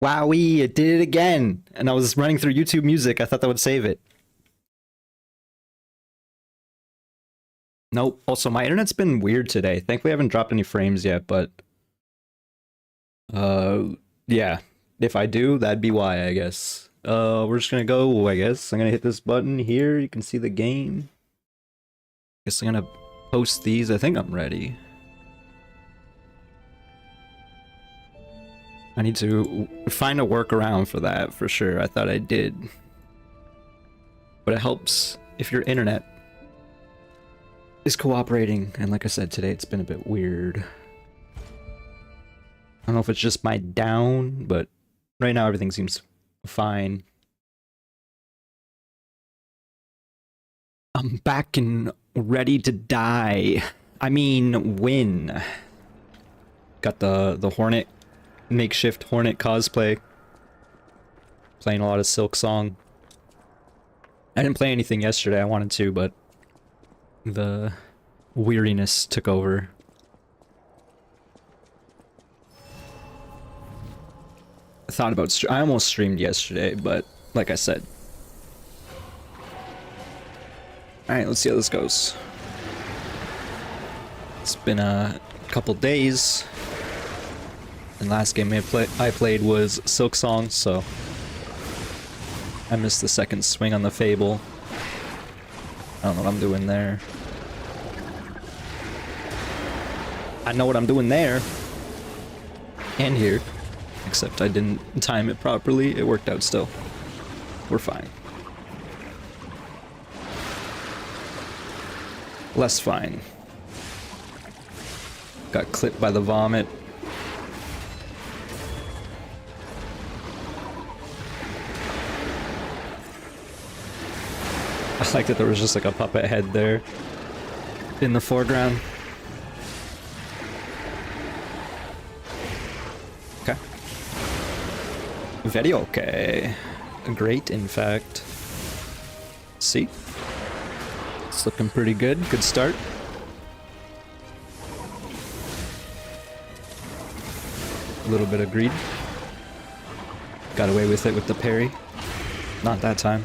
Wowee, it did it again. And I was running through YouTube Music. I thought that would save it. Nope. Also, my internet's been weird today. Thankfully, I haven't dropped any frames yet, but... yeah. If I do, that'd be why, I guess. We're just gonna go, I guess. I'm gonna hit this button here. You can see the game. Guess I'm gonna post these. I think I'm ready. I need to find a workaround for that, for sure. I thought I did. But it helps if your internet is cooperating. And like I said, today it's been a bit weird. I don't know if it's just my down, but right now everything seems fine. I'm back and ready to die. I mean, win. Got the Hornet, makeshift Hornet cosplay. Playing a lot of Silk Song. I didn't play anything yesterday, I wanted to, but the weariness took over. I thought about I almost streamed yesterday, but like I said. Alright, let's see how this goes. It's been a couple days. And last game I played was Silk Song, so I missed the second swing on the Fable. I don't know what I'm doing there. I know what I'm doing there. And here. Except I didn't time it properly. It worked out still. We're fine. Less fine. Got clipped by the vomit. I like that there was just like a puppet head there in the foreground. Okay. Very okay. Great, in fact. See? It's looking pretty good. Good start. A little bit of greed. Got away with it with the parry. Not that time.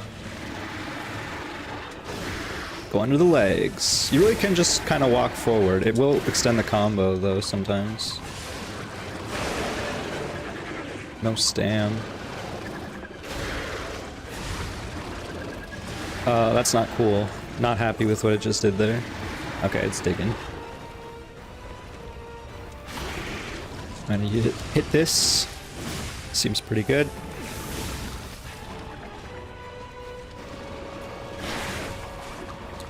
Go under the legs. You really can just kind of walk forward. It will extend the combo, though, sometimes. No stam. That's not cool. Not happy with what it just did there. Okay, it's digging. I need to hit this. Seems pretty good.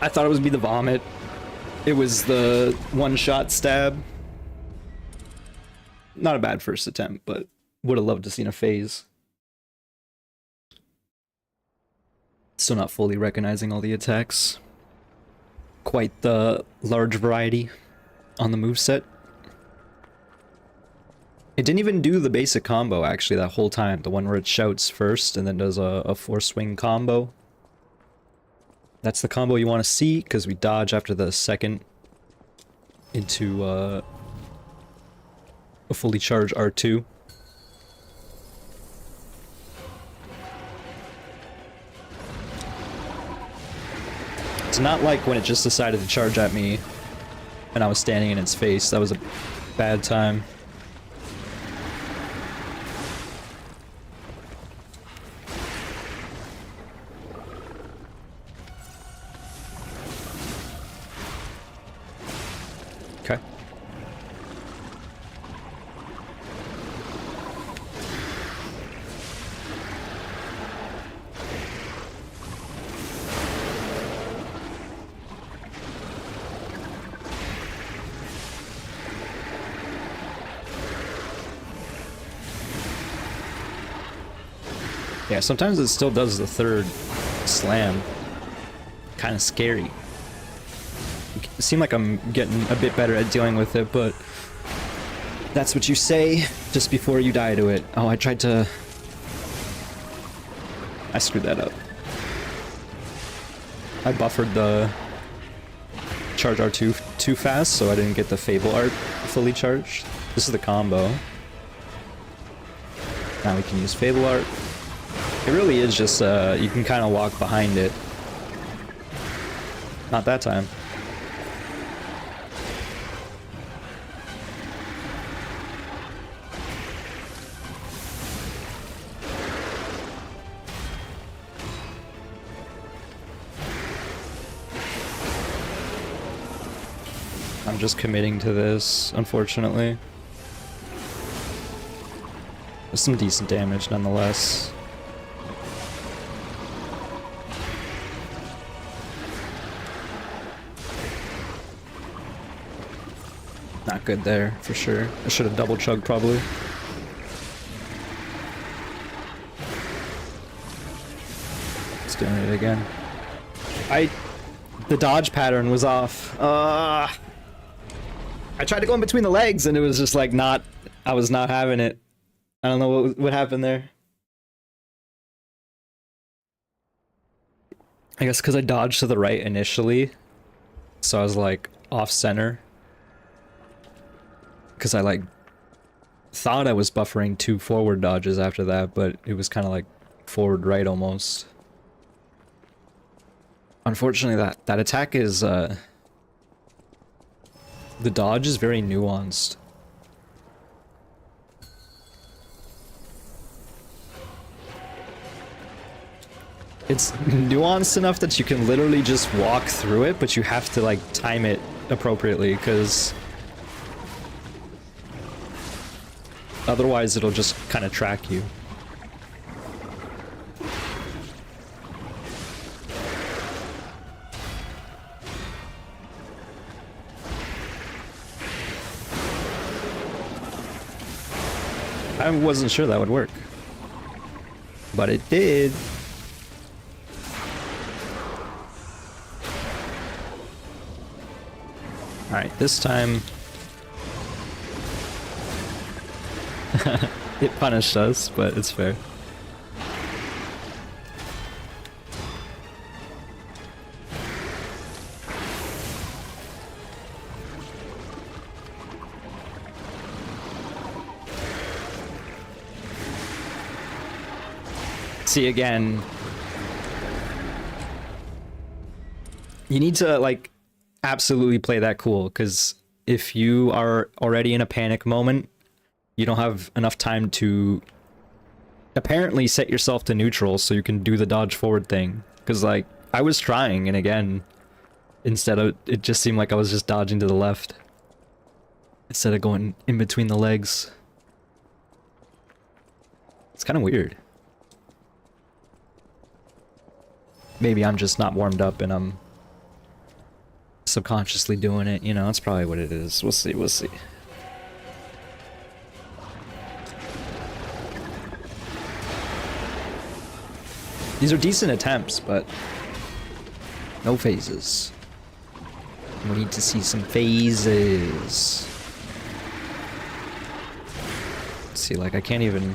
I thought it was be the vomit. It was the one-shot stab. Not a bad first attempt, but would have loved to seen a phase. Still not fully recognizing all the attacks. Quite the large variety on the moveset. It didn't even do the basic combo, actually, that whole time. The one where it shouts first and then does a 4-swing combo. That's the combo you want to see, because we dodge after the second into a fully charged R2. It's not like when it just decided to charge at me and I was standing in its face. That was a bad time. Okay. Yeah, sometimes it still does the third slam. Kind of scary. It seemed like I'm getting a bit better at dealing with it, but that's what you say just before you die to it. Oh, I tried to... I screwed that up. I buffered the charge R2 too fast, so I didn't get the Fable art fully charged. This is the combo. Now we can use Fable Art. It really is just, you can kind of walk behind it. Not that time. I'm just committing to this, unfortunately. There's some decent damage nonetheless. Not good there, for sure. I should have double chugged, probably. It's doing it again. The dodge pattern was off. I tried to go in between the legs and it was just like not, I was not having it. I don't know what happened there. I guess because I dodged to the right initially, so I was like off center. Because I like thought I was buffering 2 forward dodges after that, but it was kind of like forward right almost. Unfortunately, that attack is the dodge is very nuanced. It's nuanced enough that you can literally just walk through it, but you have to like time it appropriately, because otherwise it'll just kind of track you. I wasn't sure that would work, but it did. Alright, this time it punished us, but it's fair. See, again, you need to like absolutely play that cool, because if you are already in a panic moment, you don't have enough time to apparently set yourself to neutral so you can do the dodge forward thing. Because like I was trying, and again, instead of, it just seemed like I was just dodging to the left instead of going in between the legs. It's kind of weird. Maybe I'm just not warmed up and I'm subconsciously doing it, you know, that's probably what it is. We'll see, we'll see. These are decent attempts, but no phases. We need to see some phases. Let's see, like I can't even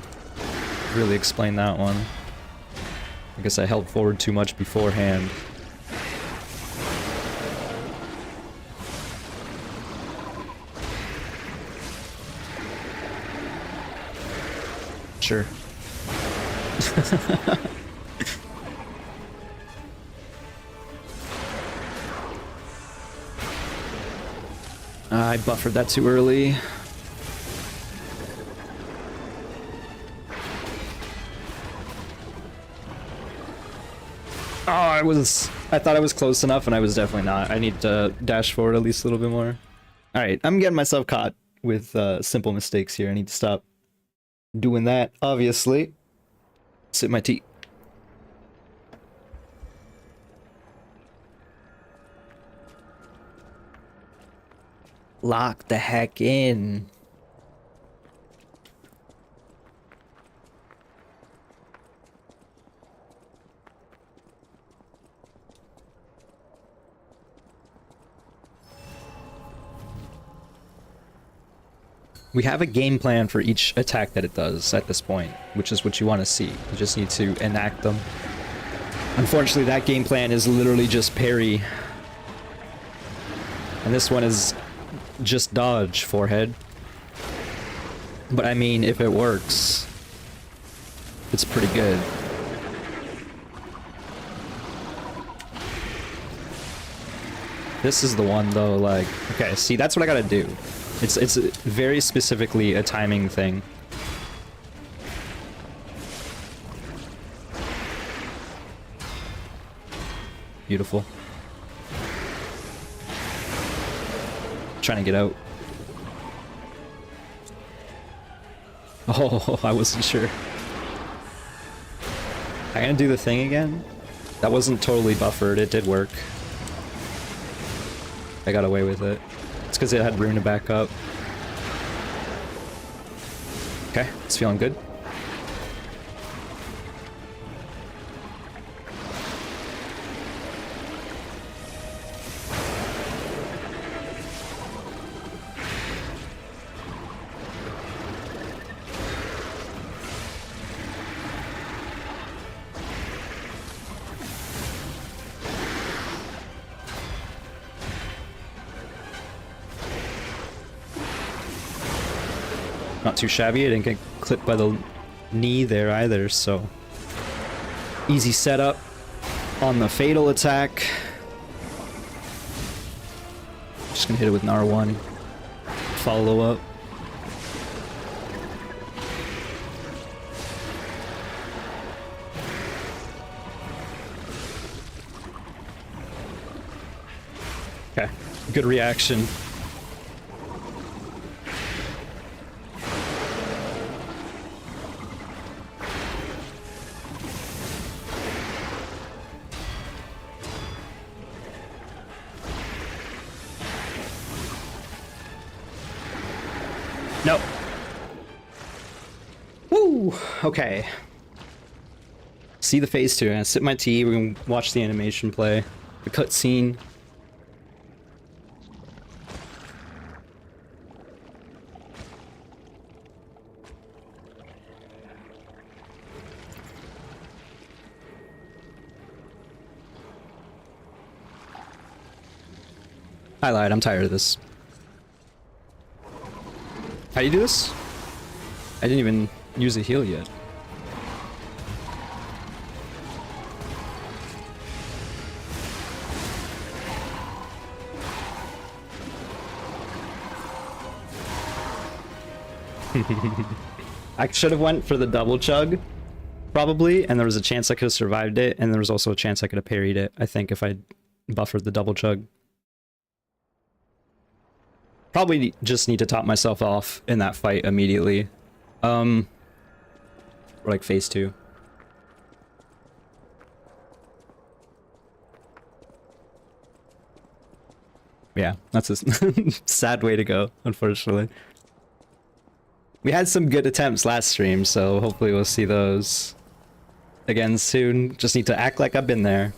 really explain that one. I guess I held forward too much beforehand. Sure. I buffered that too early. Oh, I thought I was close enough, and I was definitely not. I need to dash forward at least a little bit more. Alright, I'm getting myself caught with simple mistakes here. I need to stop doing that, obviously. Sip my tea. Lock the heck in. We have a game plan for each attack that it does at this point, which is what you want to see. You just need to enact them. Unfortunately, that game plan is literally just parry. And this one is just dodge, forehead. But I mean, if it works, it's pretty good. This is the one though, like, okay, see, that's what I gotta do. It's very specifically a timing thing. Beautiful. Trying to get out. Oh, I wasn't sure. I'm gonna do the thing again. That wasn't totally buffered, it did work. I got away with it. It's because it had room to back up. Okay, it's feeling good. Not too shabby. I didn't get clipped by the knee there either, so easy setup on the fatal attack. Just gonna hit it with an R1. Follow up. Okay, good reaction. Nope. Woo! Okay. See the phase 2. I'm gonna sip my tea. We're gonna watch the animation play. The cutscene. I lied. I'm tired of this. How do you do this? I didn't even use a heal yet. I should have went for the double chug, probably, and there was a chance I could have survived it, and there was also a chance I could have parried it, I think, if I buffered the double chug. Probably just need to top myself off in that fight immediately. Or like phase 2. Yeah, that's a sad way to go, unfortunately. We had some good attempts last stream, so hopefully we'll see those again soon. Just need to act like I've been there.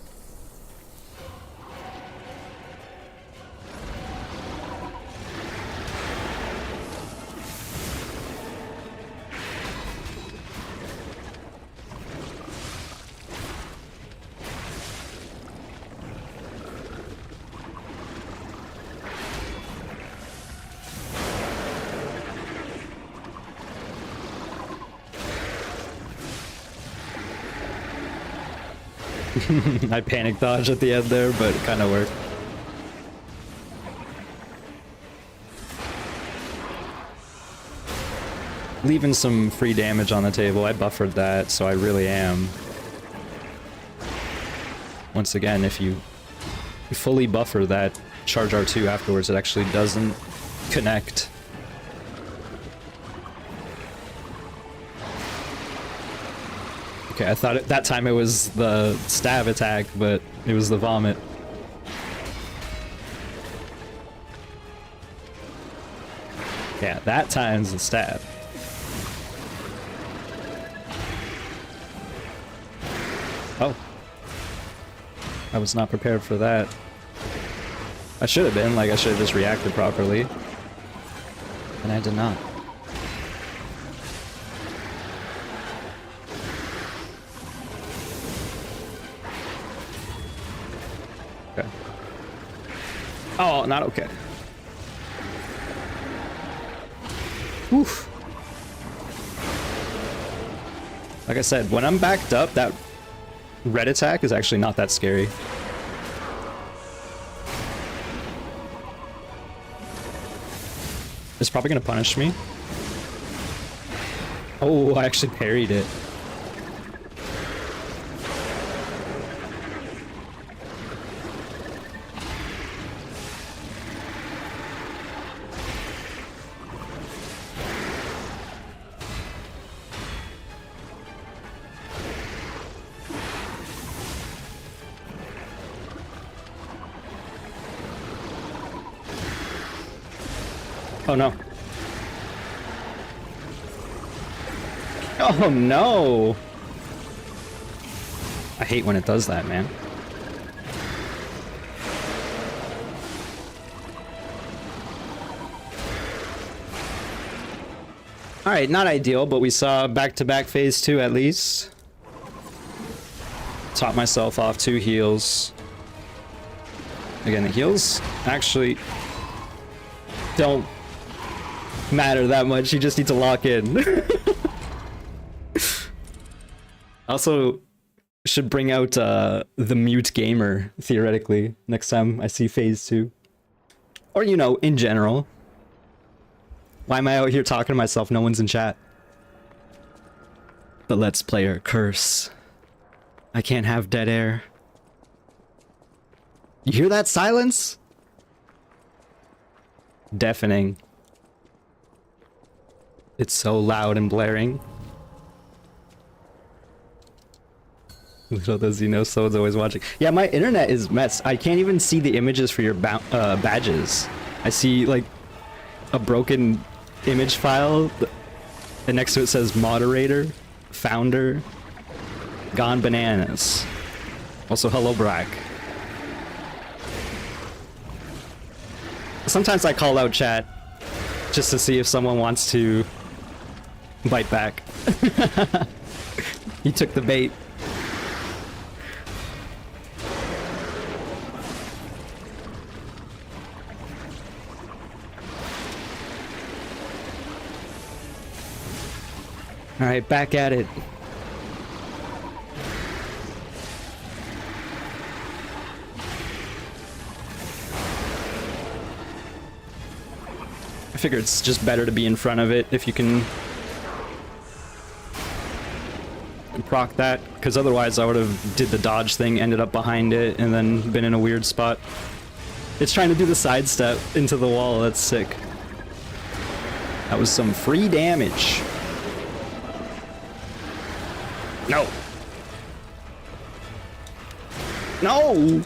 I panic dodged at the end there, but it kind of worked. Leaving some free damage on the table. I buffered that, so I really am. Once again, if you fully buffer that charge R2 afterwards, it actually doesn't connect. Okay, I thought that time it was the stab attack, but it was the vomit. Yeah, that time's the stab. Oh. I was not prepared for that. I should have been, like I should have just reacted properly. And I did not. Okay. Oh, not okay. Oof. Like I said, when I'm backed up, that red attack is actually not that scary. It's probably gonna punish me. Oh, I actually parried it. Oh no. Oh no! I hate when it does that, man. Alright, not ideal, but we saw back-to-back phase 2 at least. Top myself off 2 heals. Again, the heals actually don't matter that much, you just need to lock in. Also, should bring out the mute gamer, theoretically, next time I see phase 2. Or, you know, in general. Why am I out here talking to myself? No one's in chat. The Let's Player curse. I can't have dead air. You hear that silence? Deafening. It's so loud and blaring. Little does he know, someone's always watching. Yeah, my internet is messed. I can't even see the images for your badges. I see, like, a broken image file, and next to it says moderator, founder, gone bananas. Also, hello, Brack. Sometimes I call out chat just to see if someone wants to bite back. He took the bait. Alright, back at it. I figure it's just better to be in front of it if you can proc that, because otherwise I would have did the dodge thing, ended up behind it, and then been in a weird spot. It's trying to do the sidestep into the wall, that's sick. That was some free damage. No! No!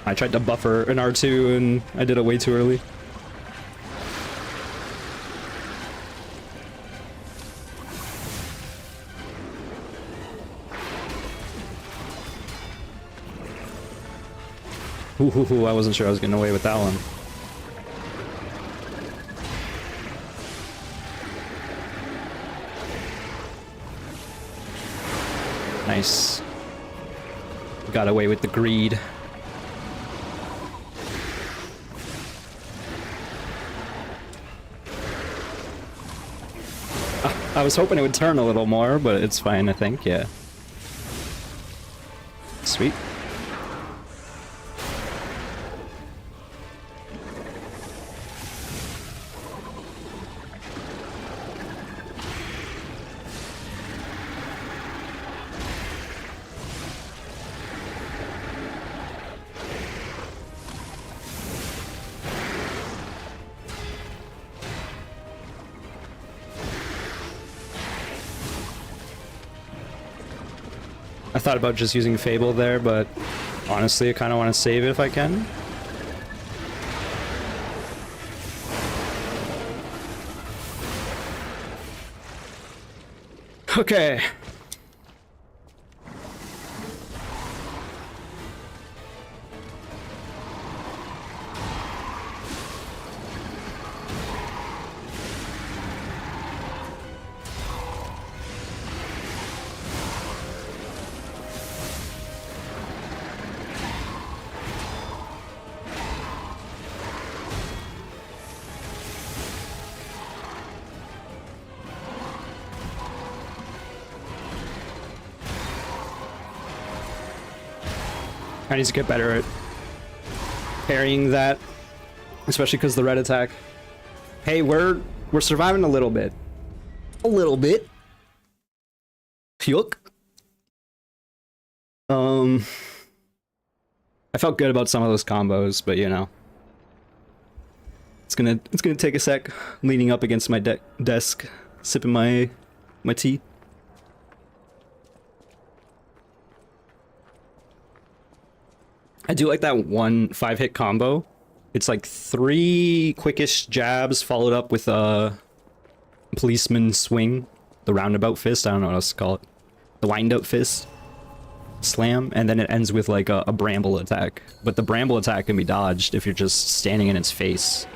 I tried to buffer an R2 and I did it way too early. Ooh, I wasn't sure I was getting away with that one. Nice. Got away with the greed. I was hoping it would turn a little more, but it's fine, I think, yeah. Sweet. I thought about just using Fable there, but honestly, I kind of want to save it if I can. Okay. I need to get better at parrying that, especially because the red attack. Hey, we're surviving a little bit. A little bit. Yuck. I felt good about some of those combos, but you know, it's gonna take a sec. Leaning up against my desk, sipping my tea. I do like that one 5-hit combo. It's like 3 quickish jabs followed up with a policeman swing, the roundabout fist. I don't know what else to call it. The wind-up fist. Slam, and then it ends with like a bramble attack. But the bramble attack can be dodged if you're just standing in its face.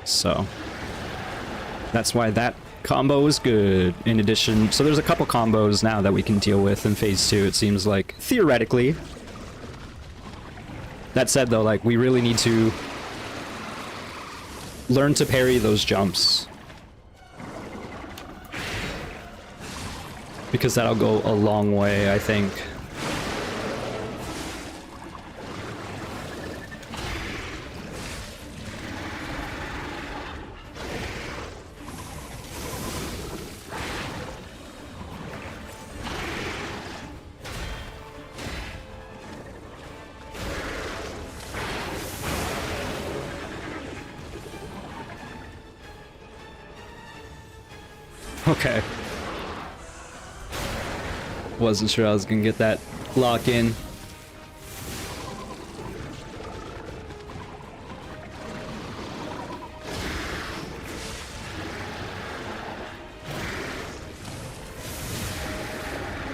So that's why that combo is good. In addition, so there's a couple combos now that we can deal with in phase 2, it seems like, theoretically. That said though, like, we really need to learn to parry those jumps, because that'll go a long way, I think. Okay. Wasn't sure I was gonna get that lock in.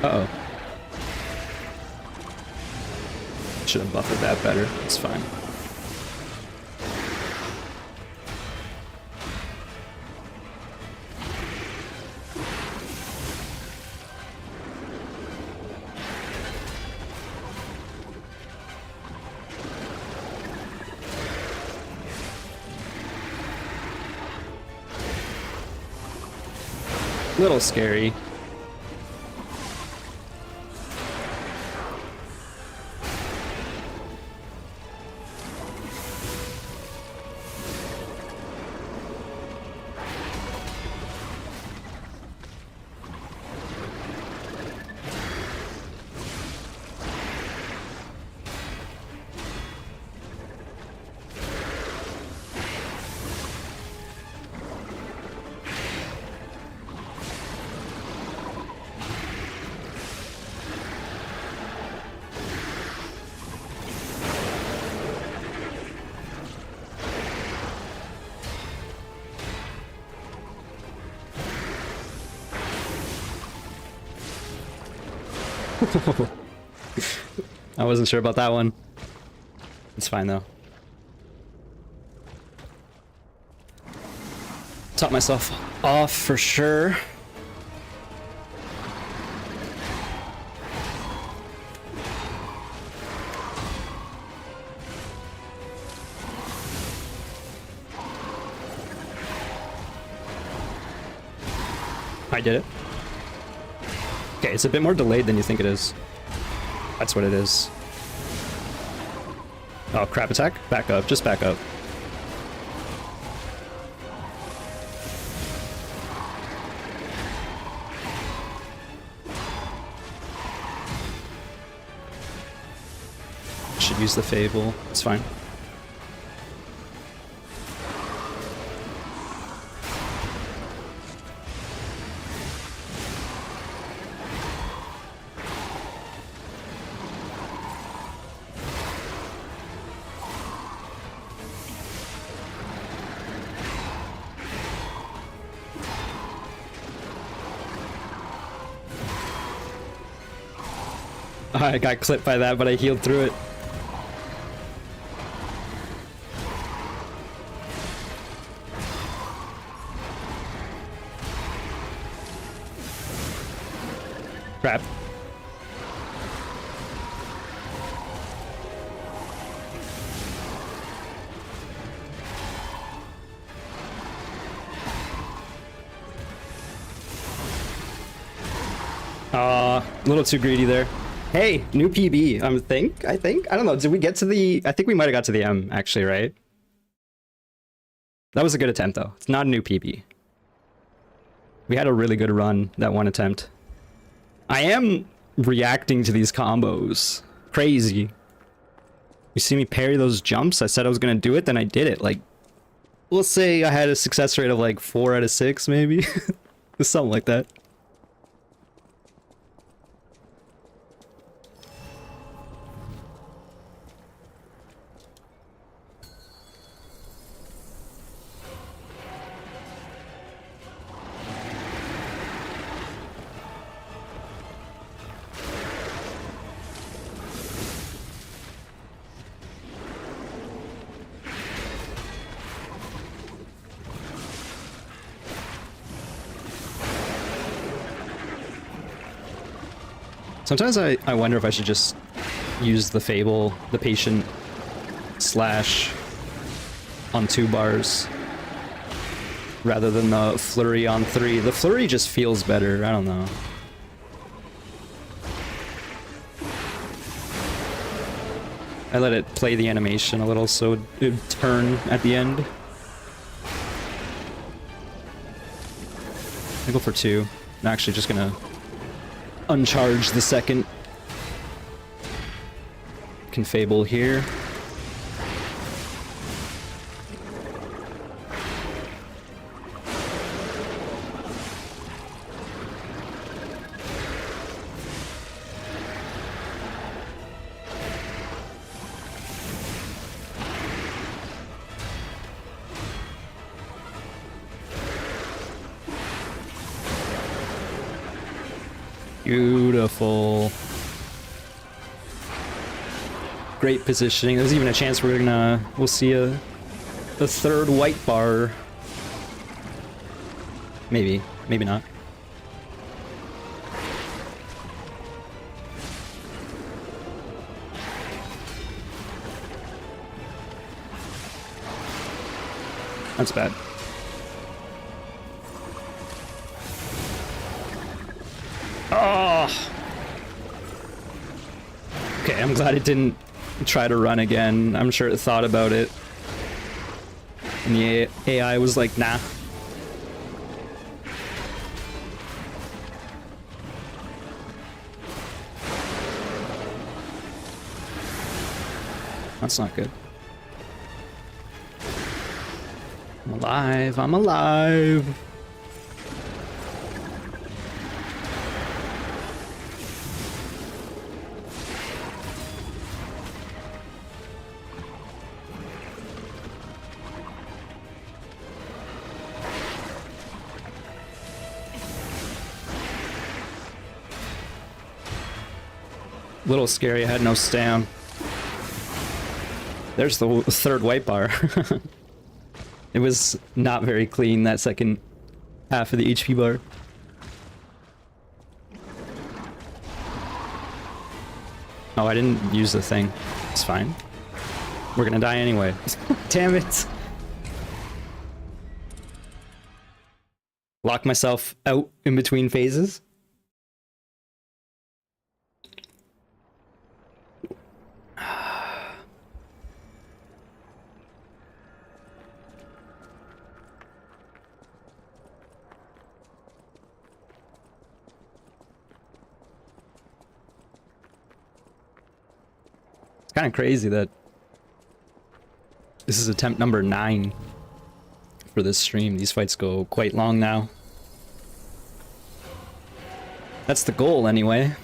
Uh-oh. Should have buffered that better. It's fine. Little scary. I wasn't sure about that one. It's fine though. Top myself off for sure. I did it. Okay, it's a bit more delayed than you think it is. That's what it is. Oh, crap attack? Back up, just back up. Should use the Fable, it's fine. I got clipped by that, but I healed through it. Crap. A little too greedy there. Hey, new PB. I think. I don't know. Did we get to the... I think we might have got to the M, actually, right? That was a good attempt, though. It's not a new PB. We had a really good run, that one attempt. I am reacting to these combos. Crazy. You see me parry those jumps? I said I was gonna do it, then I did it. Like, we'll say I had a success rate of like 4 out of 6, maybe? Something like that. Sometimes I wonder if I should just use the Fable, the Patient slash on 2 bars rather than the Flurry on 3. The Flurry just feels better, I don't know. I let it play the animation a little so it would turn at the end. I go for 2. I'm actually just gonna uncharge the second. Can Fable here. Beautiful. Great positioning. There's even a chance we'll see the 3rd white bar. Maybe, maybe not. That's bad. Oh! Okay, I'm glad it didn't try to run again. I'm sure it thought about it. And the AI was like, nah. That's not good. I'm alive, I'm alive! Little scary, I had no stam. There's the 3rd white bar. It was not very clean, that second half of the HP bar. Oh, I didn't use the thing. It's fine. We're gonna die anyway. Damn it! Lock myself out in between phases. Kind of crazy that this is attempt number 9 for this stream. These fights go quite long now. That's the goal anyway.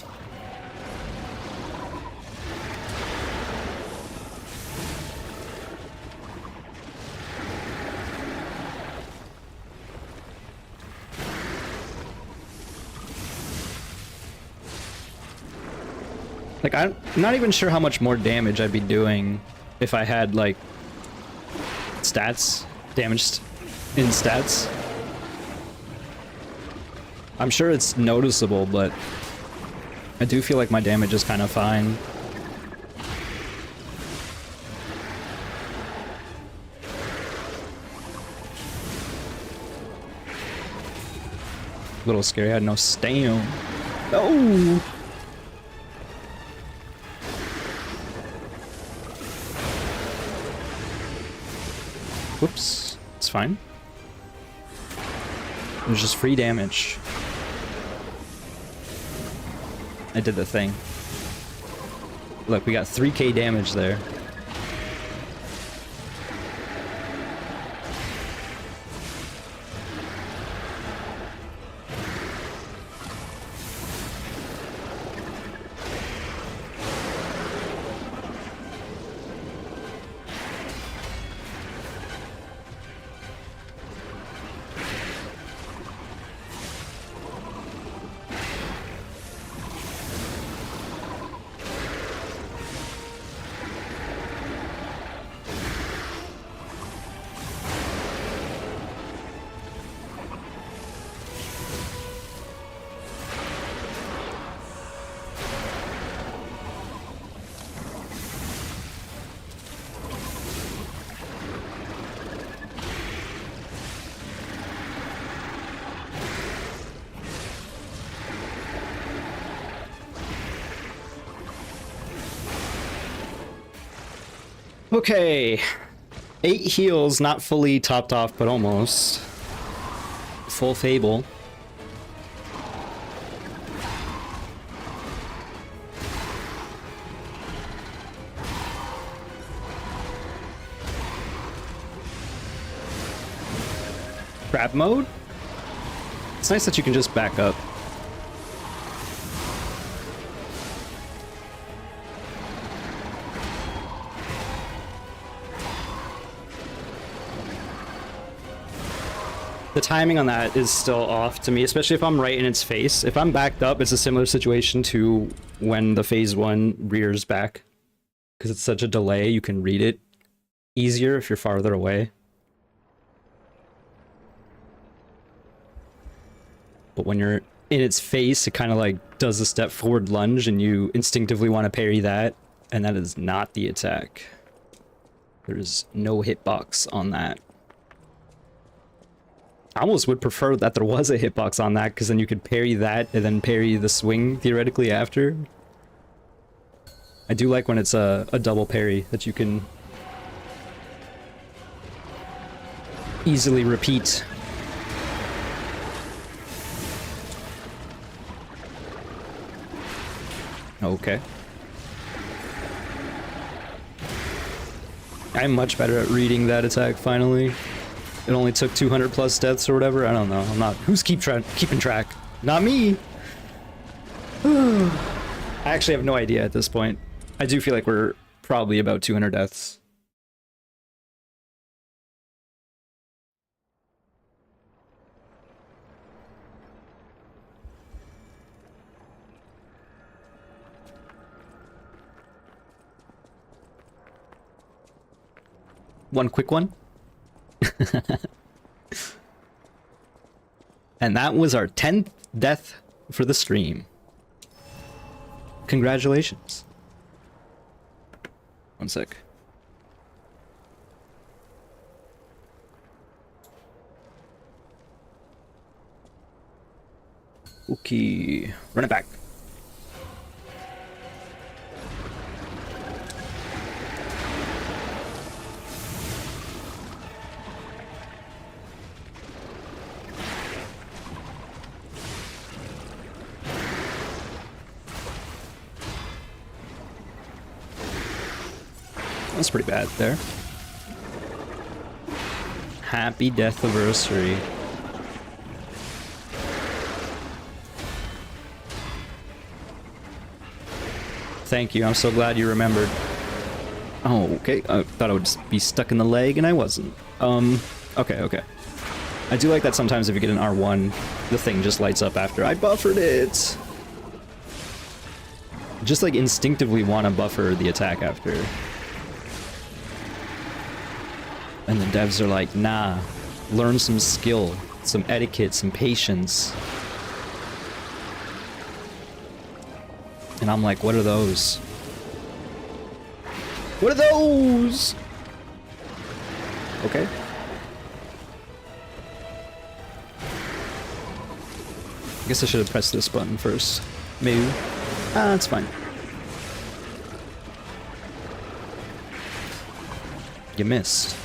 Like, I'm not even sure how much more damage I'd be doing if I had, like, stats, damaged in stats. I'm sure it's noticeable, but I do feel like my damage is kind of fine. A little scary, I had no stam. Oh! Whoops. It's fine. There's just free damage. I did the thing. Look, we got 3k damage there. Okay, 8 heals, not fully topped off, but almost. Full Fable. Grab mode? It's nice that you can just back up. The timing on that is still off to me, especially if I'm right in its face. If I'm backed up, it's a similar situation to when the phase 1 rears back. Because it's such a delay, you can read it easier if you're farther away. But when you're in its face, it kind of like does a step forward lunge and you instinctively want to parry that. And that is not the attack. There's no hitbox on that. I almost would prefer that there was a hitbox on that, because then you could parry that and then parry the swing theoretically after. I do like when it's a double parry that you can easily repeat. Okay. I'm much better at reading that attack finally. It only took 200 plus deaths or whatever. I don't know. I'm not. Who's keeping track? Not me. I actually have no idea at this point. I do feel like we're probably about 200 deaths. One quick one. And that was our 10th death for the stream. Congratulations. One sec. Okay, run it back. That's pretty bad there. Happy death anniversary. Thank you, I'm so glad you remembered. Oh, okay. I thought I would just be stuck in the leg and I wasn't. Okay. I do like that sometimes if you get an R1, the thing just lights up after. I buffered it! Just like instinctively want to buffer the attack after. And the devs are like, nah, learn some skill, some etiquette, some patience. And I'm like, what are those? What are those? Okay. I guess I should have pressed this button first. Maybe. Ah, that's fine. You missed.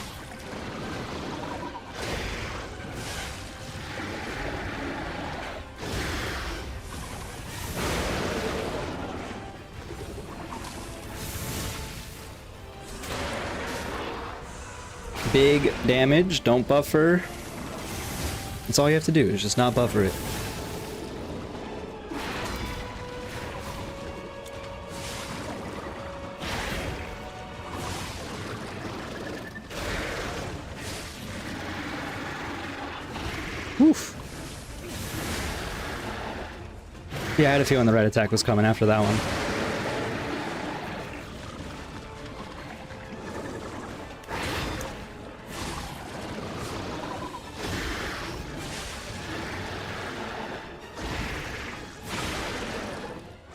big damage. Don't buffer. That's all you have to do, is just not buffer it. Oof. Yeah, I had a feeling the red attack was coming after that one.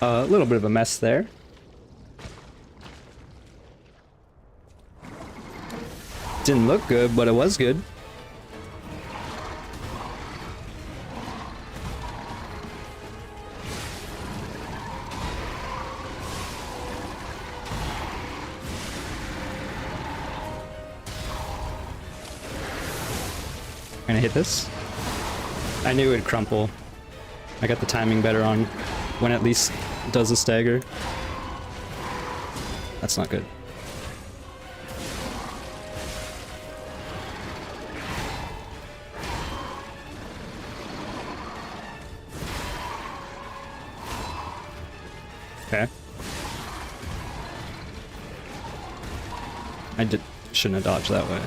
A little bit of a mess there. Didn't look good, but it was good. Gonna hit this. I knew it'd crumple. I got the timing better on when at least does a stagger. That's not good. Okay. Shouldn't have dodged that way.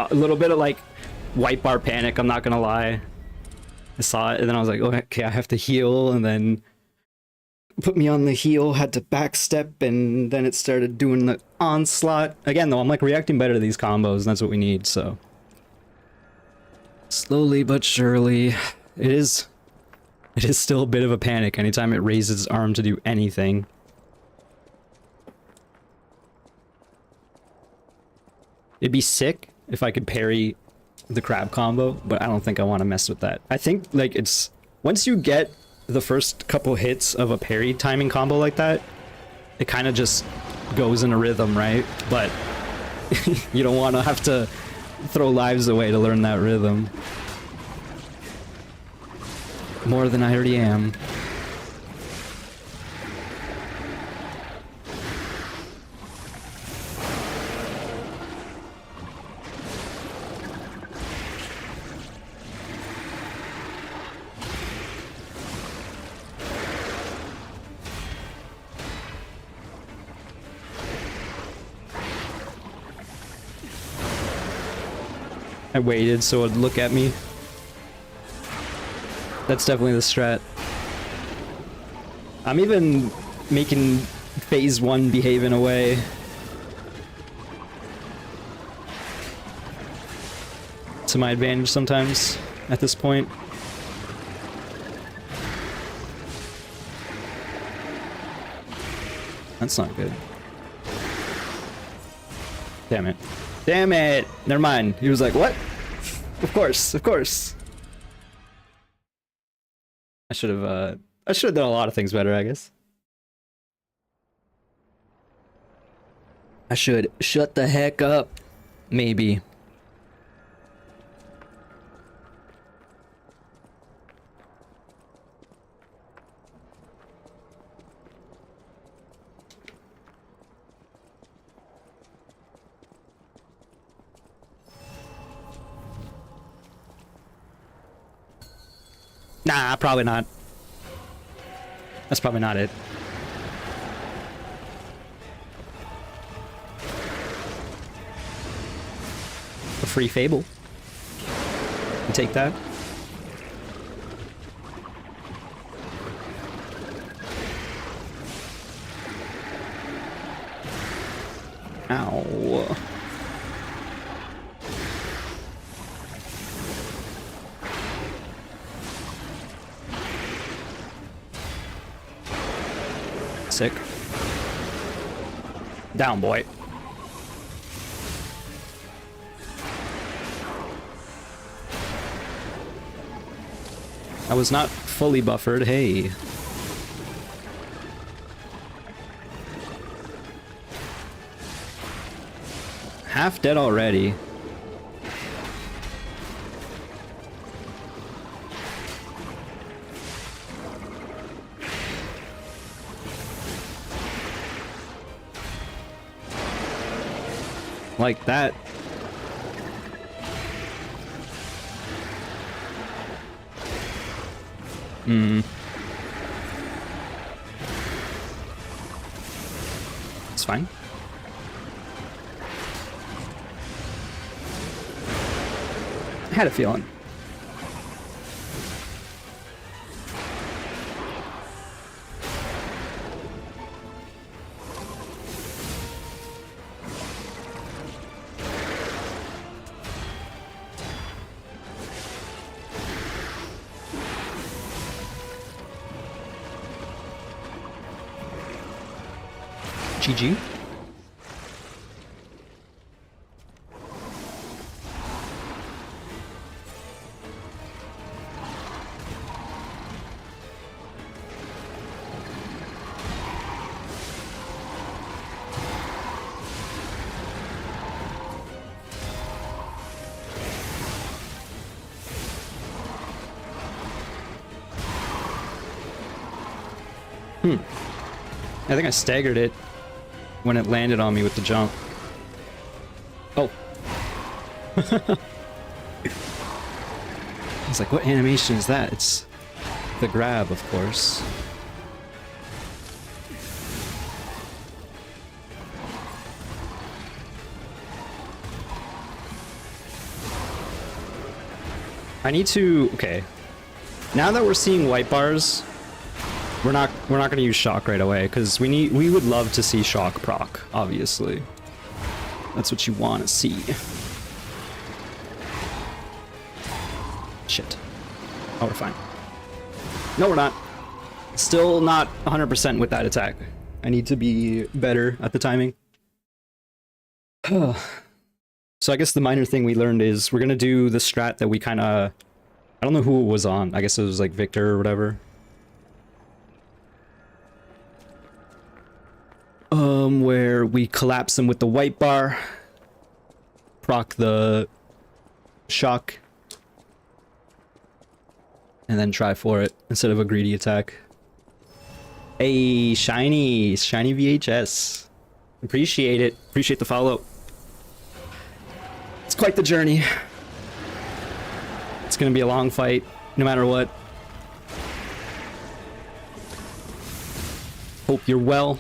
A little bit of like white bar panic, I'm not gonna lie. I saw it and then I was like, oh, okay, I have to heal, and then put me on the heal, had to backstep, and then it started doing the onslaught. Again though, I'm like reacting better to these combos, and that's what we need, so. Slowly but surely. It is still a bit of a panic anytime it raises its arm to do anything. It'd be sick if I could parry the crab combo, but I don't think I want to mess with that. I think, like, it's... Once you get the first couple hits of a parry timing combo like that, it kind of just goes in a rhythm, right? But you don't want to have to throw lives away to learn that rhythm. More than I already am. I waited so it'd look at me. That's definitely the strat. I'm even making phase 1 behave in a way. To my advantage sometimes at this point. That's not good. Damn it. Damn it! Never mind. He was like, what? Of course, of course. I should have done a lot of things better, I guess. I should shut the heck up, maybe. Nah, probably not. That's probably not it. A free fable. You take that. Ow. Sick. Down, boy. I was not fully buffered, hey. Half dead already. like that. It's fine. I had a feeling. GG. I think I staggered it when it landed on me with the jump. Oh. I was like, what animation is that? It's the grab, of course. I need to... Okay. Now that we're seeing white bars, we're not gonna use shock right away, because we would love to see shock proc, obviously. That's what you want to see. Shit. Oh, we're fine. No, we're not. Still not 100% with that attack. I need to be better at the timing. So I guess the minor thing we learned is we're gonna do the strat that we kind of... I don't know who it was on. I guess it was like Victor or whatever. Where we collapse him with the white bar, proc the shock, and then try for it instead of a greedy attack. Hey, shiny VHS. Appreciate it. Appreciate the follow. It's quite the journey. It's gonna be a long fight, no matter what. Hope you're well.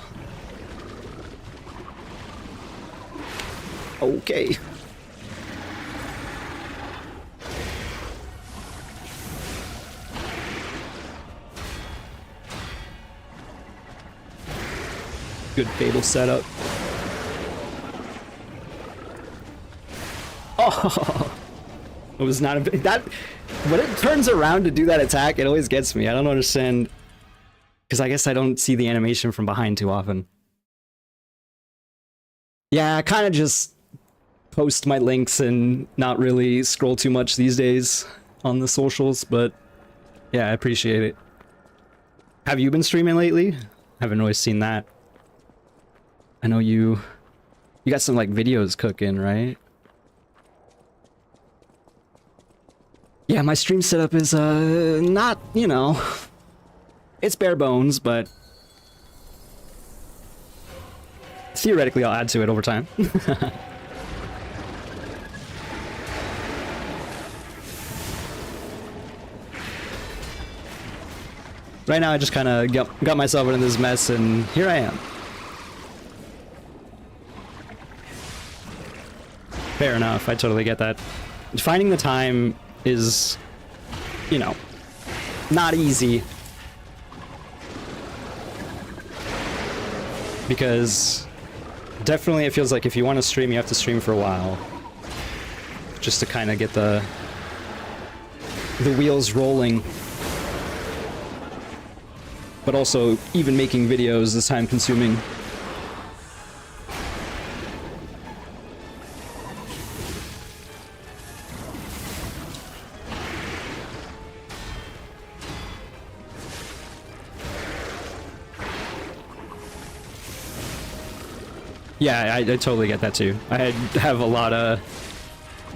Okay. Good Fable setup. Oh, it was not a big... That... When it turns around to do that attack, it always gets me. I don't understand. Because I guess I don't see the animation from behind too often. Yeah, I kind of just post my links and not really scroll too much these days on the socials, but yeah, I appreciate it. Have you been streaming lately? Haven't always seen that. I know you got some like videos cooking, right? Yeah, my stream setup is not, you know, it's bare bones, but theoretically I'll add to it over time. Right now I just kind of got myself into this mess, and here I am. Fair enough, I totally get that. Finding the time is, you know, not easy. Because definitely it feels like if you want to stream, you have to stream for a while. Just to kind of get the wheels rolling. But also, even making videos is time consuming. Yeah, I totally get that too. I have a lot of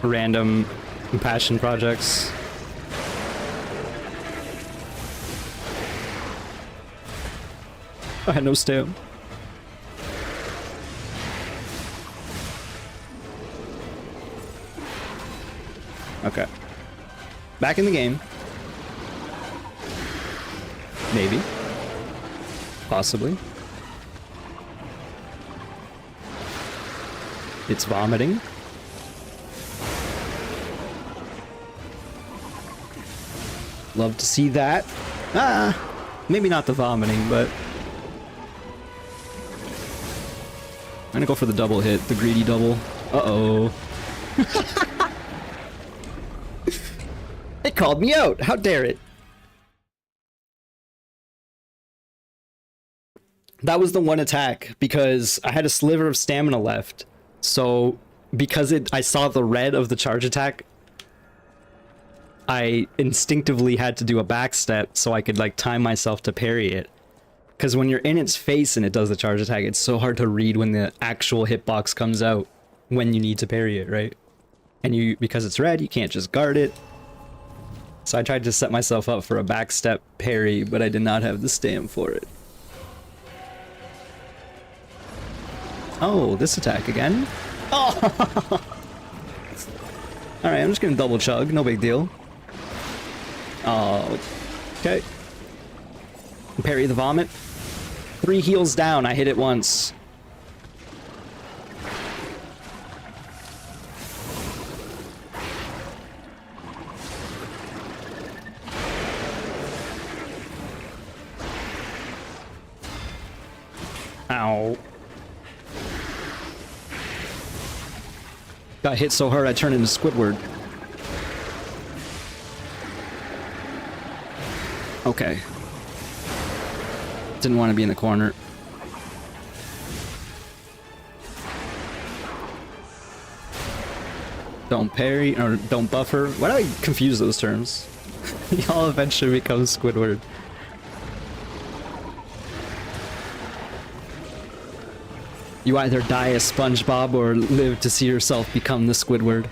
random passion projects. I had no stamp. Okay. Back in the game. Maybe. Possibly. It's vomiting. Love to see that. Ah! Maybe not the vomiting, but... I'm gonna go for the double hit, the greedy double. Uh-oh. It called me out! How dare it! That was the one attack, because I had a sliver of stamina left. So, because I saw the red of the charge attack, I instinctively had to do a backstep so I could, like, time myself to parry it. Because when you're in its face and it does the charge attack, it's so hard to read when the actual hitbox comes out when you need to parry it, right? And because it's red, you can't just guard it. So I tried to set myself up for a backstep parry, but I did not have the stam for it. Oh, this attack again? Oh! Alright, I'm just gonna double chug, no big deal. Oh, okay. Parry the vomit. 3 heals down, I hit it once. Ow. Got hit so hard I turned into Squidward. Okay. Didn't want to be in the corner. Don't parry, or don't buffer. Why do I confuse those terms? Y'all eventually become Squidward. You either die as SpongeBob or live to see yourself become the Squidward.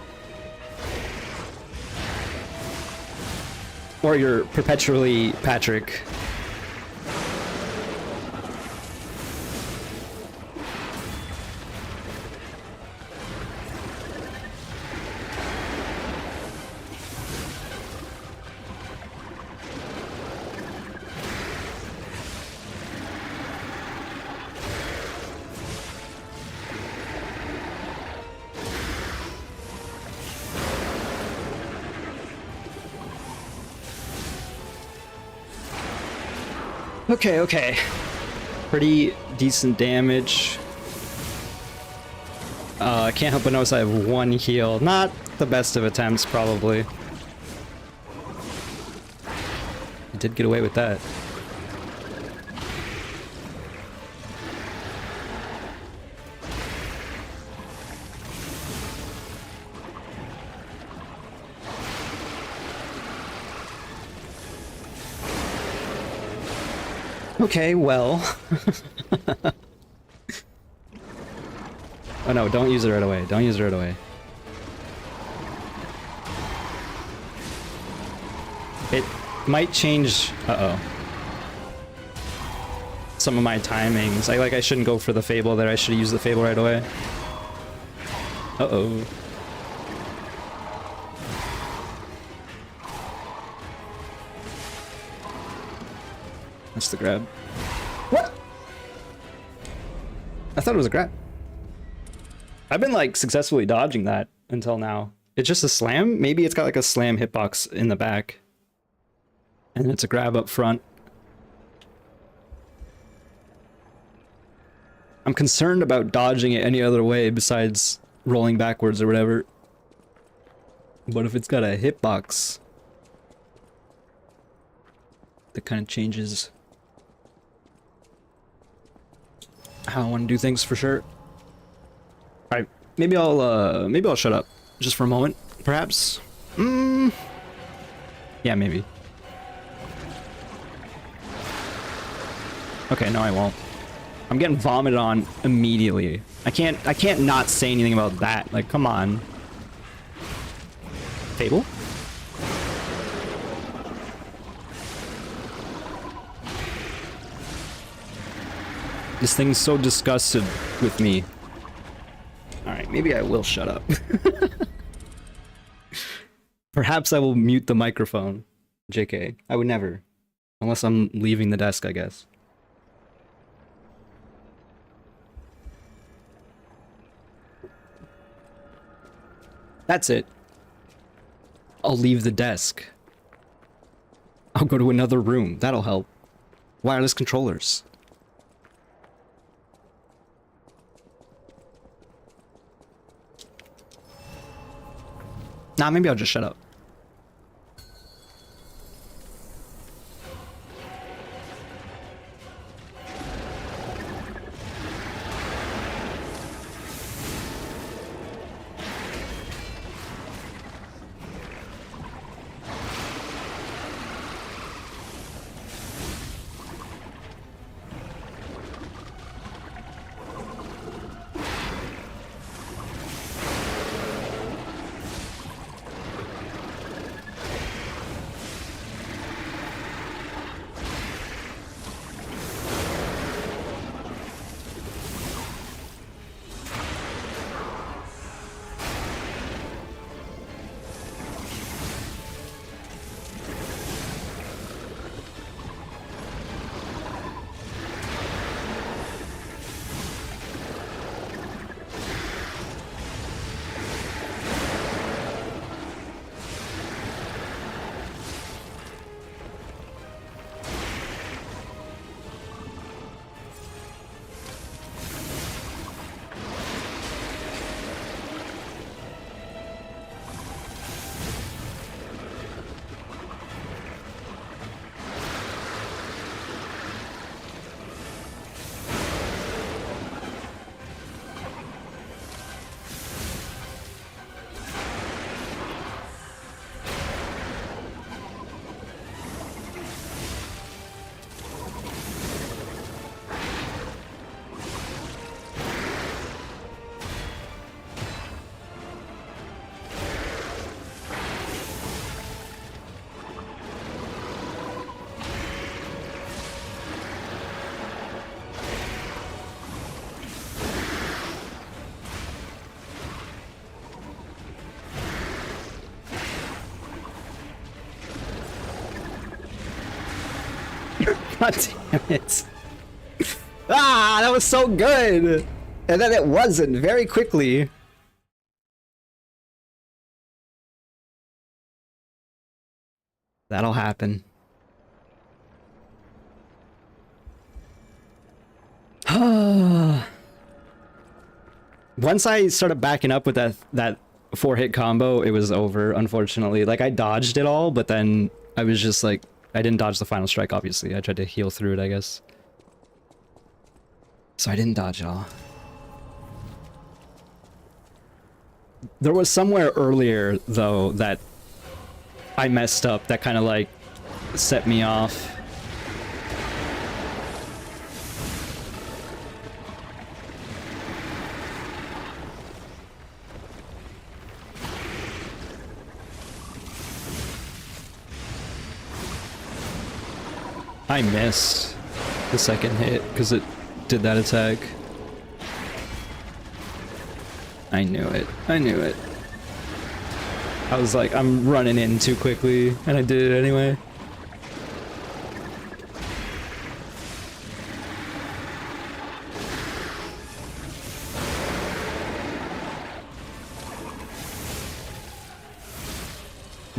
Or you're perpetually Patrick. Okay, okay. Pretty decent damage. I can't help but notice I have 1 heal. Not the best of attempts, probably. I did get away with that. Okay, well. Oh no, don't use it right away. Don't use it right away. It might change... Uh-oh. Some of my timings. I shouldn't go for the Fable there. I should use the Fable right away. Uh-oh. That's the grab. What? I thought it was a grab. I've been like successfully dodging that until now. It's just a slam? Maybe it's got like a slam hitbox in the back. And then it's a grab up front. I'm concerned about dodging it any other way besides rolling backwards or whatever. What if it's got a hitbox that kind of changes how I want to do things for sure. Alright, maybe I'll shut up just for a moment, perhaps. Yeah, maybe. Okay, no I won't. I'm getting vomited on immediately. I can't not say anything about that. Like, come on. Fable? This thing's so disgusted with me. Alright, maybe I will shut up. Perhaps I will mute the microphone. JK. I would never. Unless I'm leaving the desk, I guess. That's it. I'll leave the desk. I'll go to another room. That'll help. Wireless controllers. Nah, maybe I'll just shut up. God damn it. Ah, that was so good! And then it wasn't, very quickly. That'll happen. Once I started backing up with that 4-hit combo, it was over, unfortunately. Like, I dodged it all, but then I was just like, I didn't dodge the final strike, obviously. I tried to heal through it, I guess. So I didn't dodge it all. There was somewhere earlier, though, that I messed up that kind of, like, set me off. I missed the second hit because it did that attack. I knew it. I knew it. I was like, I'm running in too quickly, and I did it anyway.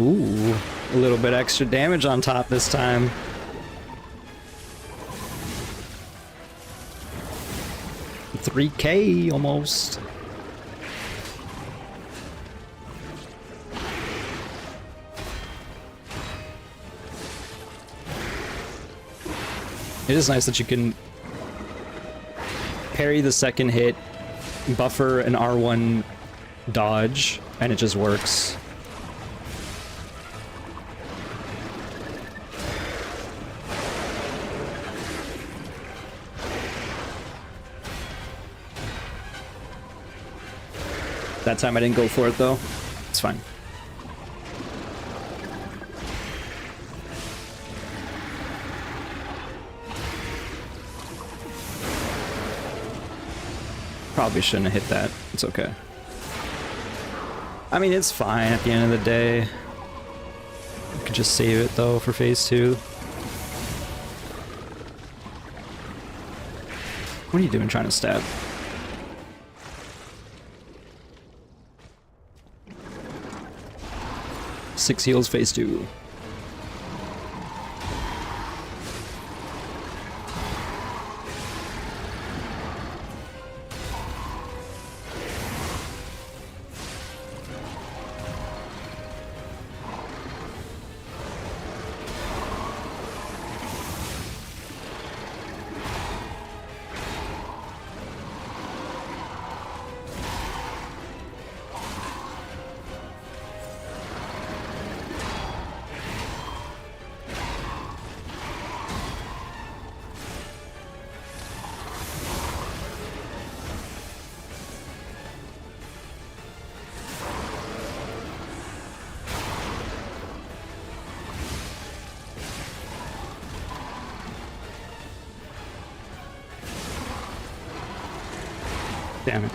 Ooh, a little bit extra damage on top this time. $3K almost. It is nice that you can parry the second hit, buffer an R1 dodge, and it just works. That time I didn't go for it though. It's fine. Probably shouldn't have hit that. It's okay. I mean, it's fine at the end of the day. could just save it though for phase 2. What are you doing trying to stab? Six heals, phase 2. Damn it.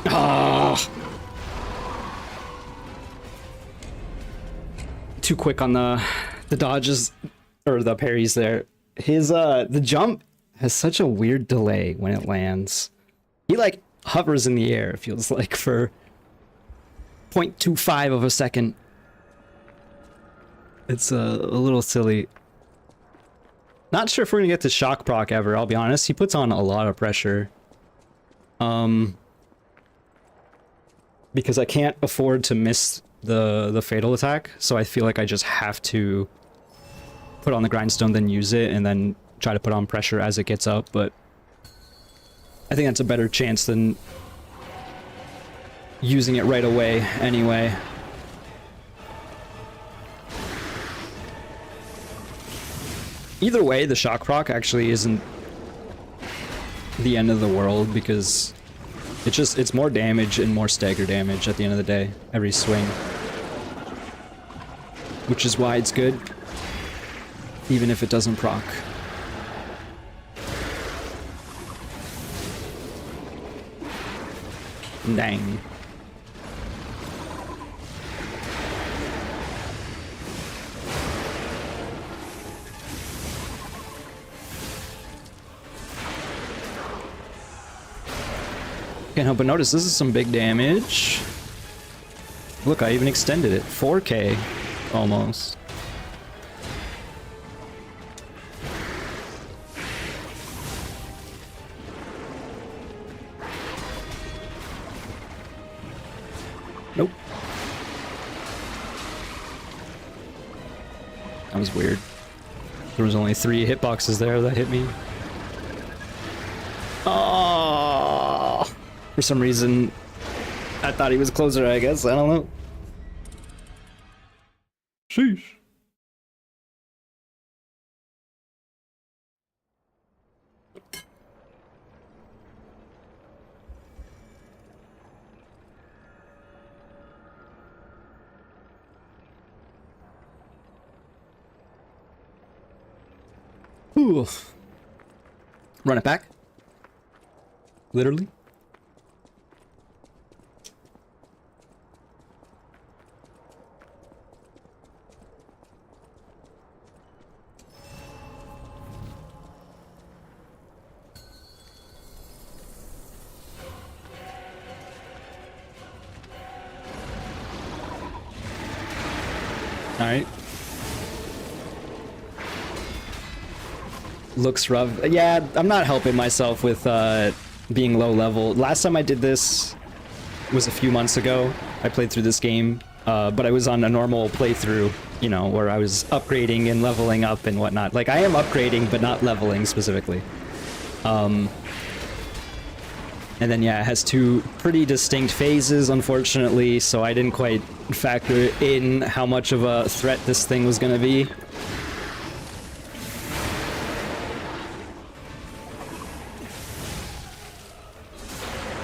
Oh. Too quick on the dodges or the parries there. His the jump has such a weird delay when it lands. He like hovers in the air, it feels like, for 0.25 of a second. It's a little silly. Not sure if we're gonna get to shock proc ever, I'll be honest. He puts on a lot of pressure. Because I can't afford to miss the fatal attack, so I feel like I just have to put on the grindstone, then use it, and then try to put on pressure as it gets up, but I think that's a better chance than using it right away anyway. Either way, the shock proc actually isn't the end of the world, because it's more damage and more stagger damage at the end of the day, every swing. Which is why it's good, even if it doesn't proc. Dang. Can't help but notice this is some big damage. Look, I even extended it. 4K, almost. Nope. That was weird. There was only 3 hitboxes there that hit me. Oh! For some reason, I thought he was closer, I guess. I don't know. Sheesh. Ooh. Run it back. Literally. Alright. Looks rough. Yeah, I'm not helping myself with being low level. Last time I did this was a few months ago. I played through this game, but I was on a normal playthrough, you know, where I was upgrading and leveling up and whatnot. Like, I am upgrading, but not leveling specifically. And then, yeah, it has 2 pretty distinct phases, unfortunately, so I didn't quite factor in how much of a threat this thing was gonna be.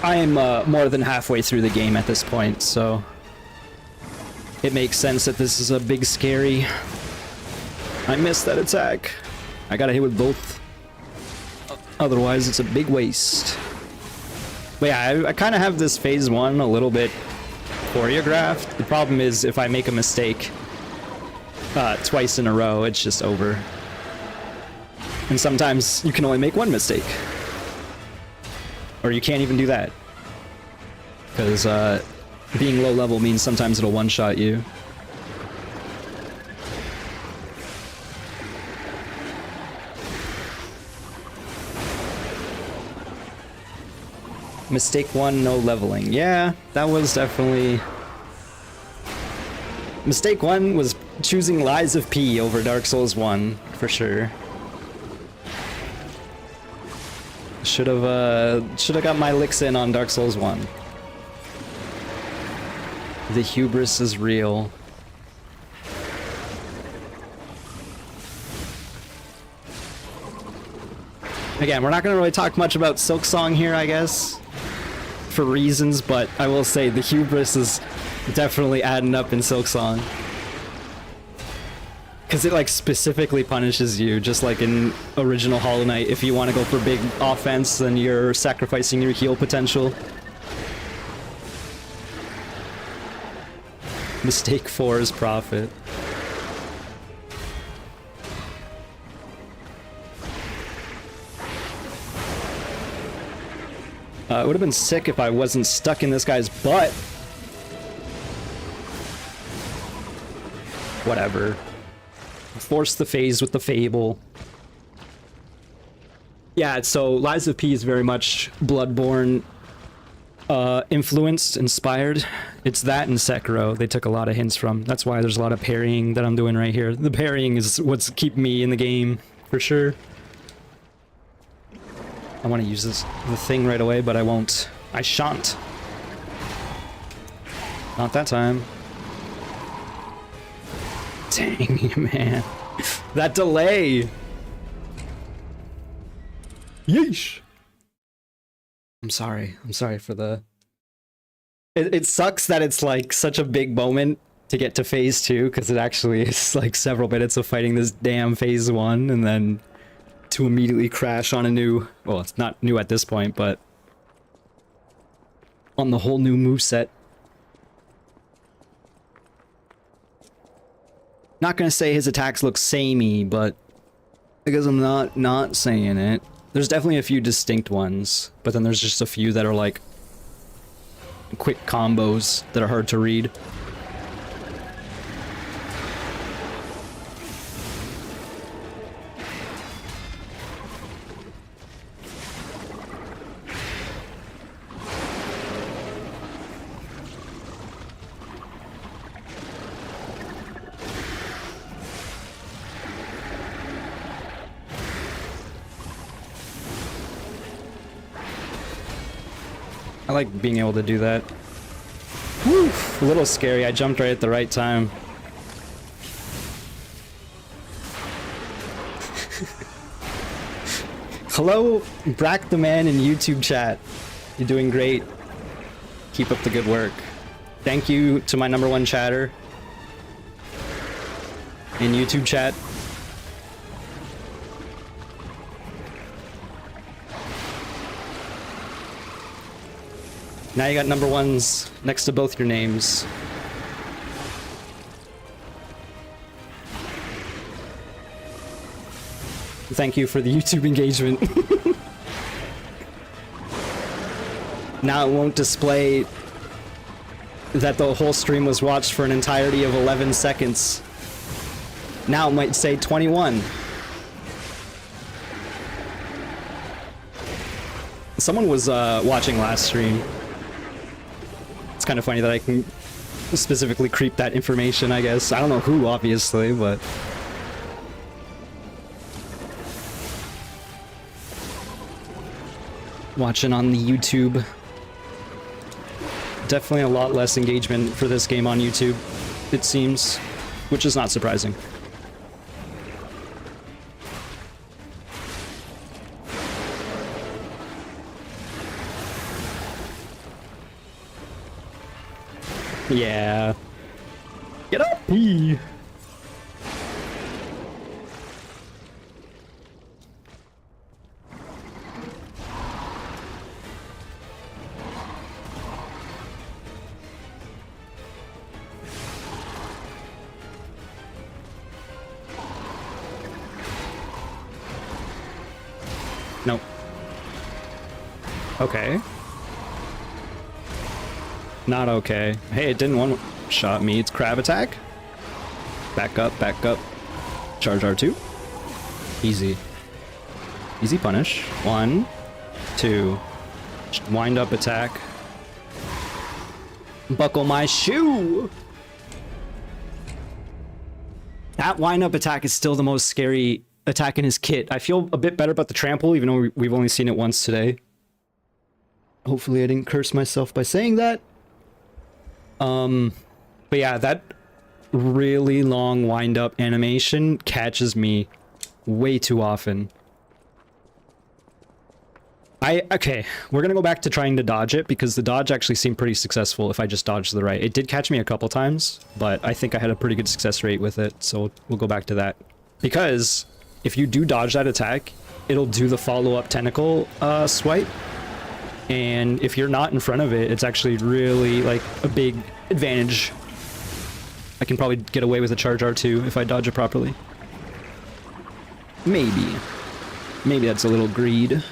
I am more than halfway through the game at this point, so it makes sense that this is a big scary. I missed that attack. I gotta hit with both. Otherwise, it's a big waste. But yeah, I kind of have this phase 1 a little bit choreographed. The problem is if I make a mistake twice in a row, it's just over. And sometimes you can only make one mistake. Or you can't even do that. Because being low level means sometimes it'll one-shot you. Mistake 1, no leveling. Yeah, that was definitely... Mistake 1 was choosing Lies of P over Dark Souls 1, for sure. Should've got my licks in on Dark Souls 1. The hubris is real. Again, we're not gonna really talk much about Silksong here, I guess, for reasons, but I will say the hubris is definitely adding up in Silksong. Because it, like, specifically punishes you, just like in original Hollow Knight. If you want to go for big offense, then you're sacrificing your heal potential. Mistake 4 is profit. It would have been sick if I wasn't stuck in this guy's butt. Whatever. Force the phase with the Fable. Yeah, so Lies of P is very much Bloodborne influenced, inspired. It's that and Sekiro they took a lot of hints from. That's why there's a lot of parrying that I'm doing right here. The parrying is what's keeping me in the game, for sure. I want to use the thing right away, but I won't. I shan't. Not that time. Dang, man. That delay! Yeesh! I'm sorry for the... It sucks that it's like such a big moment to get to phase 2, because it actually is like several minutes of fighting this damn phase 1, and then to immediately crash on a new... Well, it's not new at this point, but... on the whole new moveset. Not gonna say his attacks look samey, but because I'm not saying it. There's definitely a few distinct ones, but then there's just a few that are like quick combos that are hard to read. I like being able to do that. Woo! A little scary. I jumped right at the right time. Hello, Brack the Man in YouTube chat. You're doing great. Keep up the good work. Thank you to my #1 chatter in YouTube chat. Now you got #1s next to both your names. Thank you for the YouTube engagement. Now it won't display that the whole stream was watched for an entirety of 11 seconds. Now it might say 21. Someone was watching last stream. It's kind of funny that I can specifically creep that information, I guess. I don't know who, obviously, but... watching on the YouTube. Definitely a lot less engagement for this game on YouTube, it seems, which is not surprising. Yeah. Get up! Eee. Okay. Not okay. Hey, it didn't one-shot me. It's crab attack. Back up, back up. Charge R2. Easy. Easy punish. 1, 2. Wind up attack. Buckle my shoe! That wind up attack is still the most scary attack in his kit. I feel a bit better about the trample, even though we've only seen it once today. Hopefully I didn't curse myself by saying that. But yeah, that really long wind up animation catches me way too often. Okay, we're gonna go back to trying to dodge it, because the dodge actually seemed pretty successful if I just dodged to the right. It did catch me a couple times, but I think I had a pretty good success rate with it, so we'll go back to that. Because if you do dodge that attack, it'll do the follow-up tentacle swipe, and if you're not in front of it, it's actually really, like, a big advantage. I can probably get away with a charge R2 if I dodge it properly. Maybe. Maybe that's a little greed.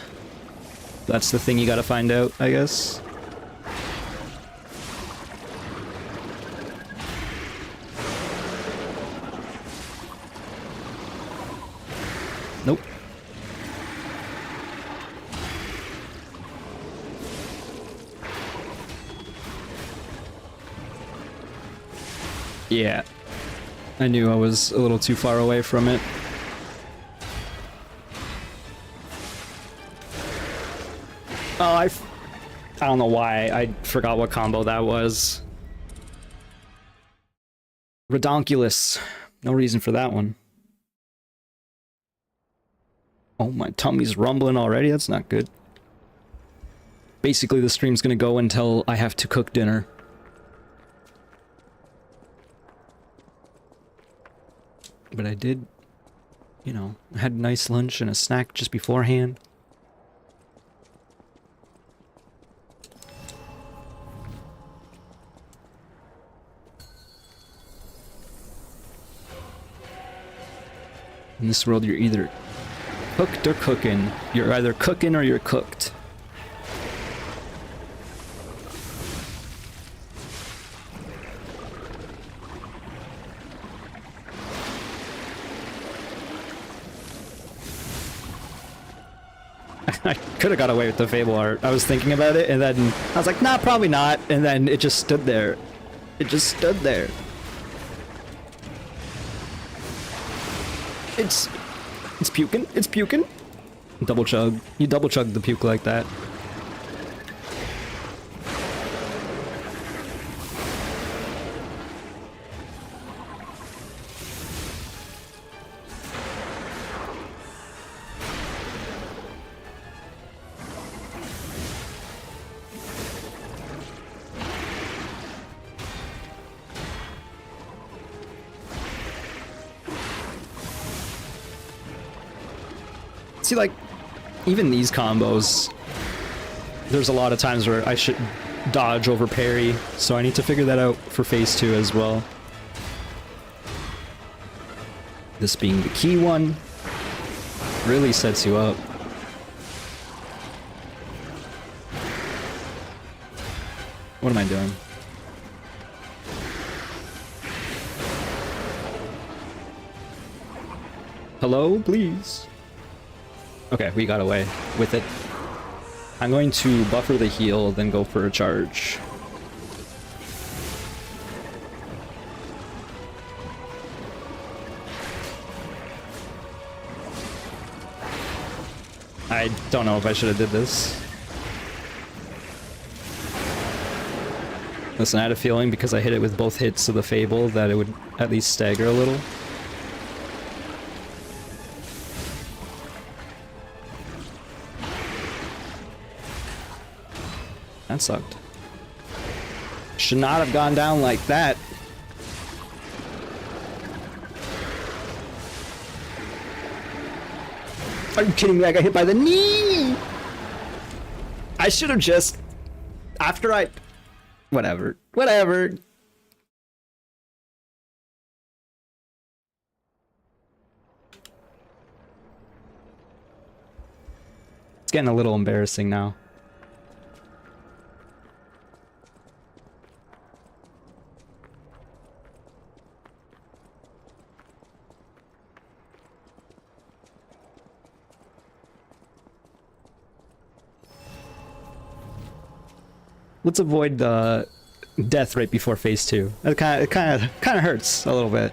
That's the thing you gotta find out, I guess. Nope. Yeah. I knew I was a little too far away from it. Oh, I don't know why. I forgot what combo that was. Redonkulous. No reason for that one. Oh, my tummy's rumbling already? That's not good. Basically, the stream's gonna go until I have to cook dinner. But I did, you know, I had a nice lunch and a snack just beforehand. In this world, you're either cooked or cooking. You're either cooking or you're cooked. I could have got away with the Fable art. I was thinking about it, and then I was like, nah, probably not. And then it just stood there. It just stood there. It's puking. It's puking. Double chug. You double chug the puke like that. See, like, even these combos, there's a lot of times where I should dodge over parry, so I need to figure that out for phase 2 as well. This being the key one, really sets you up. What am I doing? Hello, please? Okay, we got away with it. I'm going to buffer the heal, then go for a charge. I don't know if I should have did this. Listen, I had a feeling because I hit it with both hits of the Fable that it would at least stagger a little. That sucked. Should not have gone down like that. Are you kidding me? I got hit by the knee! I should have just... After I... Whatever. Whatever. It's getting a little embarrassing now. let's avoid the death right before phase 2. It kind of hurts a little bit.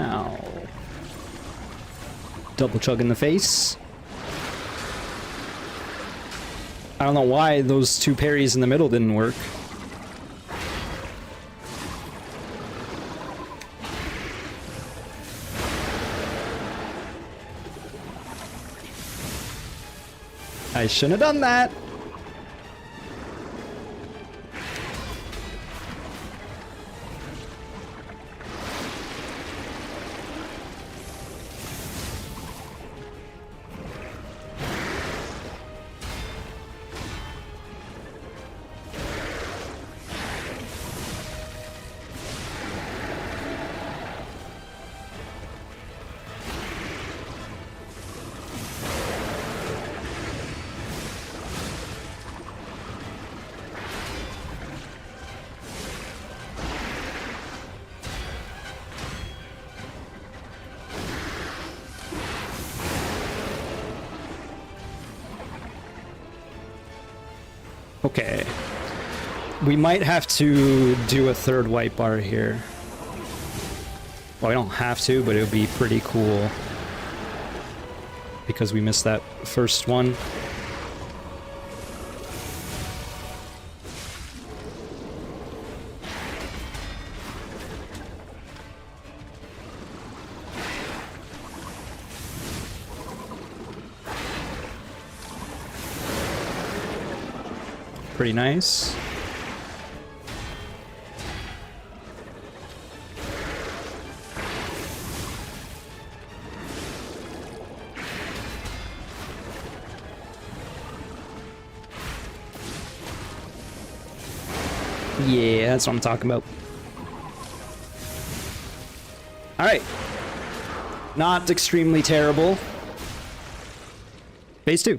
Ow. Double chug in the face. I don't know why those 2 parries in the middle didn't work. I shouldn't have done that. Okay. We might have to do a 3rd white bar here. Well, we don't have to, but it would be pretty cool. Because we missed that first one. Pretty nice. Yeah, that's what I'm talking about. All right. Not extremely terrible. Phase 2.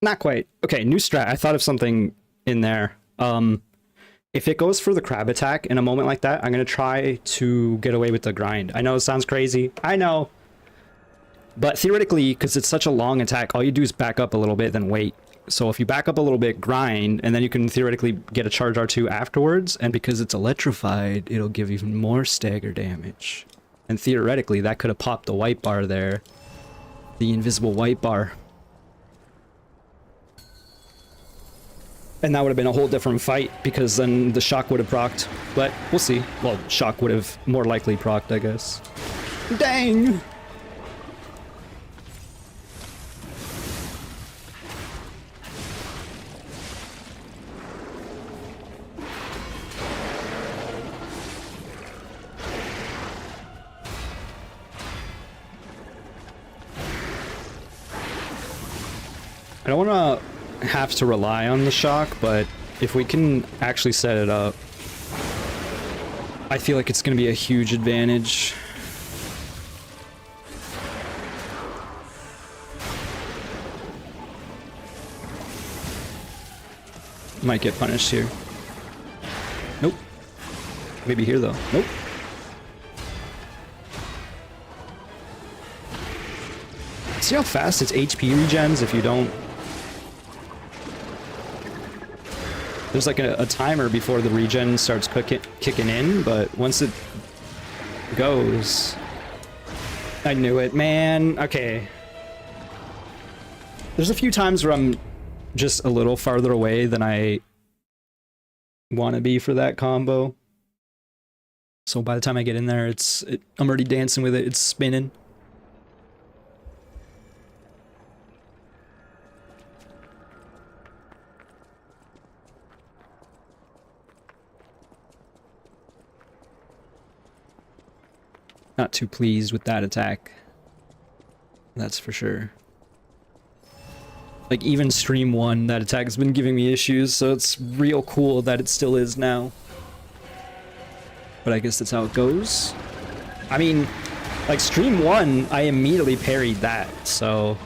Not quite. Okay, new strat. I thought of something in there. If it goes for the crab attack in a moment like that, I'm going to try to get away with the grind. I know it sounds crazy. I know. But theoretically, because it's such a long attack, all you do is back up a little bit, then wait. So if you back up a little bit, grind, and then you can theoretically get a charge R2 afterwards, and because it's electrified, it'll give even more stagger damage. And theoretically, that could have popped the white bar there. The invisible white bar. And that would have been a whole different fight, because then the shock would have procced. But we'll see. Well, shock would have more likely procced, I guess. Dang! I don't want to have to rely on the shock, but if we can actually set it up, I feel like it's going to be a huge advantage. Might get punished here. Nope. Maybe here though. Nope. See how fast its HP regens if you don't... There's like a timer before the regen starts kicking in, but once it goes... I knew it, man. Okay. There's a few times where I'm just a little farther away than I want to be for that combo. So by the time I get in there, I'm already dancing with it. It's spinning. Not too pleased with that attack. That's for sure. Like, even stream 1, that attack has been giving me issues, so it's real cool that it still is now. But I guess that's how it goes. I mean, like, stream 1, I immediately parried that, so...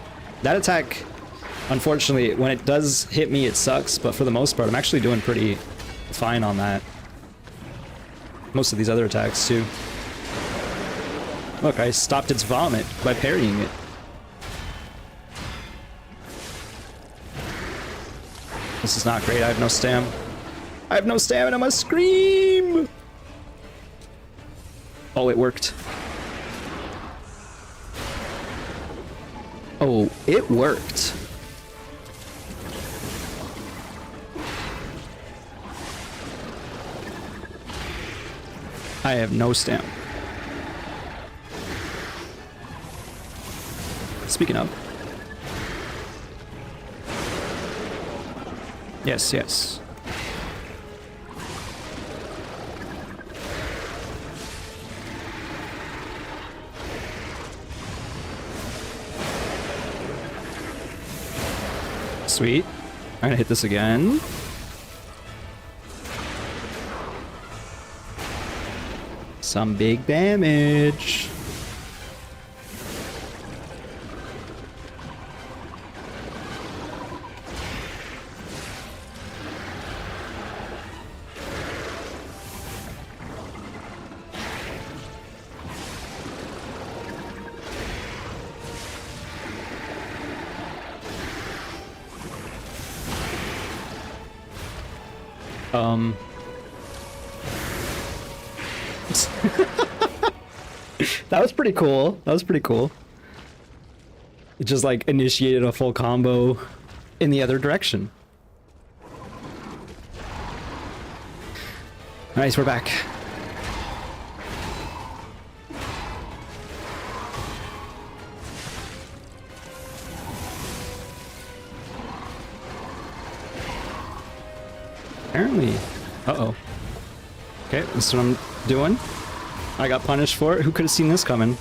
That attack, unfortunately, when it does hit me, it sucks, but for the most part, I'm actually doing pretty fine on that. Most of these other attacks, too. Look, I stopped its vomit by parrying it. This is not great. I have no stam. I have no stamina. I must scream! Oh, it worked. Oh, it worked. I have no stam. Speaking of. Yes, yes. Sweet. I'm gonna hit this again. Some big damage. That was pretty cool. That was pretty cool. It just like initiated a full combo in the other direction. Nice, we're back. Apparently. Uh-oh. Okay, this is what I'm doing. I got punished for it. Who could have seen this coming?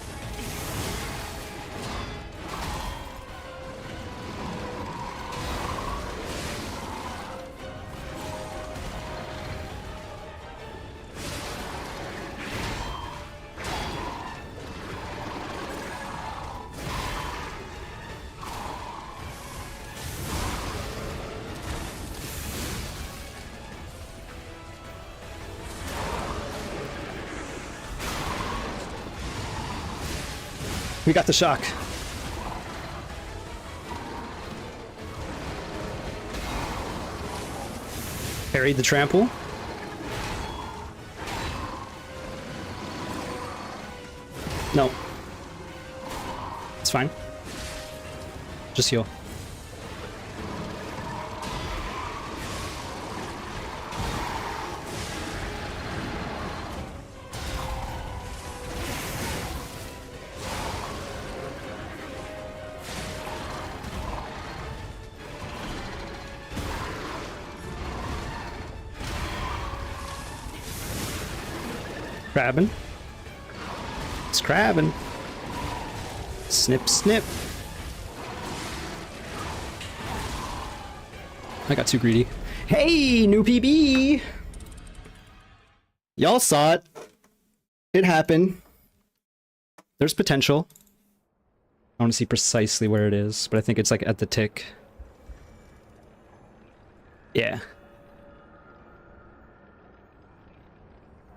We got the shock. Parried the trample. No. It's fine. Just heal. Crabbing. It's crabbing. Snip, snip. I got too greedy. Hey, new PB! Y'all saw it. It happened. There's potential. I want to see precisely where it is, but I think it's like at the tick. Yeah.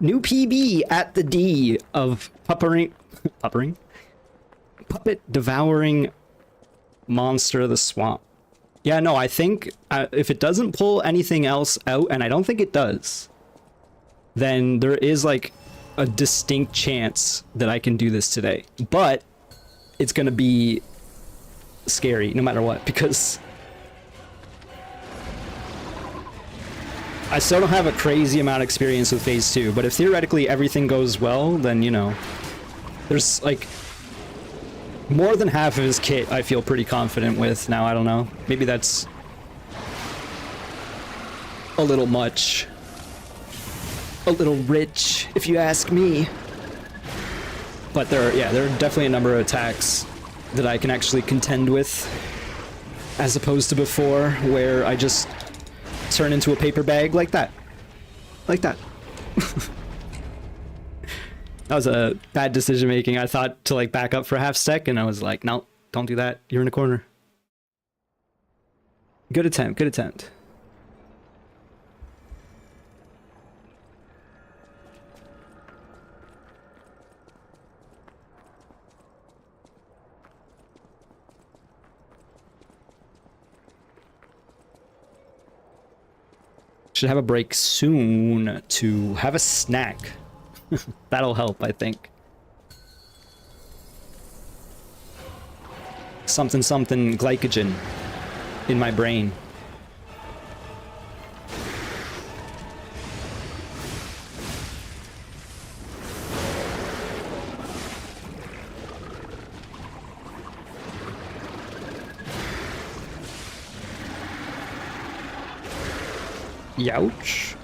New PB at the D of puppet devouring monster of the swamp. Yeah, no, I think if it doesn't pull anything else out, and I don't think it does, then there is like a distinct chance that I can do this today. But it's gonna be scary no matter what, because I still don't have a crazy amount of experience with Phase 2, but if theoretically everything goes well, then, you know, there's, like, more than half of his kit I feel pretty confident with now. I don't know. Maybe that's a little much. A little rich, if you ask me. But there are definitely a number of attacks that I can actually contend with, as opposed to before, where I just turn into a paper bag like that. Like that. That was a bad decision making. I thought to like back up for half sec, and I was like, no, don't do that. You're in a corner. Good attempt, good attempt. Should have a break soon to have a snack. That'll help, I think. Something something glycogen in my brain. Youch.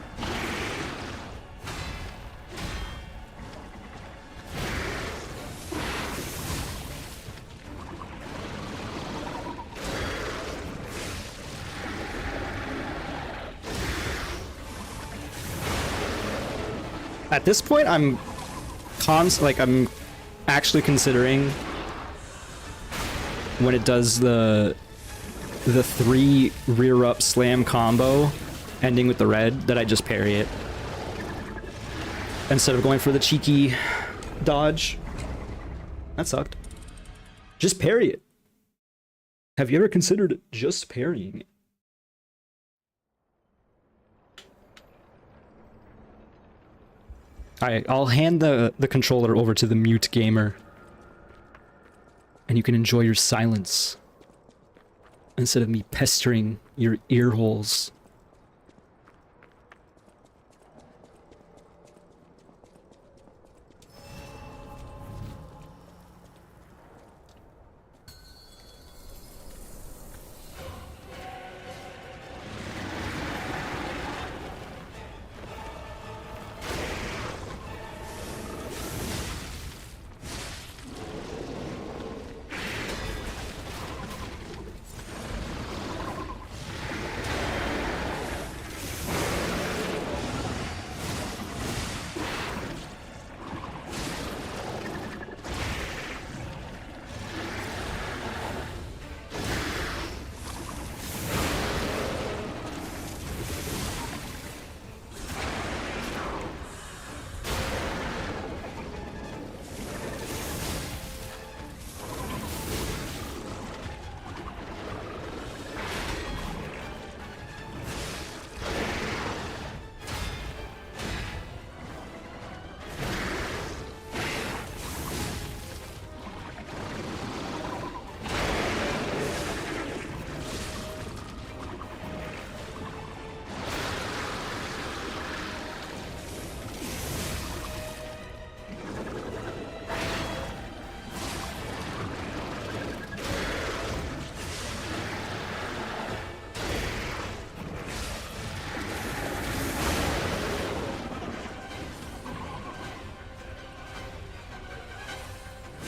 At this point, I'm actually considering when it does the 3 rear up slam combo ending with the red, that I just parry it instead of going for the cheeky dodge. That sucked. Just parry it. Have you ever considered just parrying it? Alright, I'll hand the controller over to the mute gamer, and you can enjoy your silence instead of me pestering your ear holes.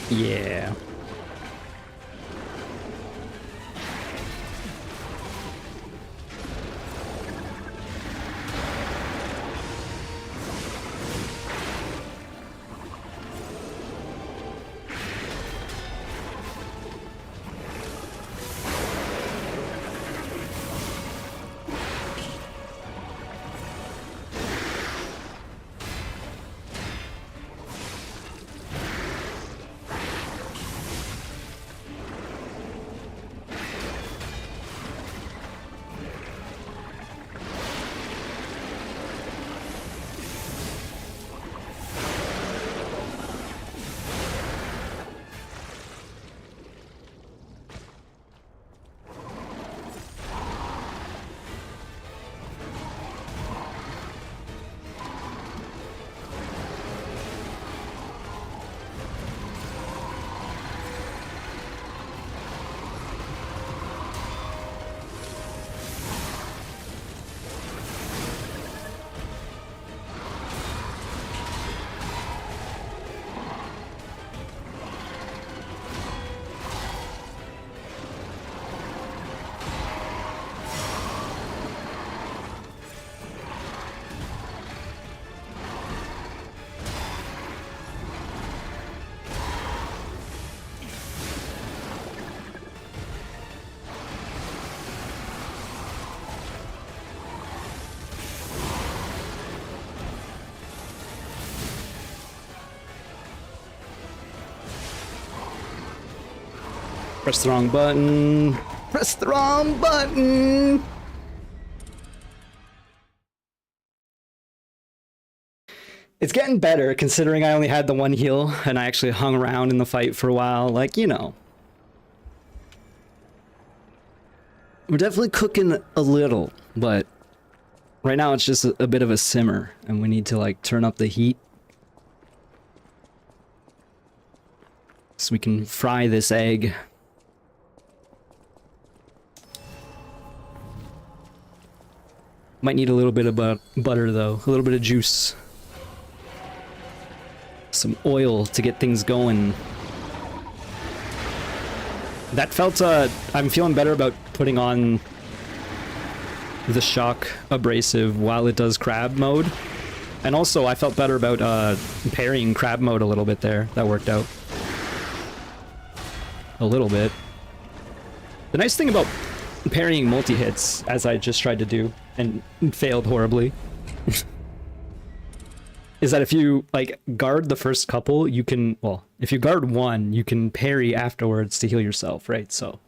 Yeah. Press the wrong button. Press the wrong button. It's getting better considering I only had the one heal and I actually hung around in the fight for a while. Like, you know. We're definitely cooking a little, but right now it's just a bit of a simmer and we need to like turn up the heat so we can fry this egg. Might need a little bit of butter though, a little bit of juice. Some oil to get things going. That felt, I'm feeling better about putting on the shock abrasive while it does crab mode. And also I felt better about parrying crab mode a little bit there. That worked out. A little bit. The nice thing about parrying multi-hits, as I just tried to do, and failed horribly, is that if you, like, guard the first couple, you can, well, if you guard one, you can parry afterwards to heal yourself, right? So,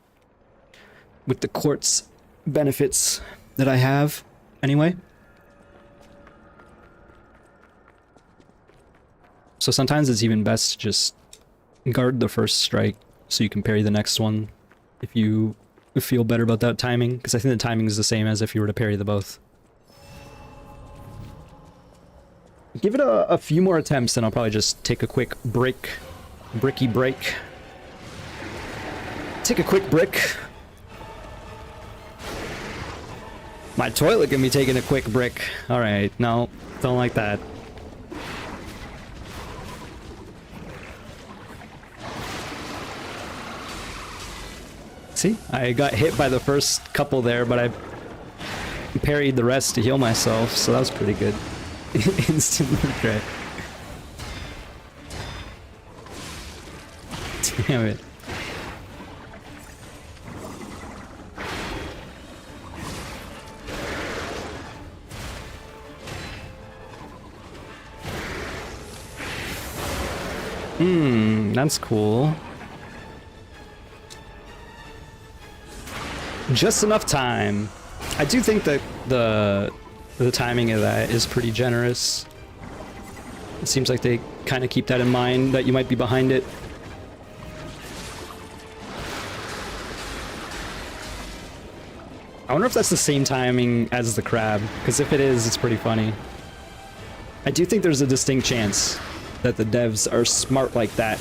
with the quartz benefits that I have, anyway. So sometimes it's even best to just guard the first strike so you can parry the next one if you feel better about that timing, because I think the timing is the same as if you were to parry the both. Give it a few more attempts, and I'll probably just take a quick break. Bricky break. Take a quick brick. My toilet can be taking a quick brick. Alright, no, don't like that. See, I got hit by the first couple there, but I parried the rest to heal myself, so that was pretty good. Instant regret. Damn it. That's cool. Just enough time. I do think that the timing of that is pretty generous. It seems like they kind of keep that in mind, that you might be behind it. I wonder if that's the same timing as the crab, because if it is, it's pretty funny. I do think there's a distinct chance that the devs are smart like that,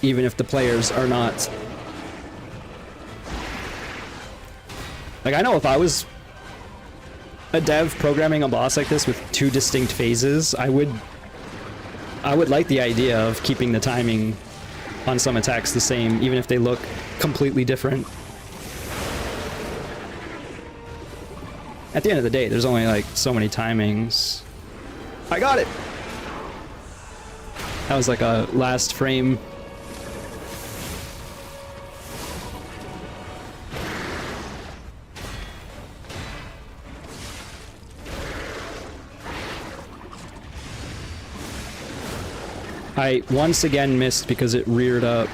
even if the players are not. Like, I know if I was a dev programming a boss like this with two distinct phases, I would like the idea of keeping the timing on some attacks the same, even if they look completely different. At the end of the day, there's only like so many timings. I got it! That was like a last frame. I once again missed because it reared up.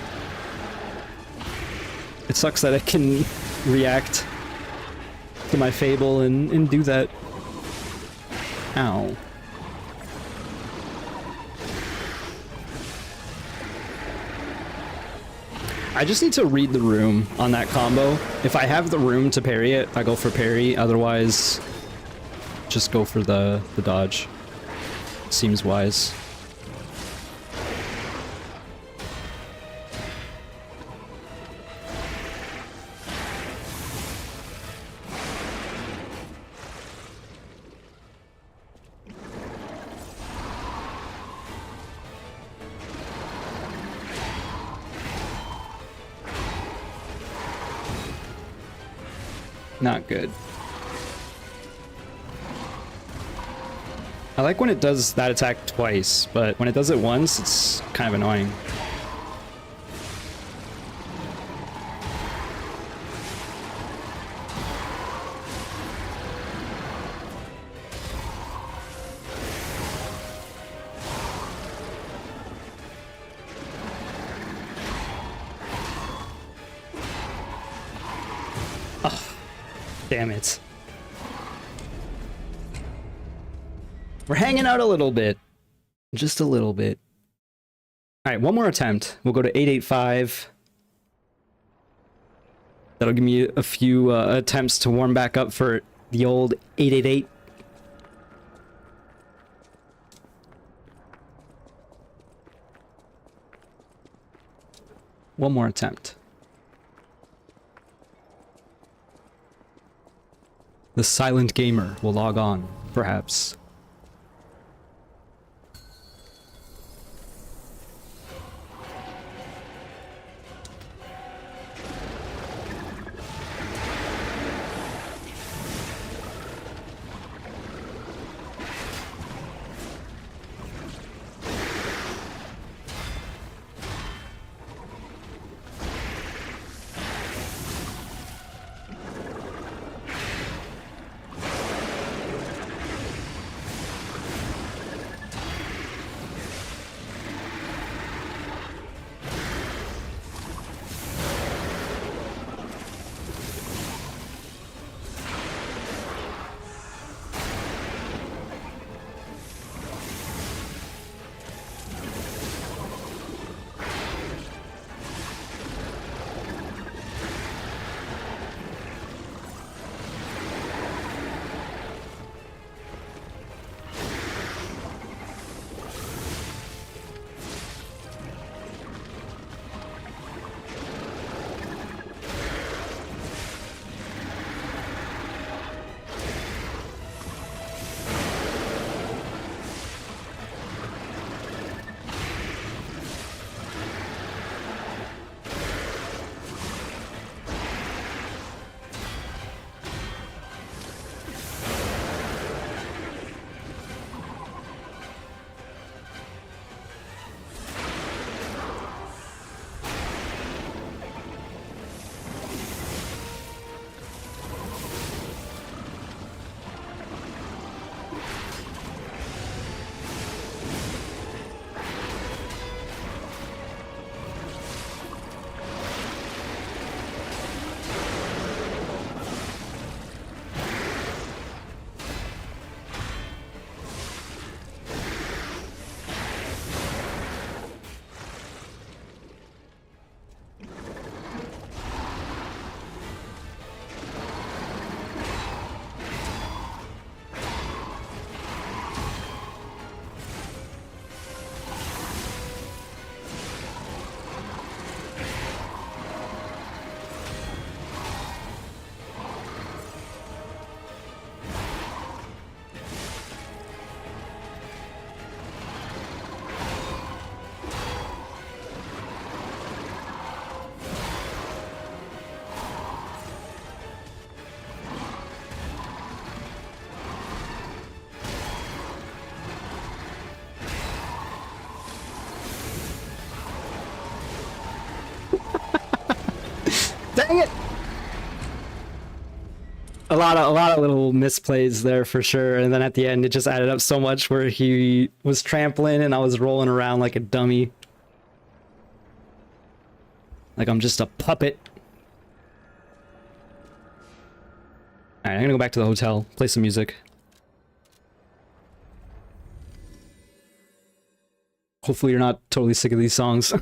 It sucks that I can react to my Fable and do that. Ow. I just need to read the room on that combo. If I have the room to parry it, I go for parry. Otherwise, just go for the dodge. Seems wise. Not good. I like when it does that attack twice, but when it does it once, it's kind of annoying. Damn it. We're hanging out a little bit. Just a little bit. Alright, one more attempt. We'll go to 885. That'll give me a few attempts to warm back up for the old 888. One more attempt. The silent gamer will log on, perhaps. Dang it! A lot of little misplays there for sure, and then at the end it just added up so much where he was trampling and I was rolling around like a dummy. Like I'm just a puppet. Alright, I'm gonna go back to the hotel, play some music. Hopefully you're not totally sick of these songs.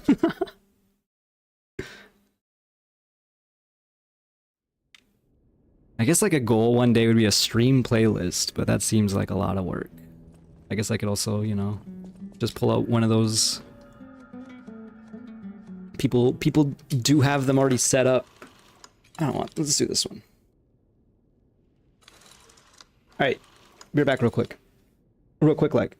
I guess like a goal one day would be a stream playlist, but that seems like a lot of work. I guess I could also, you know, just pull out one of those. People do have them already set up. I don't want. Let's do this one. All right, be right back real quick. Real quick, like.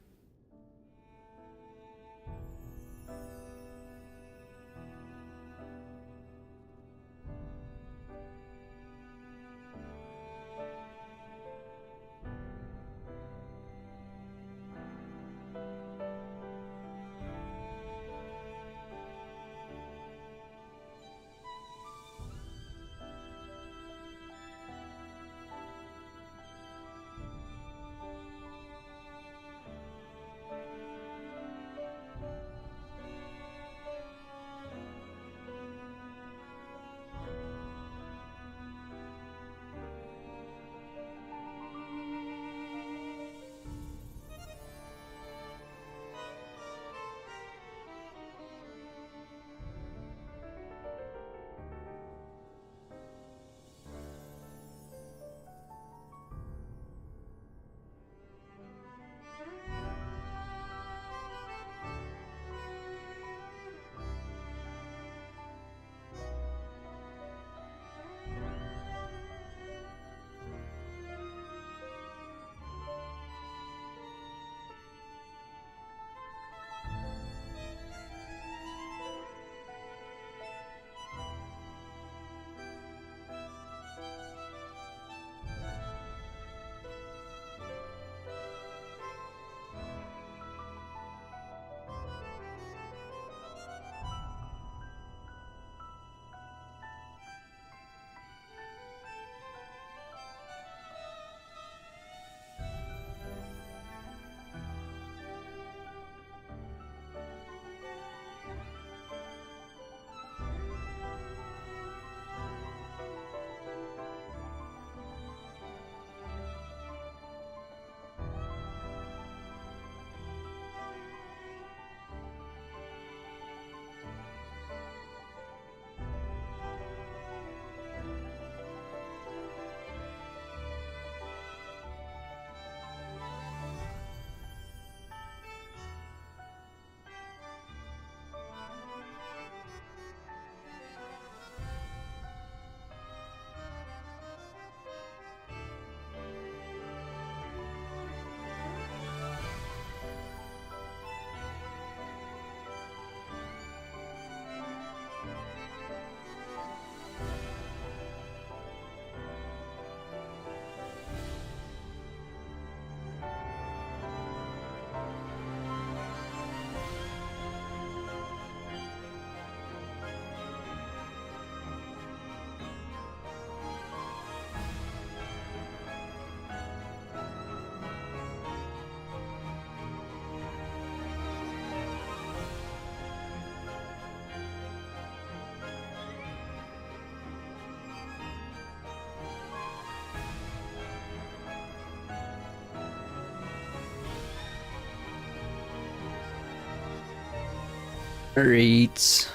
Alright.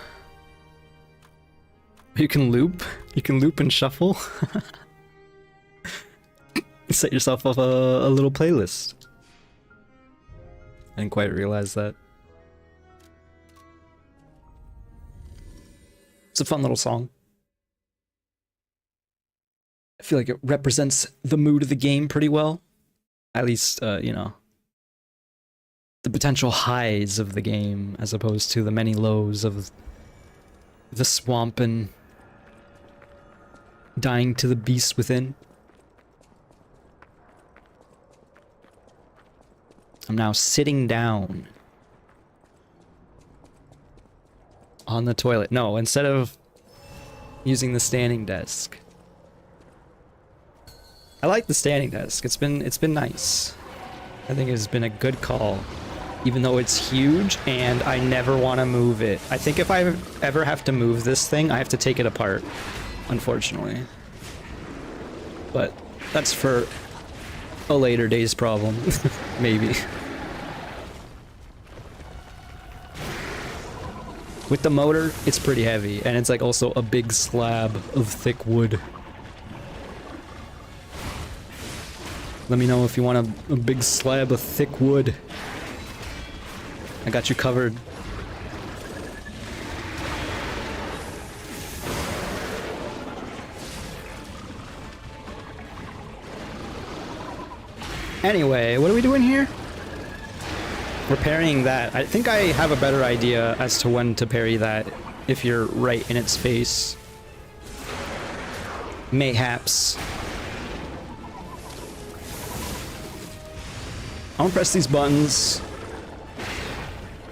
You can loop. You can loop and shuffle. Set yourself up a little playlist. I didn't quite realize that. It's a fun little song. I feel like it represents the mood of the game pretty well. At least, you know, the potential highs of the game as opposed to the many lows of the swamp and dying to the beast within. I'm now sitting down on the toilet. No, instead of using the standing desk. I like the standing desk. It's been nice. I think it's been a good call, even though it's huge and I never want to move it. I think if I ever have to move this thing, I have to take it apart, unfortunately. But that's for a later day's problem, maybe. With the motor, it's pretty heavy, and it's like also a big slab of thick wood. Let me know if you want a big slab of thick wood. I got you covered. Anyway, what are we doing here? We're parrying that. I think I have a better idea as to when to parry that if you're right in its face. Mayhaps. I want to press these buttons.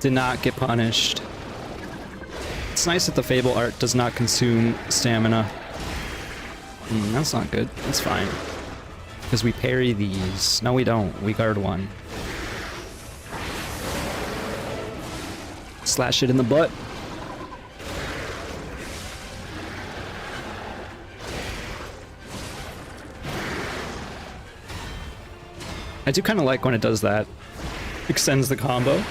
Did not get punished. It's nice that the Fable art does not consume stamina. That's not good. That's fine. Because we parry these. No, we don't. We guard one. Slash it in the butt. I do kind of like when it does that. Extends the combo.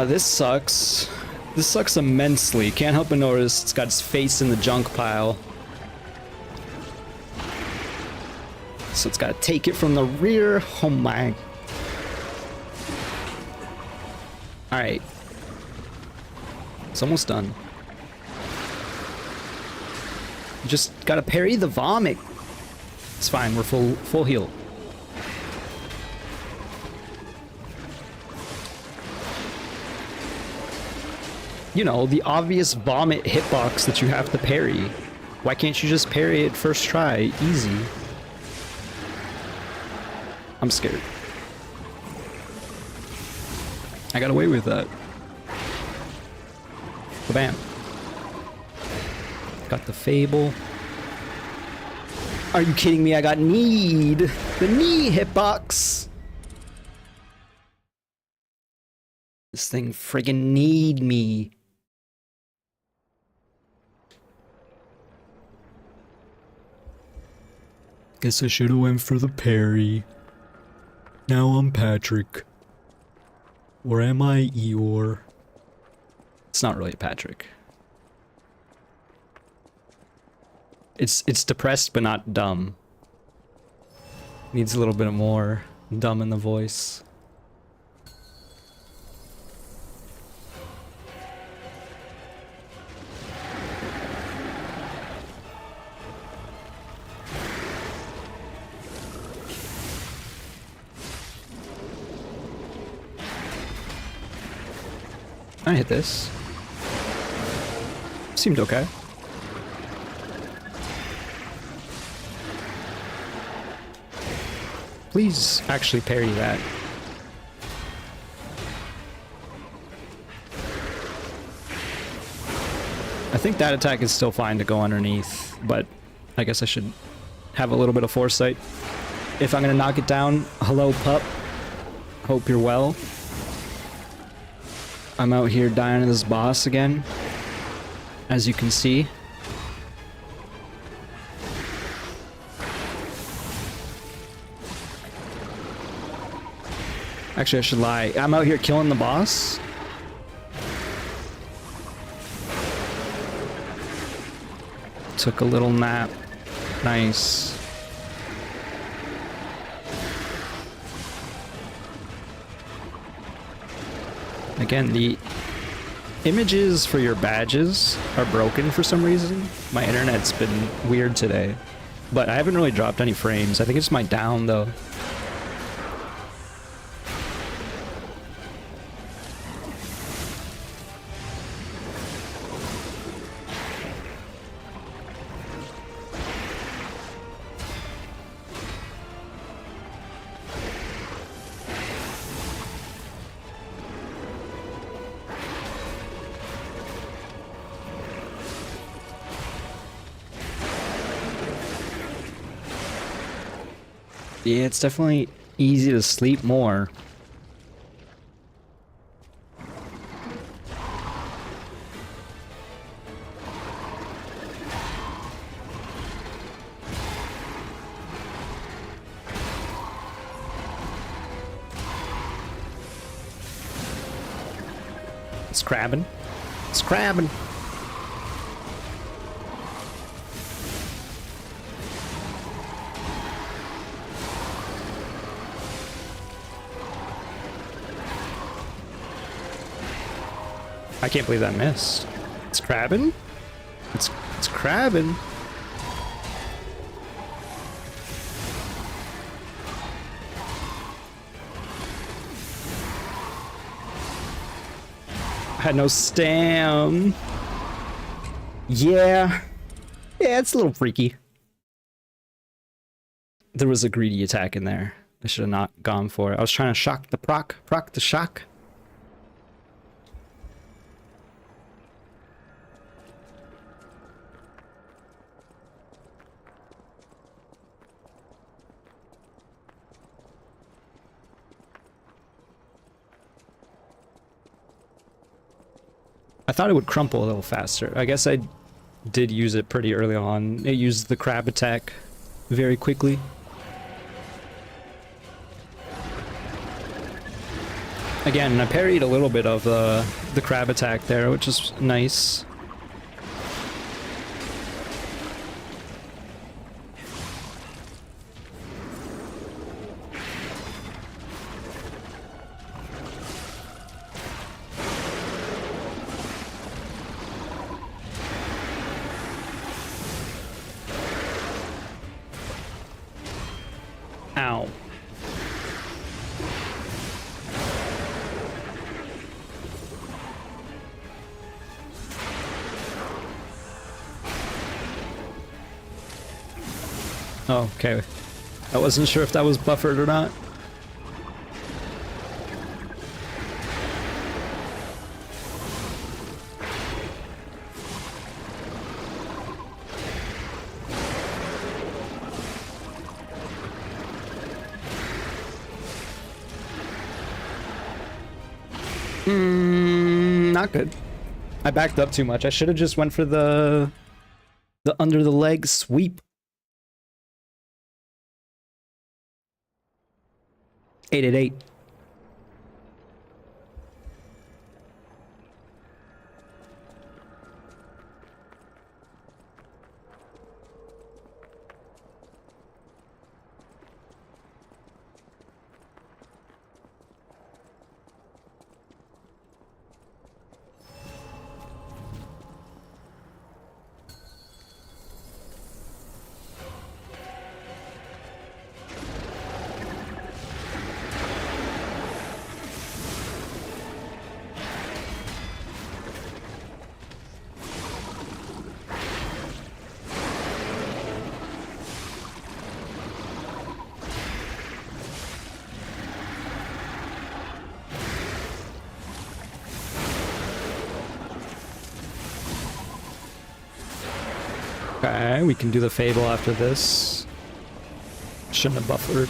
This sucks. This sucks immensely. Can't help but notice it's got its face in the junk pile. So it's got to take it from the rear. Oh my. Alright. It's almost done. You just gotta parry the vomit. It's fine, we're full heal. You know, the obvious vomit hitbox that you have to parry. Why can't you just parry it first try? Easy. I'm scared. I got away with that. Bam. Got the Fable. Are you kidding me? I got Need. The knee hitbox. This thing friggin' need me. Guess I should have went for the parry. Now I'm Patrick. Or am I Eeyore? It's not really Patrick. It's depressed but not dumb. Needs a little bit more dumb in the voice. I hit this. Seemed okay. Please actually parry that. I think that attack is still fine to go underneath, but I guess I should have a little bit of foresight. If I'm gonna knock it down, hello pup. Hope you're well. I'm out here dying to this boss again, as you can see. Actually, I should lie. I'm out here killing the boss. Took a little nap. Nice. Again, the images for your badges are broken for some reason. My internet's been weird today. But I haven't really dropped any frames. I think it's my down, though. Yeah, it's definitely easy to sleep more. It's crabbing. It's crabbing. I can't believe that missed. It's crabbing? It's crabbing. I had no stam. Yeah. Yeah, it's a little freaky. There was a greedy attack in there. I should have not gone for it. I was trying to shock the proc the shock. I thought it would crumple a little faster. I guess I did use it pretty early on. It used the crab attack very quickly. Again, I parried a little bit of the crab attack there, which is nice. Ow. Oh, okay. I wasn't sure if that was buffered or not. Not good. I backed up too much. I should have just went for the under the leg sweep. 888. Okay, we can do the Fable after this. Shouldn't have buffered.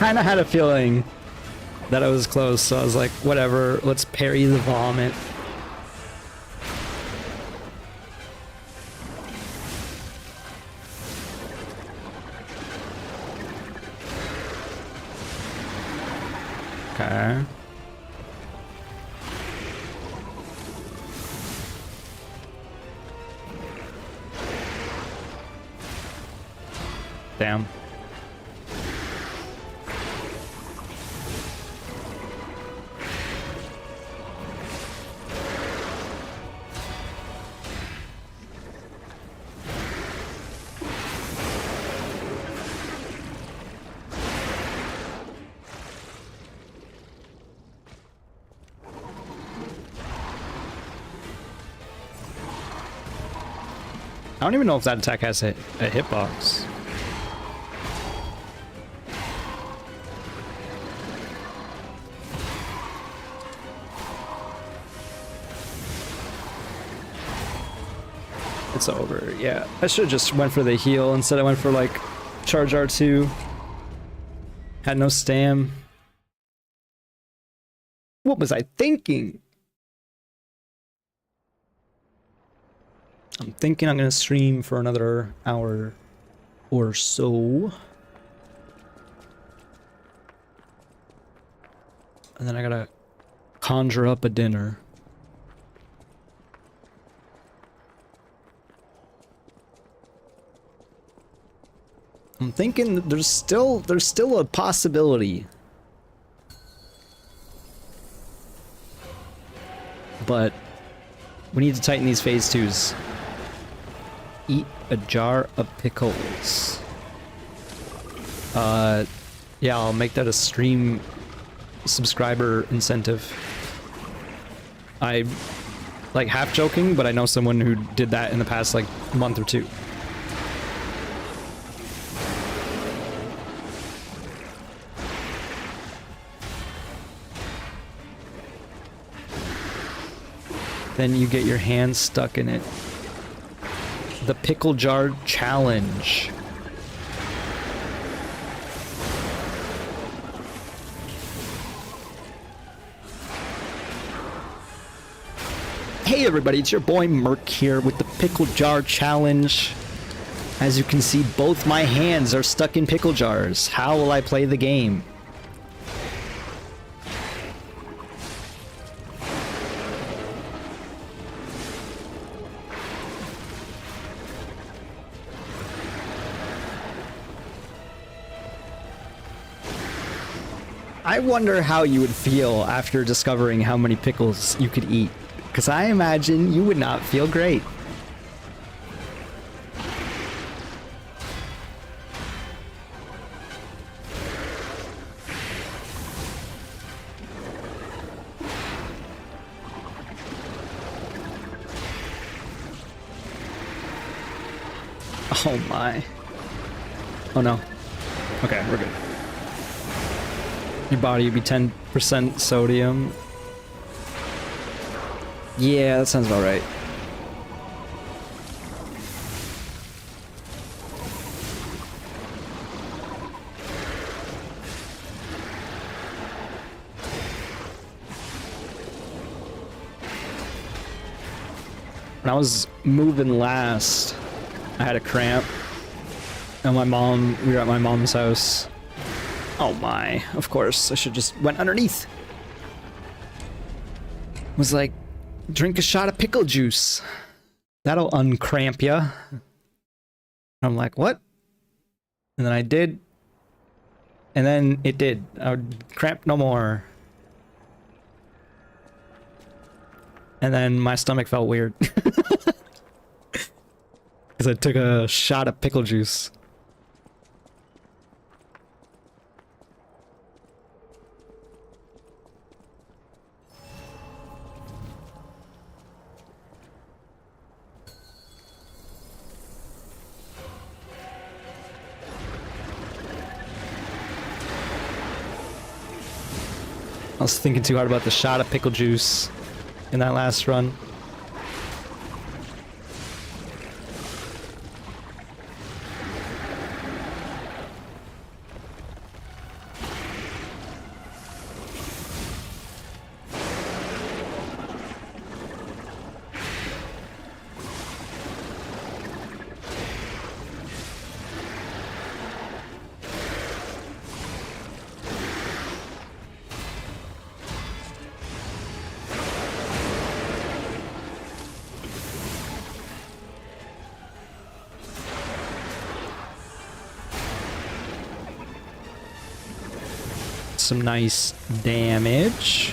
kind of had a feeling that I was close, so I was like, whatever, let's parry the vomit. Okay. Damn. I don't even know if that attack has a hitbox. It's over, yeah. I should have just went for the heal. Instead I went for like charge R2. Had no stam. What was I thinking? I'm thinking I'm gonna stream for another hour or so. And then I gotta conjure up a dinner. I'm thinking there's still a possibility. But we need to tighten these phase 2s. Eat a jar of pickles. Yeah, I'll make that a stream subscriber incentive. I like half joking, but I know someone who did that in the past like month or two. Then you get your hand stuck in it. The pickle jar challenge. Hey everybody, it's your boy Merc here with the pickle jar challenge. As you can see, both my hands are stuck in pickle jars. How will I play the game? I wonder how you would feel after discovering how many pickles you could eat, because I imagine you would not feel great. Oh my. Oh no. Okay, we're good. Your body would be 10% sodium. Yeah, that sounds about right. When I was moving last, I had a cramp. And we were at my mom's house. Oh my, of course, I should just went underneath. Was like, drink a shot of pickle juice. That'll uncramp ya. I'm like, what? And then I did. And then it did. I would cramp no more. And then my stomach felt weird. Because I took a shot of pickle juice. I was thinking too hard about the shot of pickle juice in that last run. some nice damage.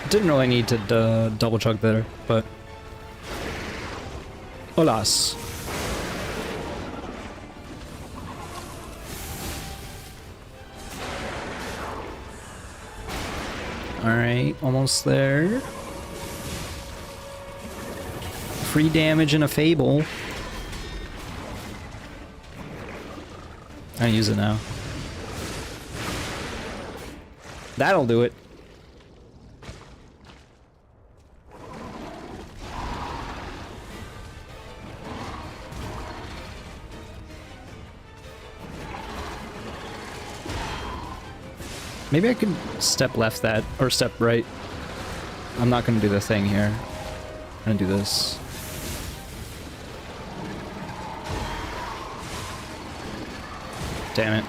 Didn't really need to double chug there, but alas. Alright, almost there. Free damage and a Fable. I use it now. That'll do it. Maybe I could step left that, or step right. I'm not gonna do the thing here. I'm gonna do this. Damn it.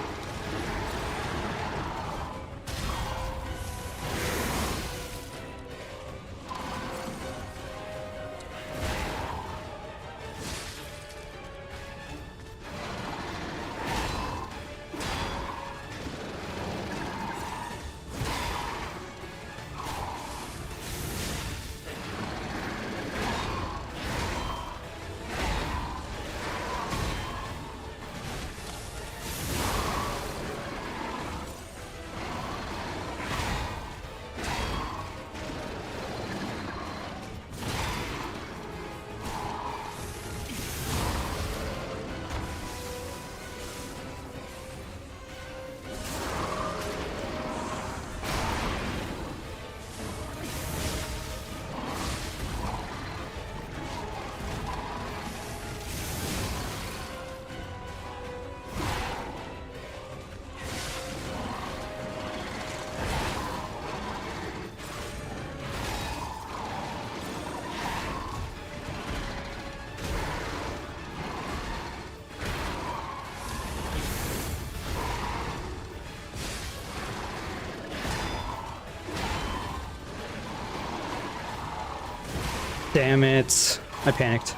Damn it. I panicked.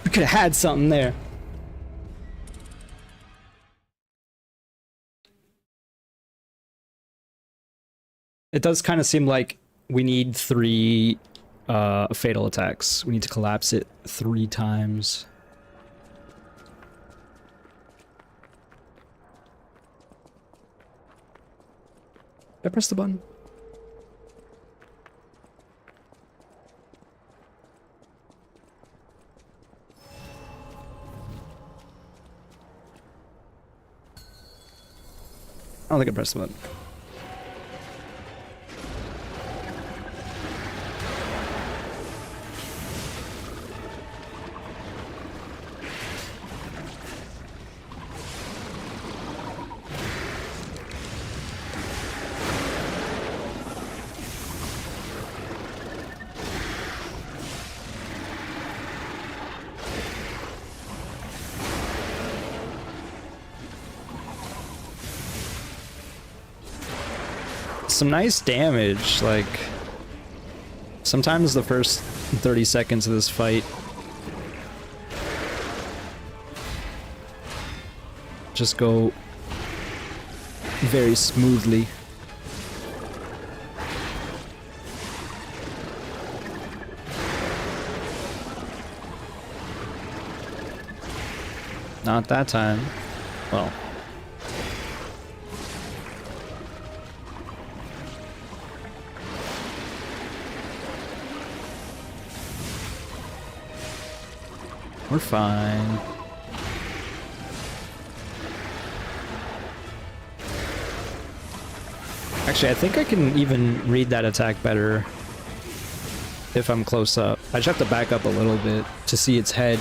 We could have had something there. It does kind of seem like we need 3 fatal attacks. We need to collapse it 3 times. Did I press the button? I don't think I pressed the button. Some nice damage, like sometimes the first 30 seconds of this fight just go very smoothly. Not that time. Well, we're fine. Actually, I think I can even read that attack better if I'm close up. I just have to back up a little bit to see its head.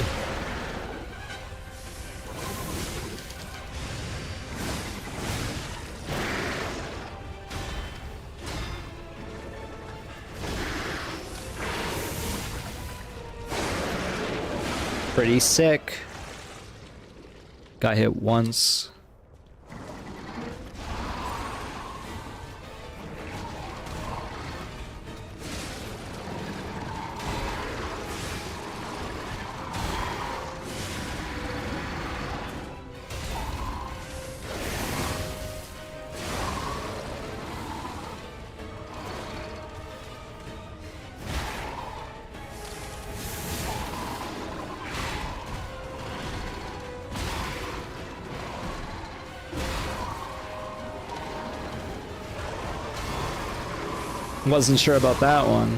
Pretty sick. Got hit once. Wasn't sure about that one.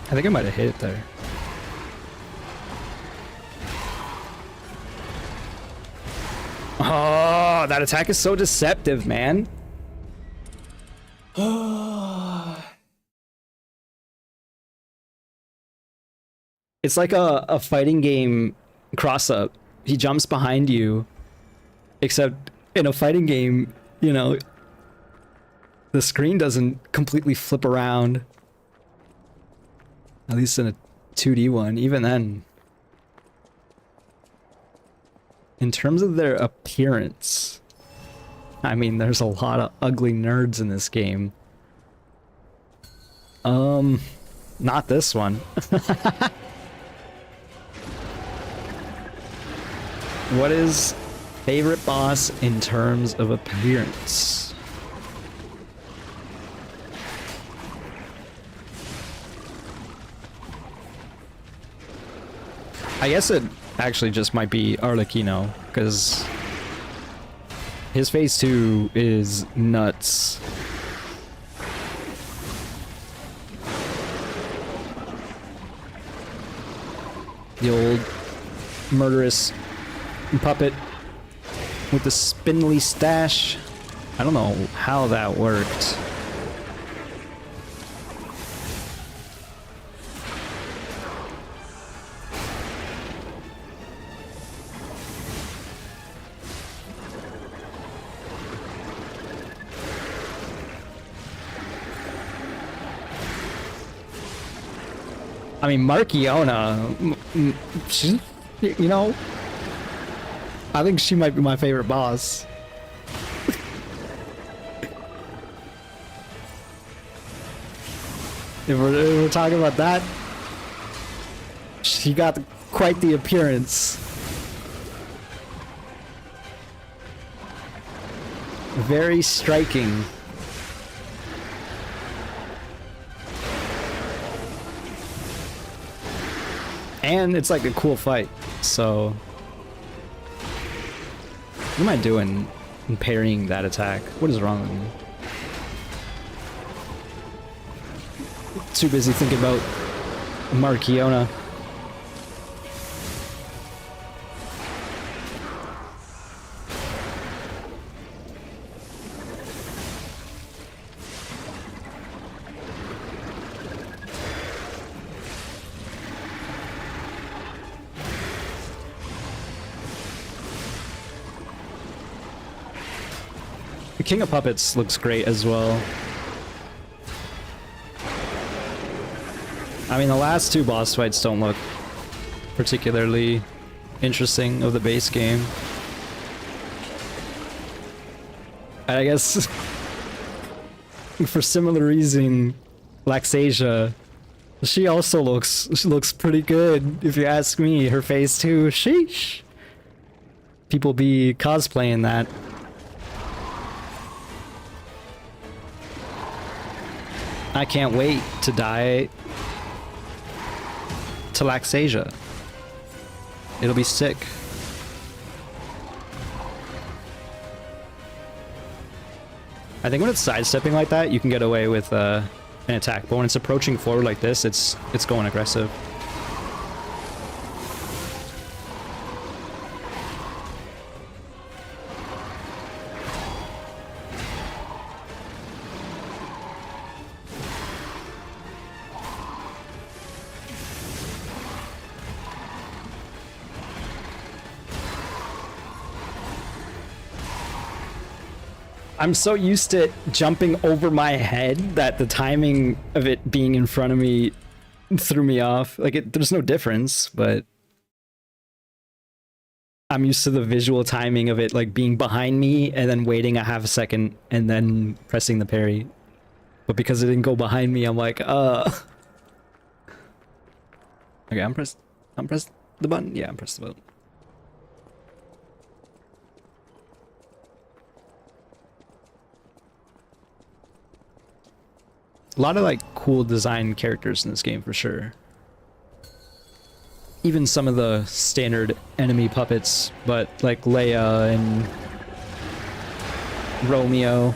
I think I might have hit it there. Oh, that attack is so deceptive, man. It's like a fighting game cross-up. He jumps behind you. Except in a fighting game, you know, the screen doesn't completely flip around. At least in a 2D one. Even then. In terms of their appearance, I mean, there's a lot of ugly nerds in this game. Not this one. What is favorite boss in terms of appearance? I guess it actually just might be Arlecchino, because his phase 2 is nuts. The old murderous puppet with the spindly stash. I don't know how that worked. I mean, Markiona, she, you know, I think she might be my favorite boss. If we're talking about that, she got quite the appearance. Very striking. And it's like a cool fight, so... What am I doing in parrying that attack? What is wrong with me? Too busy thinking about Markiona. The King of Puppets looks great as well. I mean, the last two boss fights don't look particularly interesting of the base game. And I guess for similar reason, Laxasia, she also looks pretty good, if you ask me. Her phase 2, sheesh. People be cosplaying that. I can't wait to die to Laxasia. It'll be sick. I think when it's sidestepping like that, you can get away with an attack, but when it's approaching forward like this, it's going aggressive. I'm so used to it jumping over my head that the timing of it being in front of me threw me off. Like, there's no difference, but I'm used to the visual timing of it, like, being behind me and then waiting a half a second and then pressing the parry. But because it didn't go behind me, I'm like, Okay, I'm pressed the button? Yeah, I'm pressed the button. A lot of, like, cool design characters in this game, for sure. Even some of the standard enemy puppets, but, like, Leia and Romeo.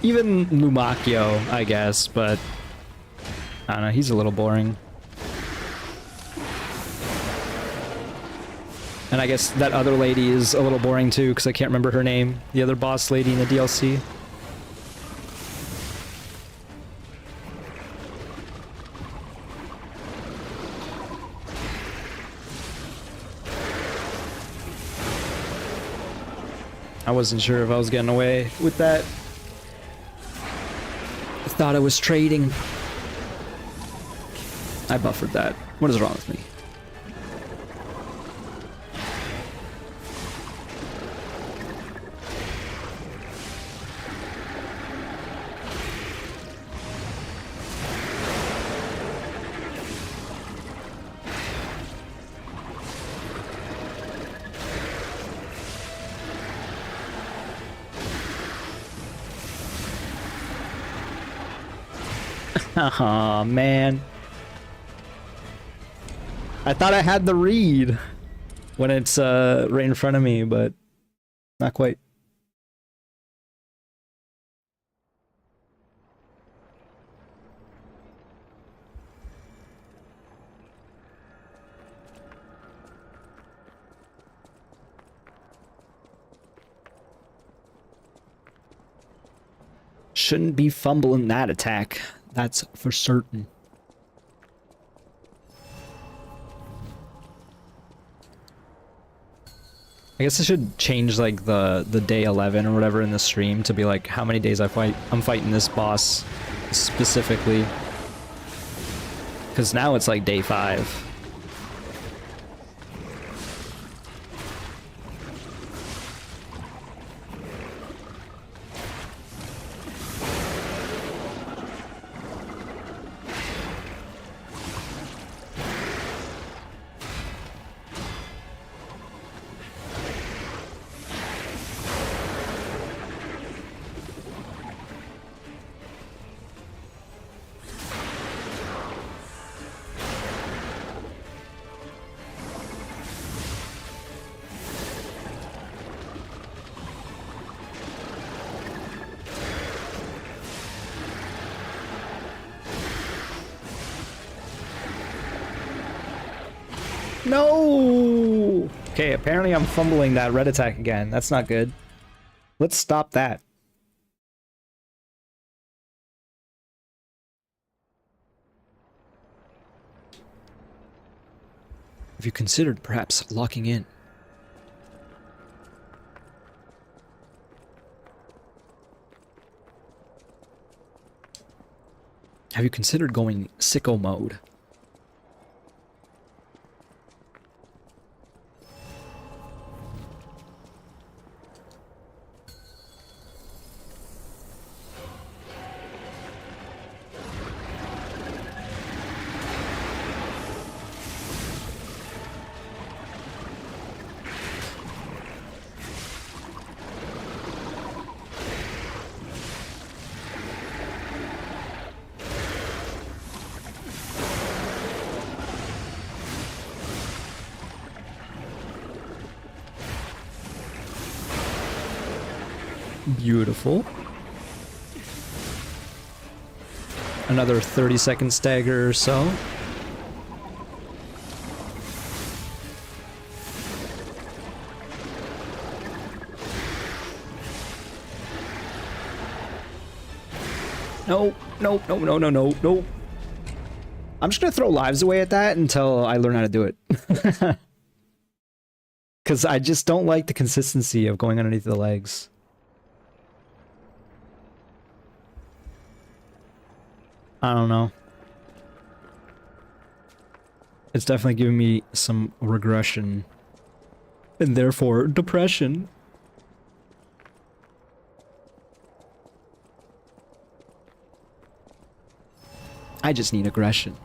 Even Lumakio, I guess, but I don't know, he's a little boring. And I guess that other lady is a little boring too, because I can't remember her name. The other boss lady in the DLC. I wasn't sure if I was getting away with that. I thought I was trading. I buffered that. What is wrong with me? Aw, man. I thought I had the read when it's right in front of me, but not quite. Shouldn't be fumbling that attack. That's for certain. I guess I should change like the day 11 or whatever in the stream to be like how many days I'm fighting this boss specifically. Cause now it's like day 5. No! Okay, apparently I'm fumbling that red attack again. That's not good. Let's stop that. Have you considered perhaps locking in? Have you considered going sicko mode? Beautiful. Another 30-second stagger or so. No, no, no, no, no, no, no. I'm just gonna throw lives away at that until I learn how to do it. Because I just don't like the consistency of going underneath the legs. I don't know. It's definitely giving me some regression. And therefore, depression. I just need aggression.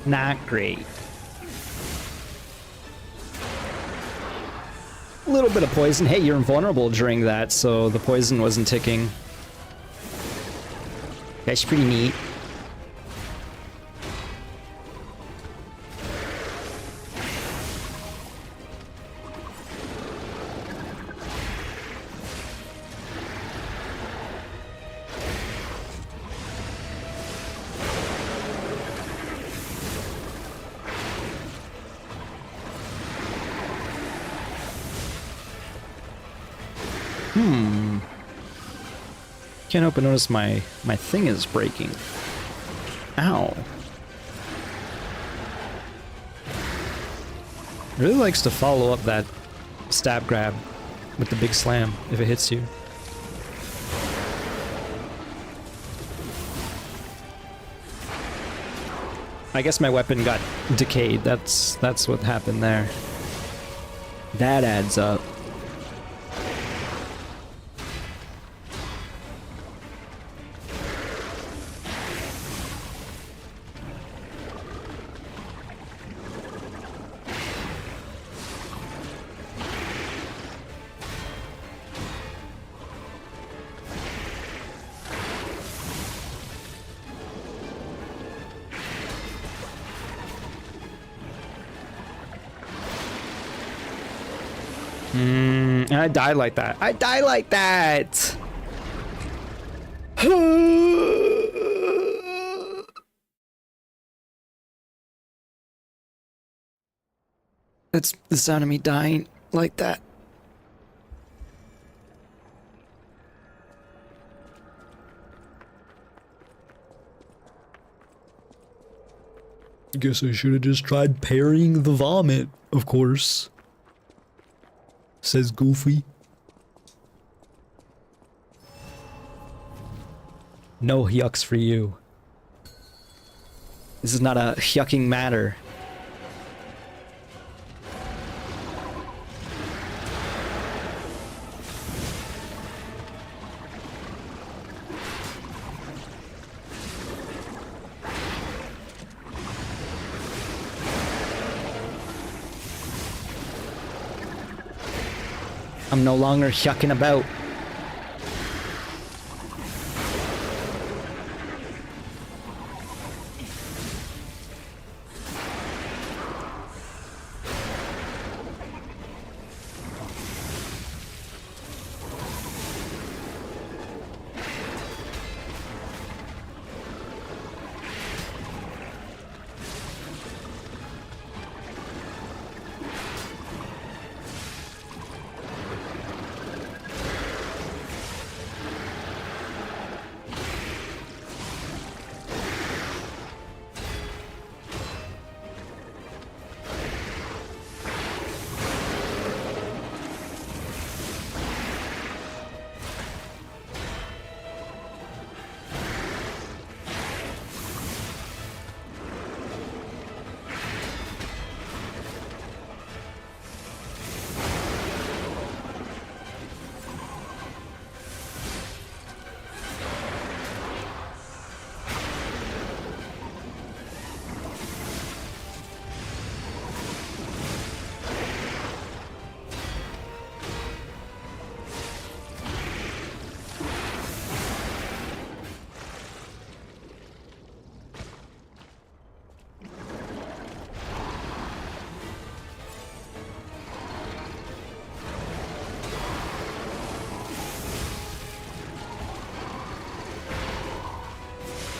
Not great. A little bit of poison. Hey, you're invulnerable during that, so the poison wasn't ticking. That's pretty neat. Can't help but notice my thing is breaking. Ow. It really likes to follow up that stab grab with the big slam if it hits you. I guess my weapon got decayed. That's what happened there. That adds up. I die like that. I die like that! That's the sound of me dying like that. Guess I should have just tried parrying the vomit, of course. Says Goofy. No yucks for you. This is not a yucking matter. I'm no longer yucking about.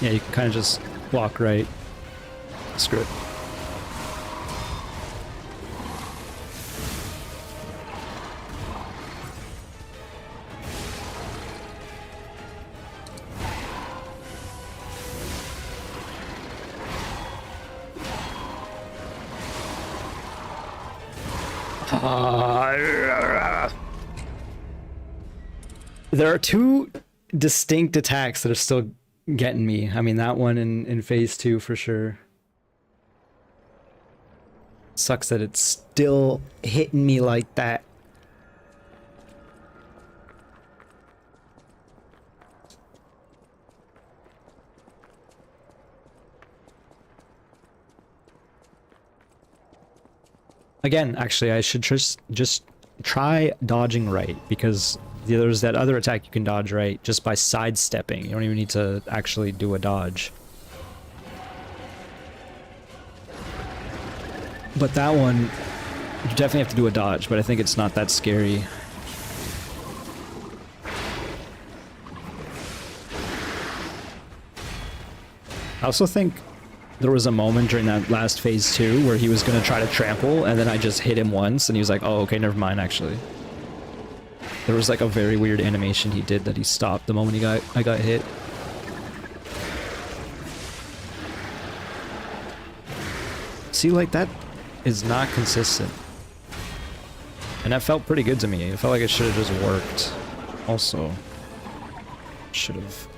Yeah, you can kind of just walk right. Screw it. There are two distinct attacks that are still getting me. I mean, that one in phase 2 for sure. Sucks that it's still hitting me like that. Again, actually, I should just try dodging right, because there's that other attack you can dodge right just by sidestepping. You don't even need to actually do a dodge. But that one, you definitely have to do a dodge, but I think it's not that scary. I also think there was a moment during that last phase 2 where he was going to try to trample, and then I just hit him once, and he was like, oh, okay, never mind, actually. There was like a very weird animation he did that he stopped the moment I got hit. See, like, that is not consistent. And that felt pretty good to me. It felt like it should have just worked. Also, should have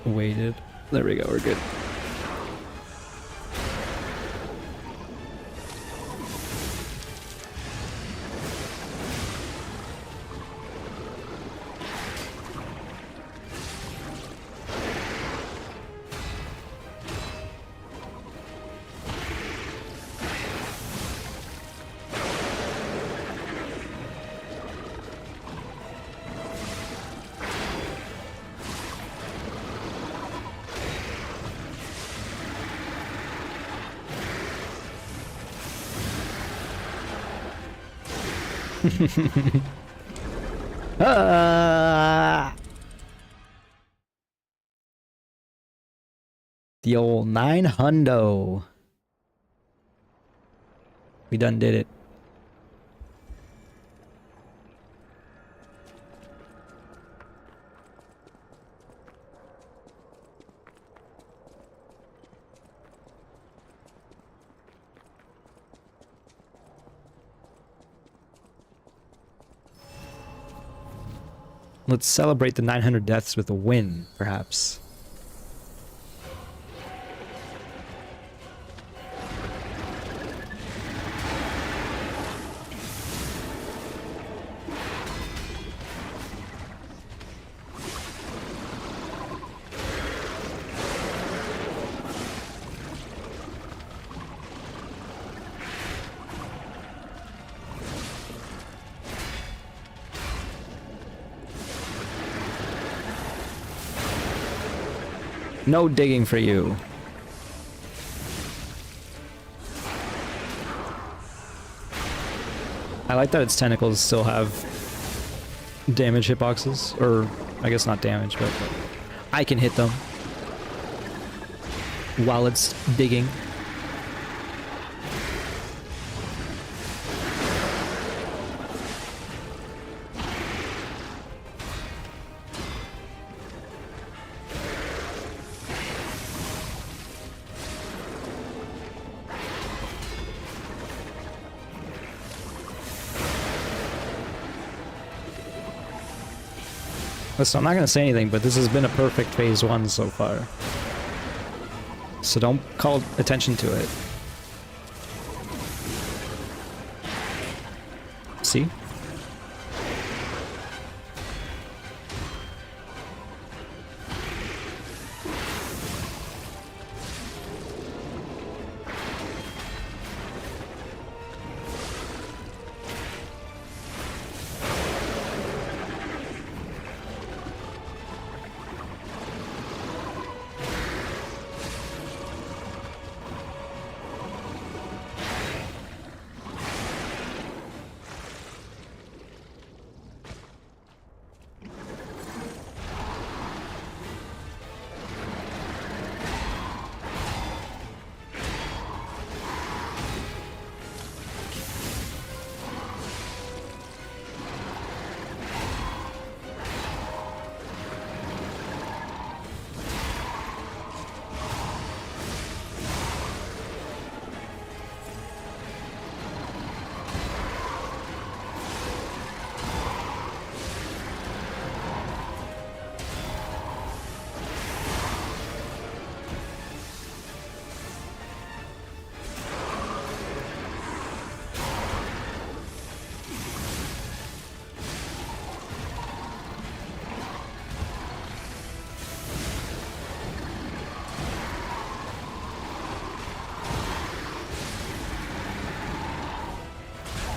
waited. There we go, we're good. The old 900. We done did it. Let's celebrate the 900 deaths with a win, perhaps. No digging for you. I like that its tentacles still have damage hitboxes, or I guess not damage, but I can hit them while it's digging. Listen, I'm not going to say anything, but this has been a perfect phase 1 so far. So don't call attention to it. See?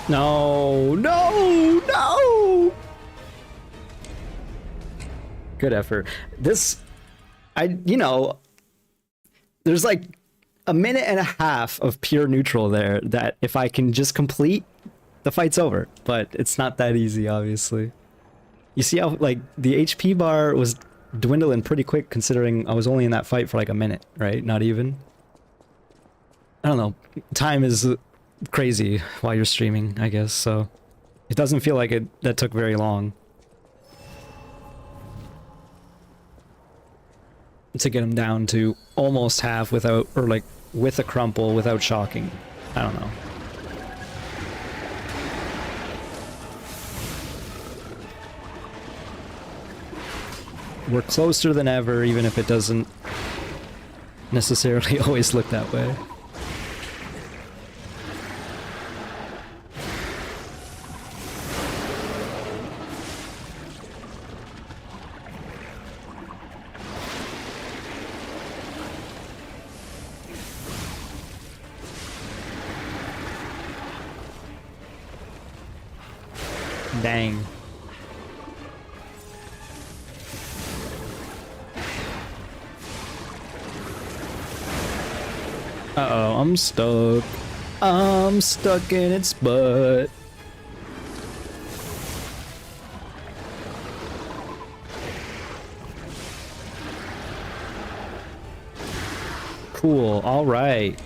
No, no, no! Good effort. This, there's like a minute and a half of pure neutral there that if I can just complete, the fight's over. But it's not that easy, obviously. You see how, like, the HP bar was dwindling pretty quick considering I was only in that fight for like a minute, right? Not even. I don't know. Time is crazy while you're streaming, I guess, so it doesn't feel like that took very long to get him down to almost half without, or like with a crumple without shocking. I don't know. We're closer than ever, even if it doesn't necessarily always look that way. Dang. Uh-oh, I'm stuck. I'm stuck in its butt. Cool, alright.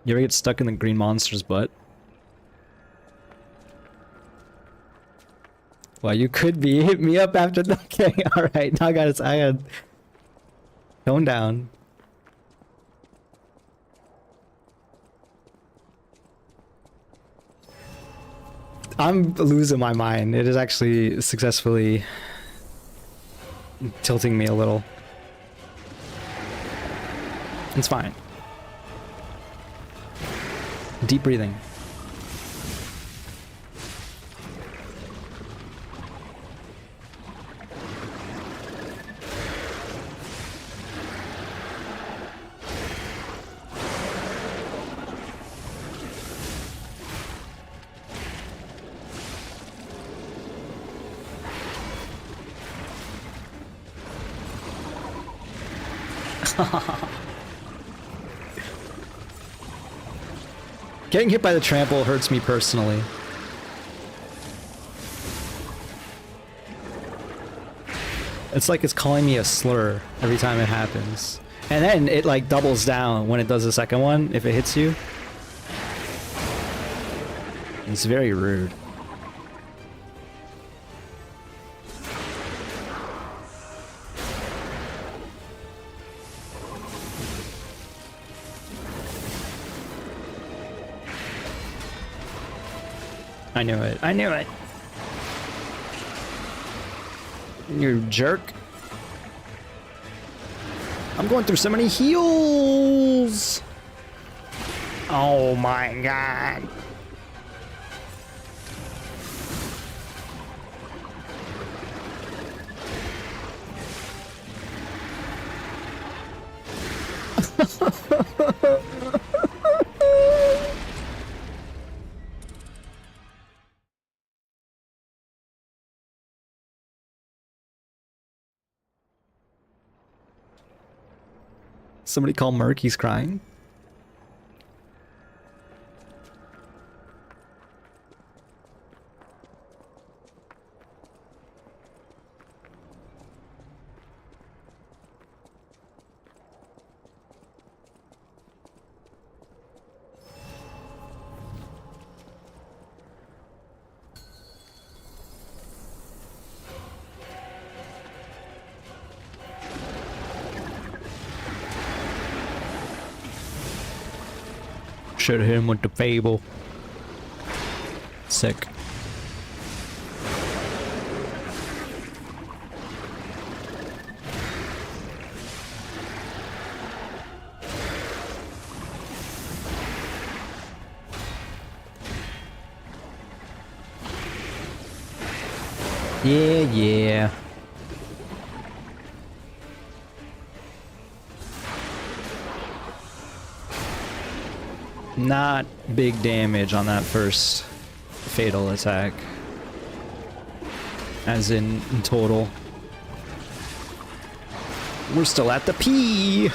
You ever get stuck in the green monster's butt? Well, you could be. Hit me up after the... Okay, alright. Now I gotta... Tone down. I'm losing my mind. It is actually successfully tilting me a little. It's fine. Deep breathing. Getting hit by the trample hurts me personally. It's like it's calling me a slur every time it happens. And then it like doubles down when it does the second one, if it hits you. It's very rude. I knew it. I knew it. You jerk. I'm going through so many heals. Oh my god. Somebody call Merc, he's crying. Should hit him with the fable. Sick. Yeah, yeah. Not big damage on that first fatal attack. As in total. We're still at the P.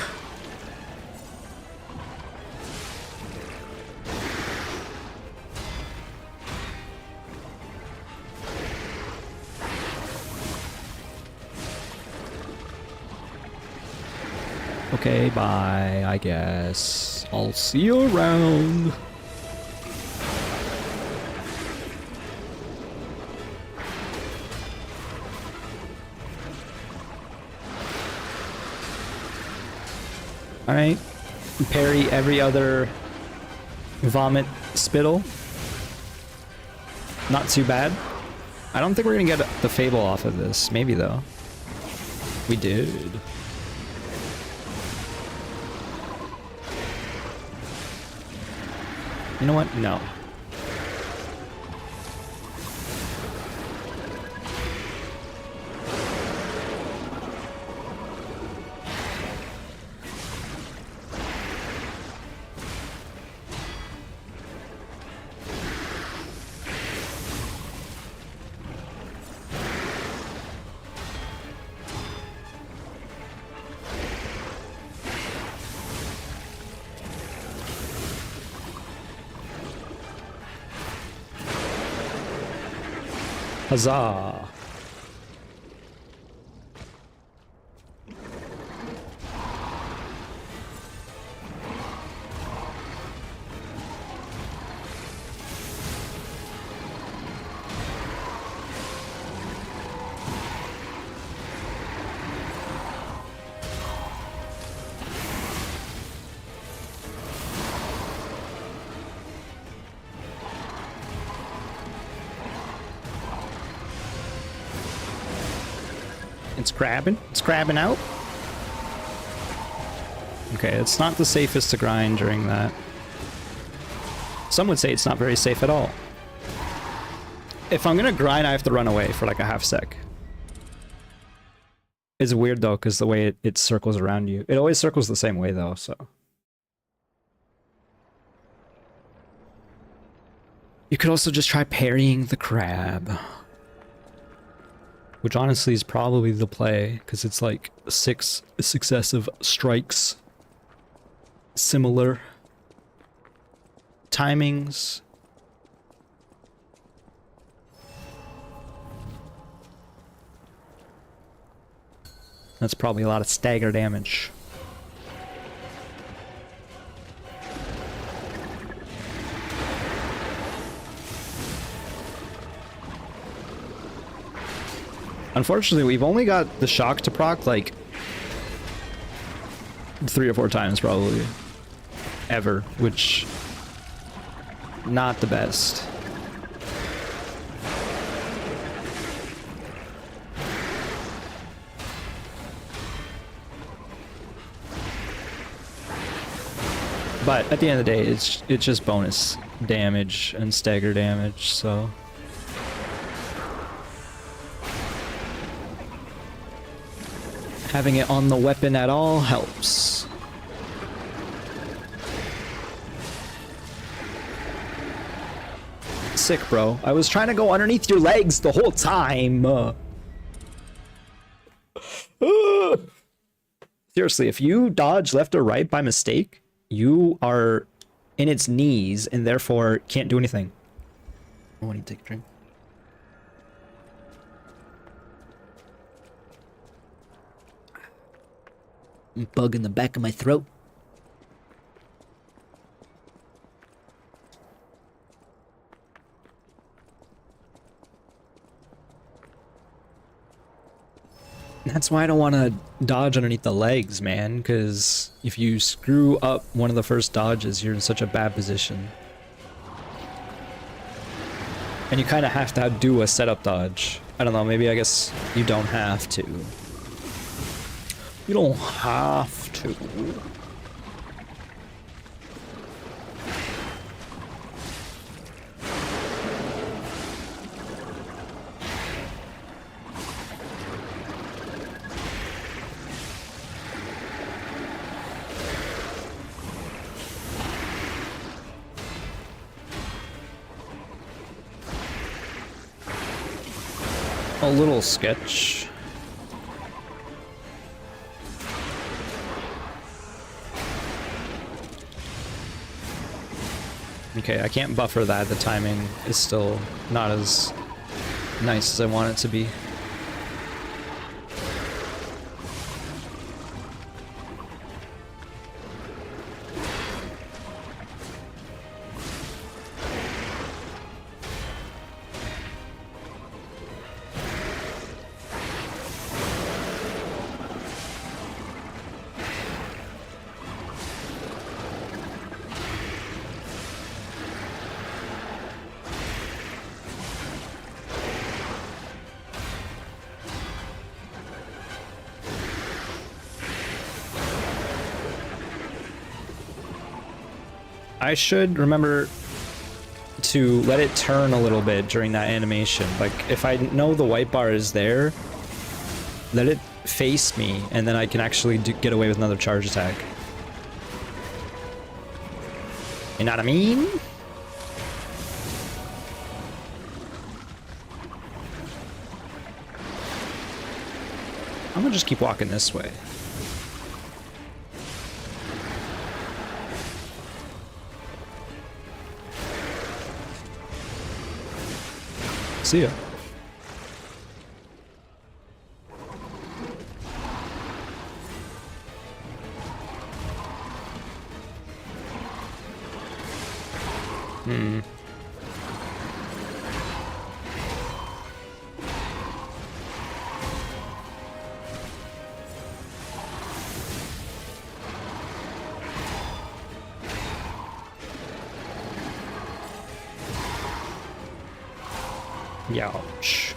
Okay, bye, I guess. I'll see you around. Alright. Parry every other vomit spittle. Not too bad. I don't think we're gonna get the Fable off of this. Maybe though. We did. You know what? No. Huzzah! It's crabbing. It's crabbing out. Okay, it's not the safest to grind during that. Some would say it's not very safe at all. If I'm gonna grind, I have to run away for like a half sec. It's weird though, because the way it circles around you. It always circles the same way though, so. You could also just try parrying the crab. Which honestly is probably the play, because it's like 6 successive strikes. Similar timings. That's probably a lot of stagger damage. Unfortunately, we've only got the shock to proc like 3 or 4 times probably. Ever, which not the best. But at the end of the day, it's just bonus damage and stagger damage, so having it on the weapon at all helps. Sick, bro. I was trying to go underneath your legs the whole time. Seriously, if you dodge left or right by mistake, you are in its knees and therefore can't do anything. I want to take a drink. Bug in the back of my throat. That's why I don't want to dodge underneath the legs, man, because if you screw up one of the first dodges, you're in such a bad position. And you kind of have to do a setup dodge. I don't know, maybe I guess you don't have to. You don't have to. a little sketch. Okay, I can't buffer that. The timing is still not as nice as I want it to be. I should remember to let it turn a little bit during that animation. Like, if I know the white bar is there, let it face me, and then I can actually get away with another charge attack. You know what I mean? I'm gonna just keep walking this way. See ya. Ouch.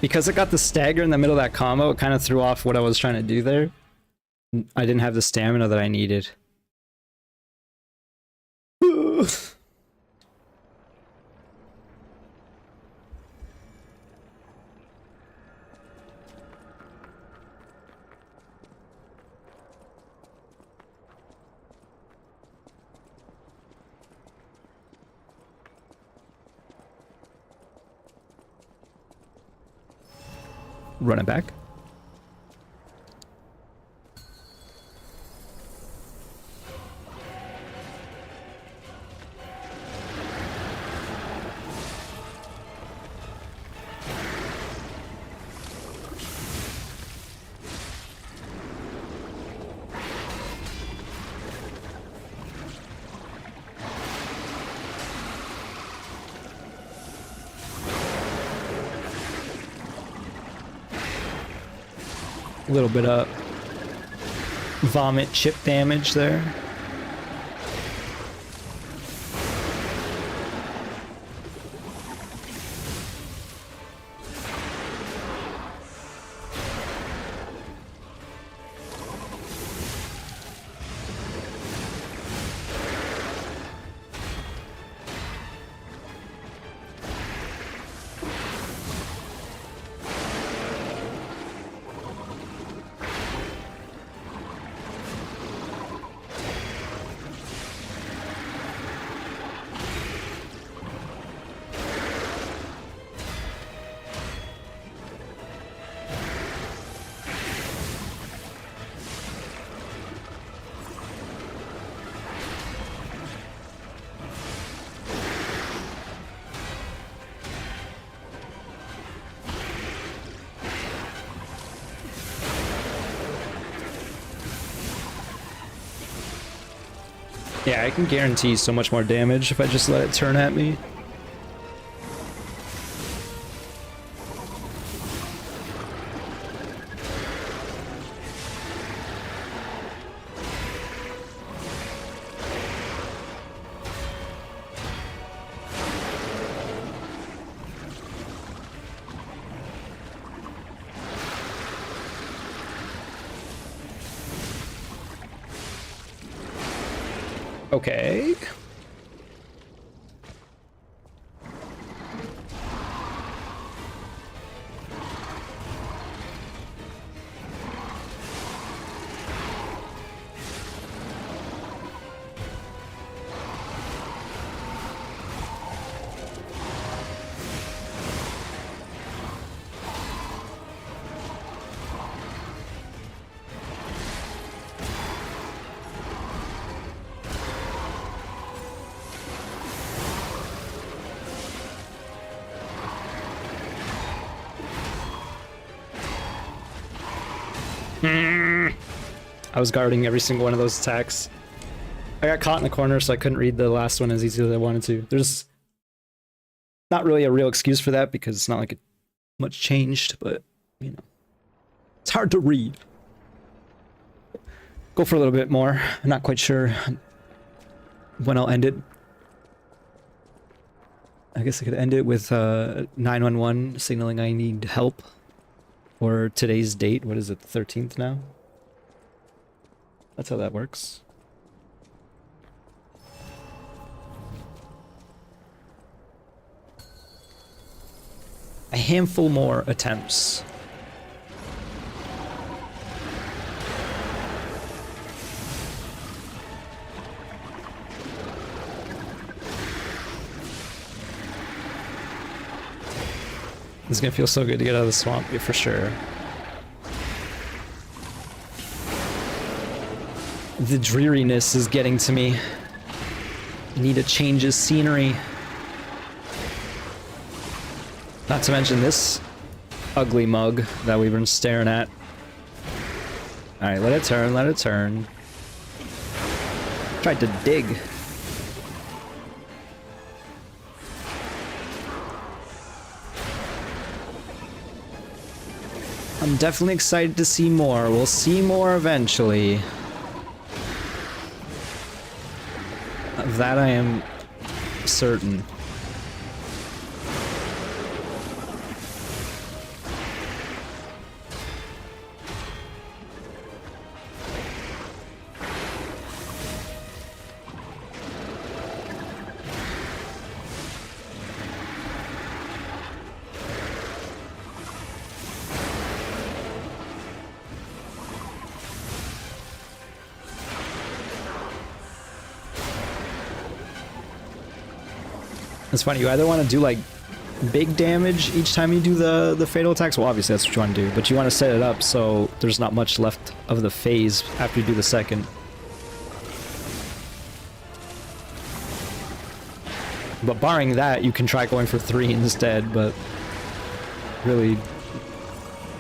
Because it got the stagger in the middle of that combo, it kind of threw off what I was trying to do there. I didn't have the stamina that I needed. Run it back. A little bit of vomit chip damage there. Yeah, I can guarantee so much more damage if I just let it turn at me. Okay. I was guarding every single one of those attacks. I got caught in the corner, so I couldn't read the last one as easily as I wanted to. There's not really a real excuse for that because it's not like much changed, but, you know. It's hard to read. Go for a little bit more. I'm not quite sure when I'll end it. I guess I could end it with 911 signaling I need help. Or today's date. What is it, the 13th now? That's how that works. A handful more attempts. It's gonna feel so good to get out of the swamp, yeah, for sure. The dreariness is getting to me. Need a change of scenery. Not to mention this ugly mug that we've been staring at. Alright, let it turn, let it turn. Tried to dig. I'm definitely excited to see more. We'll see more eventually. Of that I am certain. It's funny, you either want to do like big damage each time you do the fatal attacks. Well, obviously that's what you want to do, but you want to set it up so there's not much left of the phase after you do the second. But barring that, you can try going for 3 instead, but really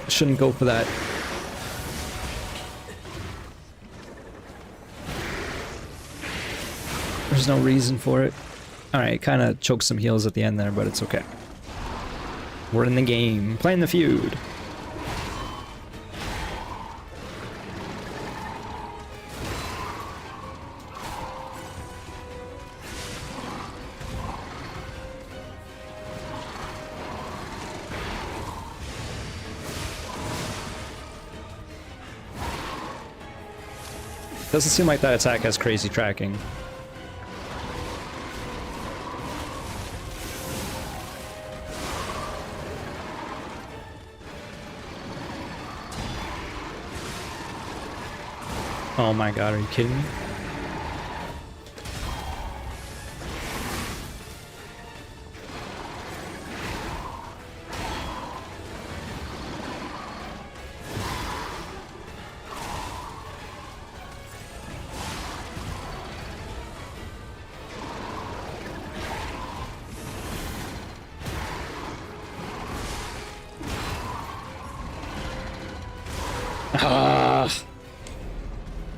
shouldn't go for that. There's no reason for it. Alright, kind of choked some heals at the end there, but it's okay. We're in the game, playing the feud. Doesn't seem like that attack has crazy tracking. Oh my god, are you kidding me?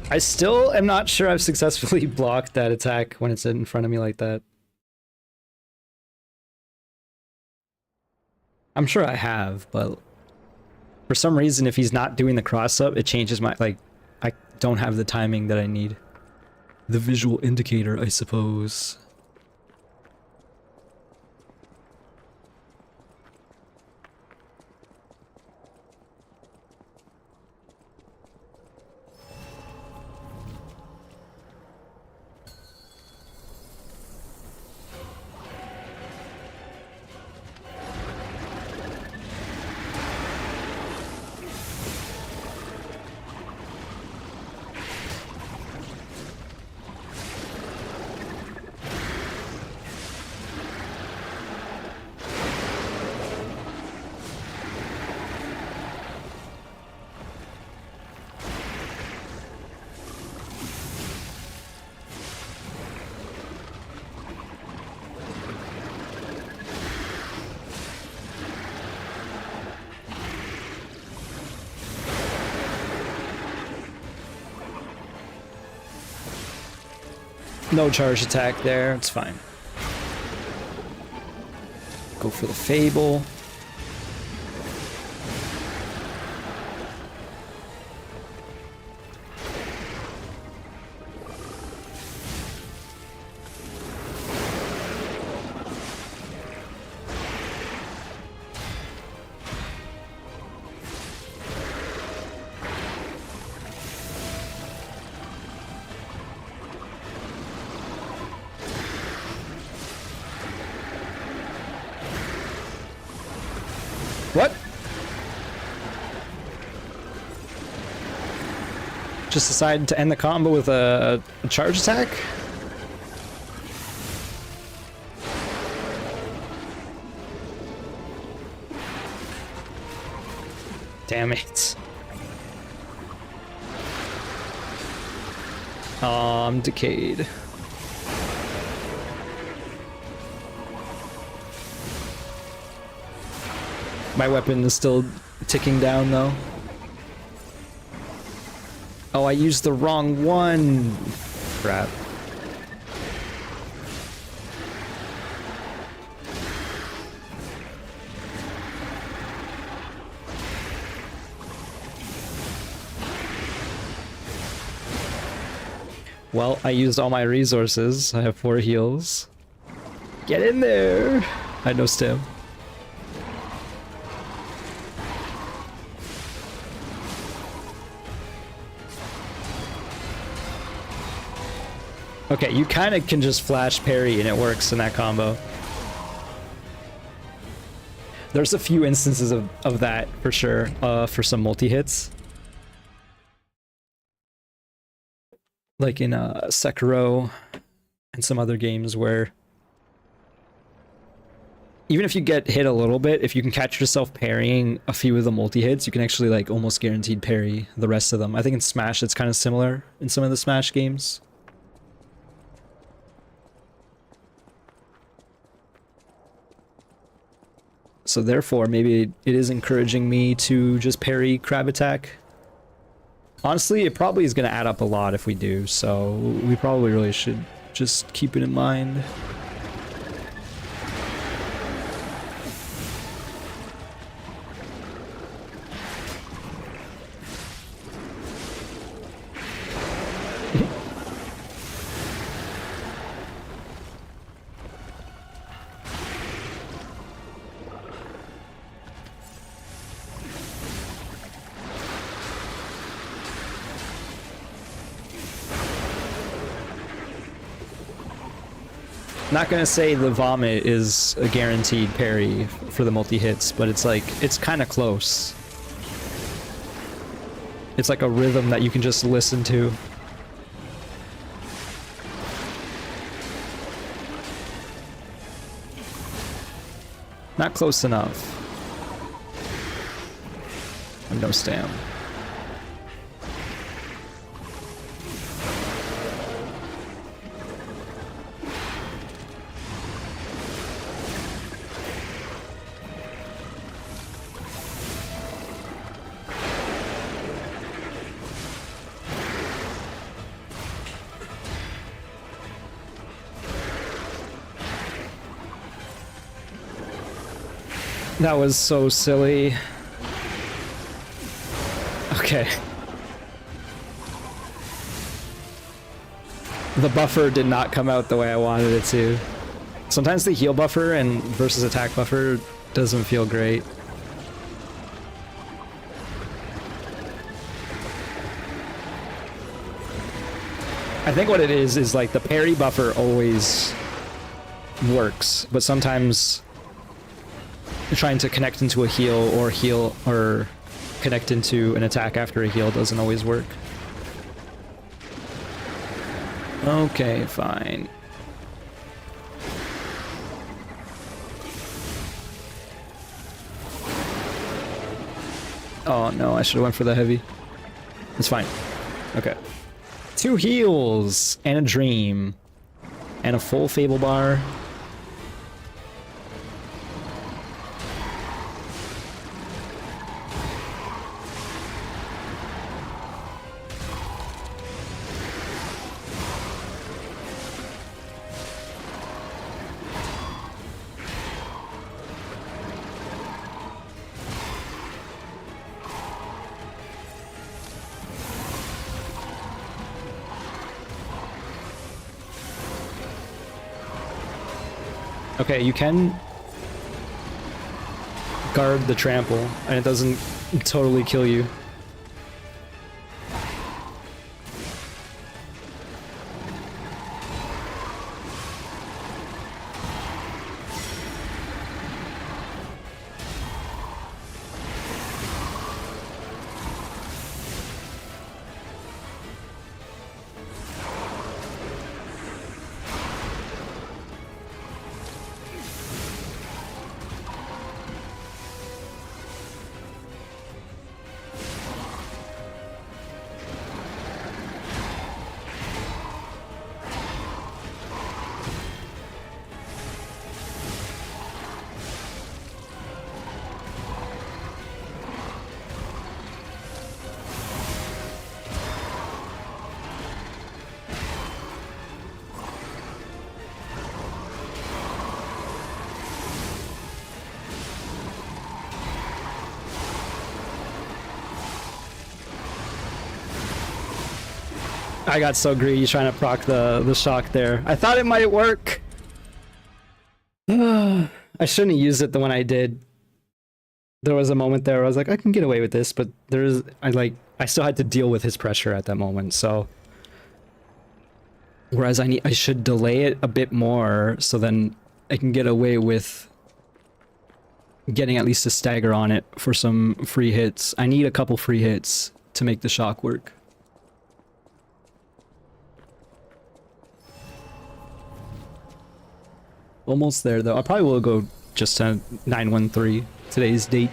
I still am not sure I've successfully blocked that attack when it's in front of me like that. I'm sure I have, but for some reason, if he's not doing the cross-up, it changes my, like, I don't have the timing that I need. The visual indicator, I suppose. No charge attack there, it's fine. Go for the Fable. What? Just decided to end the combo with a charge attack? Damn it. I'm decayed. My weapon is still ticking down though. Oh, I used the wrong one. Crap. Well, I used all my resources. I have 4 heals. Get in there! I had no stim. Okay, you kind of can just flash parry and it works in that combo. There's a few instances of that for sure, for some multi-hits. Like in Sekiro and some other games where even if you get hit a little bit, if you can catch yourself parrying a few of the multi-hits, you can actually like almost guaranteed parry the rest of them. I think in Smash it's kind of similar in some of the Smash games. So therefore, maybe it is encouraging me to just parry crab attack. Honestly, it probably is going to add up a lot if we do, so we probably really should just keep it in mind. Not gonna say the vomit is a guaranteed parry for the multi-hits, but it's like, it's kind of close. It's like a rhythm that you can just listen to. Not close enough. I have no stam. That was so silly. Okay. The buffer did not come out the way I wanted it to. Sometimes the heal buffer and versus attack buffer doesn't feel great. I think what it is like the parry buffer always works, but sometimes trying to connect into a heal or connect into an attack after a heal doesn't always work. Okay, fine. Oh no, I should have went for the heavy. It's fine. Okay. 2 heals and a dream and a full Fable bar. Okay, you can guard the trample, and it doesn't totally kill you. I got so greedy trying to proc the shock there. I thought it might work. I shouldn't have used it the one I did. There was a moment there where I was like, I can get away with this, but I still had to deal with his pressure at that moment, so. Whereas I should delay it a bit more so then I can get away with getting at least a stagger on it for some free hits. I need a couple free hits to make the shock work. Almost there though. I probably will go just to 913, today's date.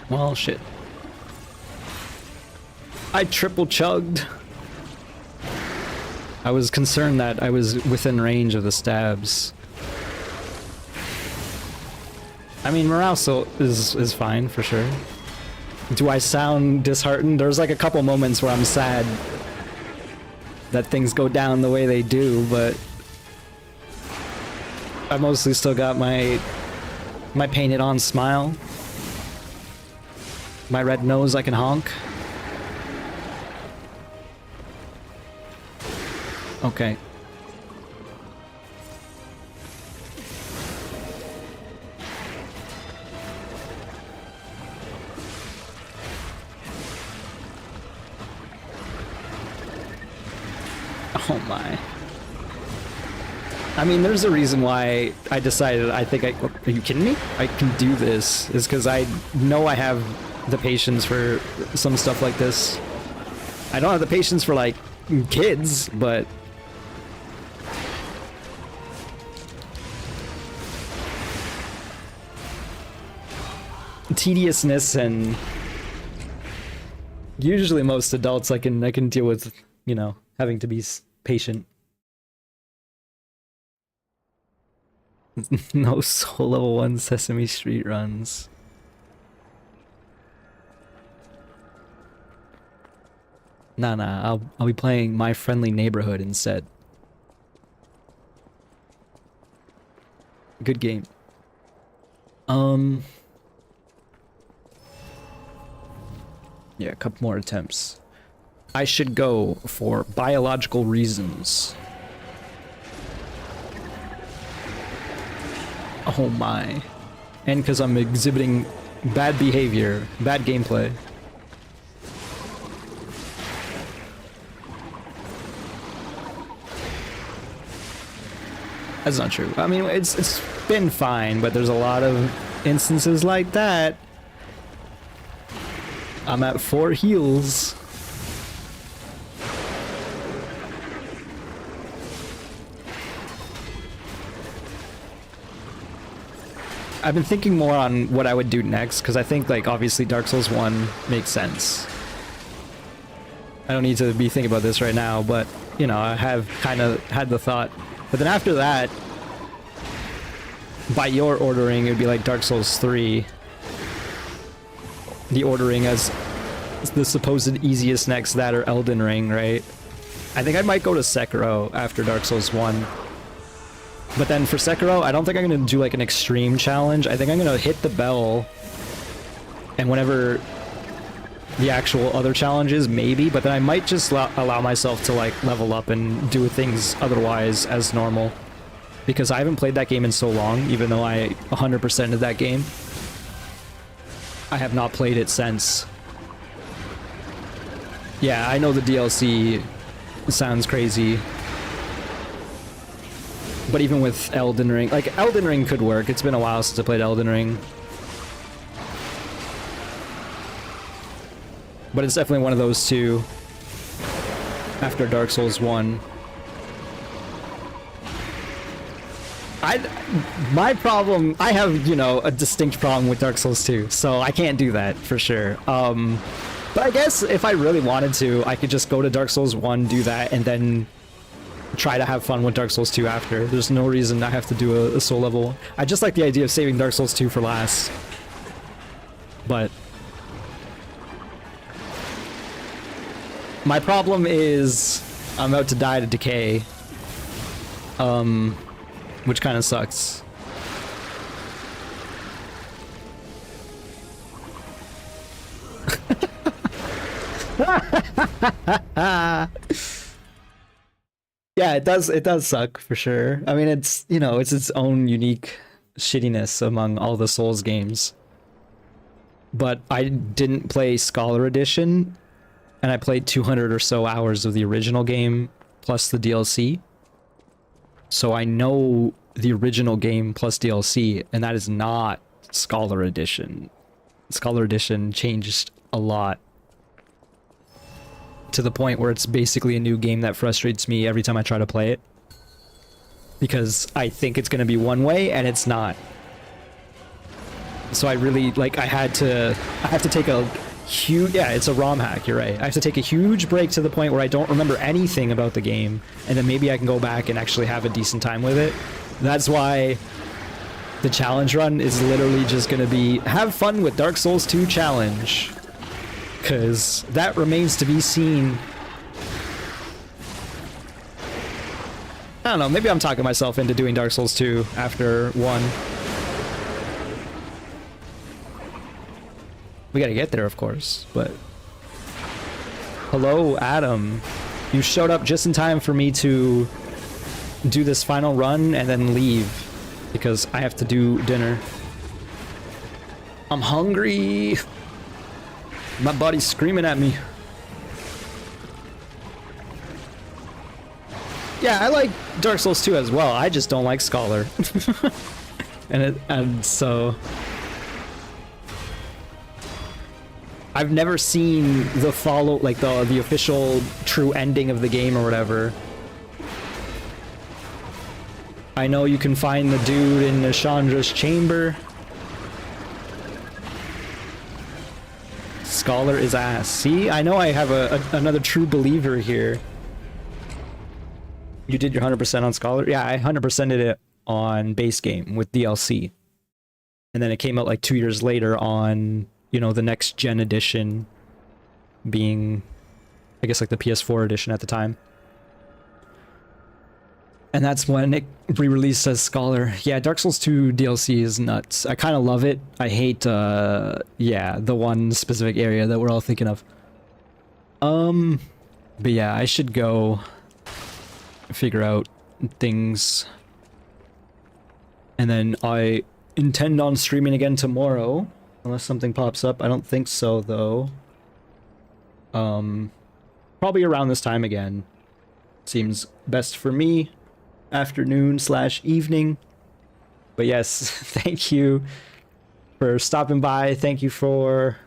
Well, shit. I triple chugged. I was concerned that I was within range of the stabs. I mean, morale still is fine for sure. Do I sound disheartened? There's like a couple moments where I'm sad that things go down the way they do, but I mostly still got my painted on smile. My red nose I can honk. Okay. Oh my. I mean, there's a reason why I decided, are you kidding me? I can do this, is because I know I have the patience for some stuff like this. I don't have the patience for, like, kids, but tediousness and usually most adults I can deal with, you know, having to be patient. No soul level 1 Sesame Street runs. Nah, I'll be playing My Friendly Neighborhood instead. Good game. Yeah, a couple more attempts. I should go for biological reasons. Oh my. And because I'm exhibiting bad behavior, bad gameplay. That's not true. I mean, it's been fine, but there's a lot of instances like that. I'm at 4 heals. I've been thinking more on what I would do next, because I think, like, obviously Dark Souls 1 makes sense. I don't need to be thinking about this right now, but, you know, I have kind of had the thought. But then after that, by your ordering, it would be like Dark Souls 3. The ordering as the supposed easiest next that or Elden Ring, right? I think I might go to Sekiro after Dark Souls 1. But then for Sekiro, I don't think I'm gonna do like an extreme challenge. I think I'm gonna hit the bell, and whenever the actual other challenges, maybe, but then I might just allow myself to like level up and do things otherwise as normal. Because I haven't played that game in so long, even though I 100%ed that game. I have not played it since. Yeah, I know the DLC sounds crazy. But even with Elden Ring, like Elden Ring could work. It's been a while since I played Elden Ring. But it's definitely one of those two after Dark Souls 1. My problem, I have, you know, a distinct problem with Dark Souls 2, so I can't do that for sure. But I guess if I really wanted to, I could just go to Dark Souls 1, do that, and then try to have fun with Dark Souls 2 after. There's no reason I have to do a soul level. I just like the idea of saving Dark Souls 2 for last. But my problem is I'm about to die to decay. Which kind of sucks. Yeah, it does suck for sure. I mean, it's, you know, it's its own unique shittiness among all the Souls games. But I didn't play Scholar Edition, and I played 200 or so hours of the original game plus the DLC. So I know the original game plus DLC, and that is not Scholar Edition. Scholar Edition changed a lot. To the point where it's basically a new game that frustrates me every time I try to play it. Because I think it's going to be one way, and it's not. So I really, like, I have to take a huge, yeah, it's a ROM hack, you're right. I have to take a huge break to the point where I don't remember anything about the game, and then maybe I can go back and actually have a decent time with it. That's why the challenge run is literally just going to be, have fun with Dark Souls 2 challenge. Because that remains to be seen. I don't know, maybe I'm talking myself into doing Dark Souls 2 after 1. We gotta get there, of course, but... Hello, Adam. You showed up just in time for me to do this final run and then leave, because I have to do dinner. I'm hungry! My body's screaming at me. Yeah, I like Dark Souls 2 as well, I just don't like Scholar. and so... I've never seen the the official true ending of the game or whatever. I know you can find the dude in Nashandra's chamber. Scholar is ass. See, I know I have another true believer here. You did your 100% on Scholar? Yeah, I 100%ed it on base game with DLC. And then it came out like 2 years later on, you know, the next gen edition being, I guess, like the PS4 edition at the time. And that's when it re-released as Scholar. Yeah, Dark Souls 2 DLC is nuts. I kind of love it. I hate, yeah, the one specific area that we're all thinking of. But yeah, I should go figure out things. And then I intend on streaming again tomorrow. Unless something pops up. I don't think so, though. Probably around this time again. Seems best for me. Afternoon/evening. But yes, thank you for stopping by. Thank you for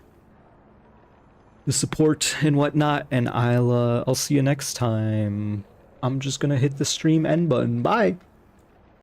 the support and whatnot. And I'll see you next time. I'm just gonna hit the stream end button. Bye!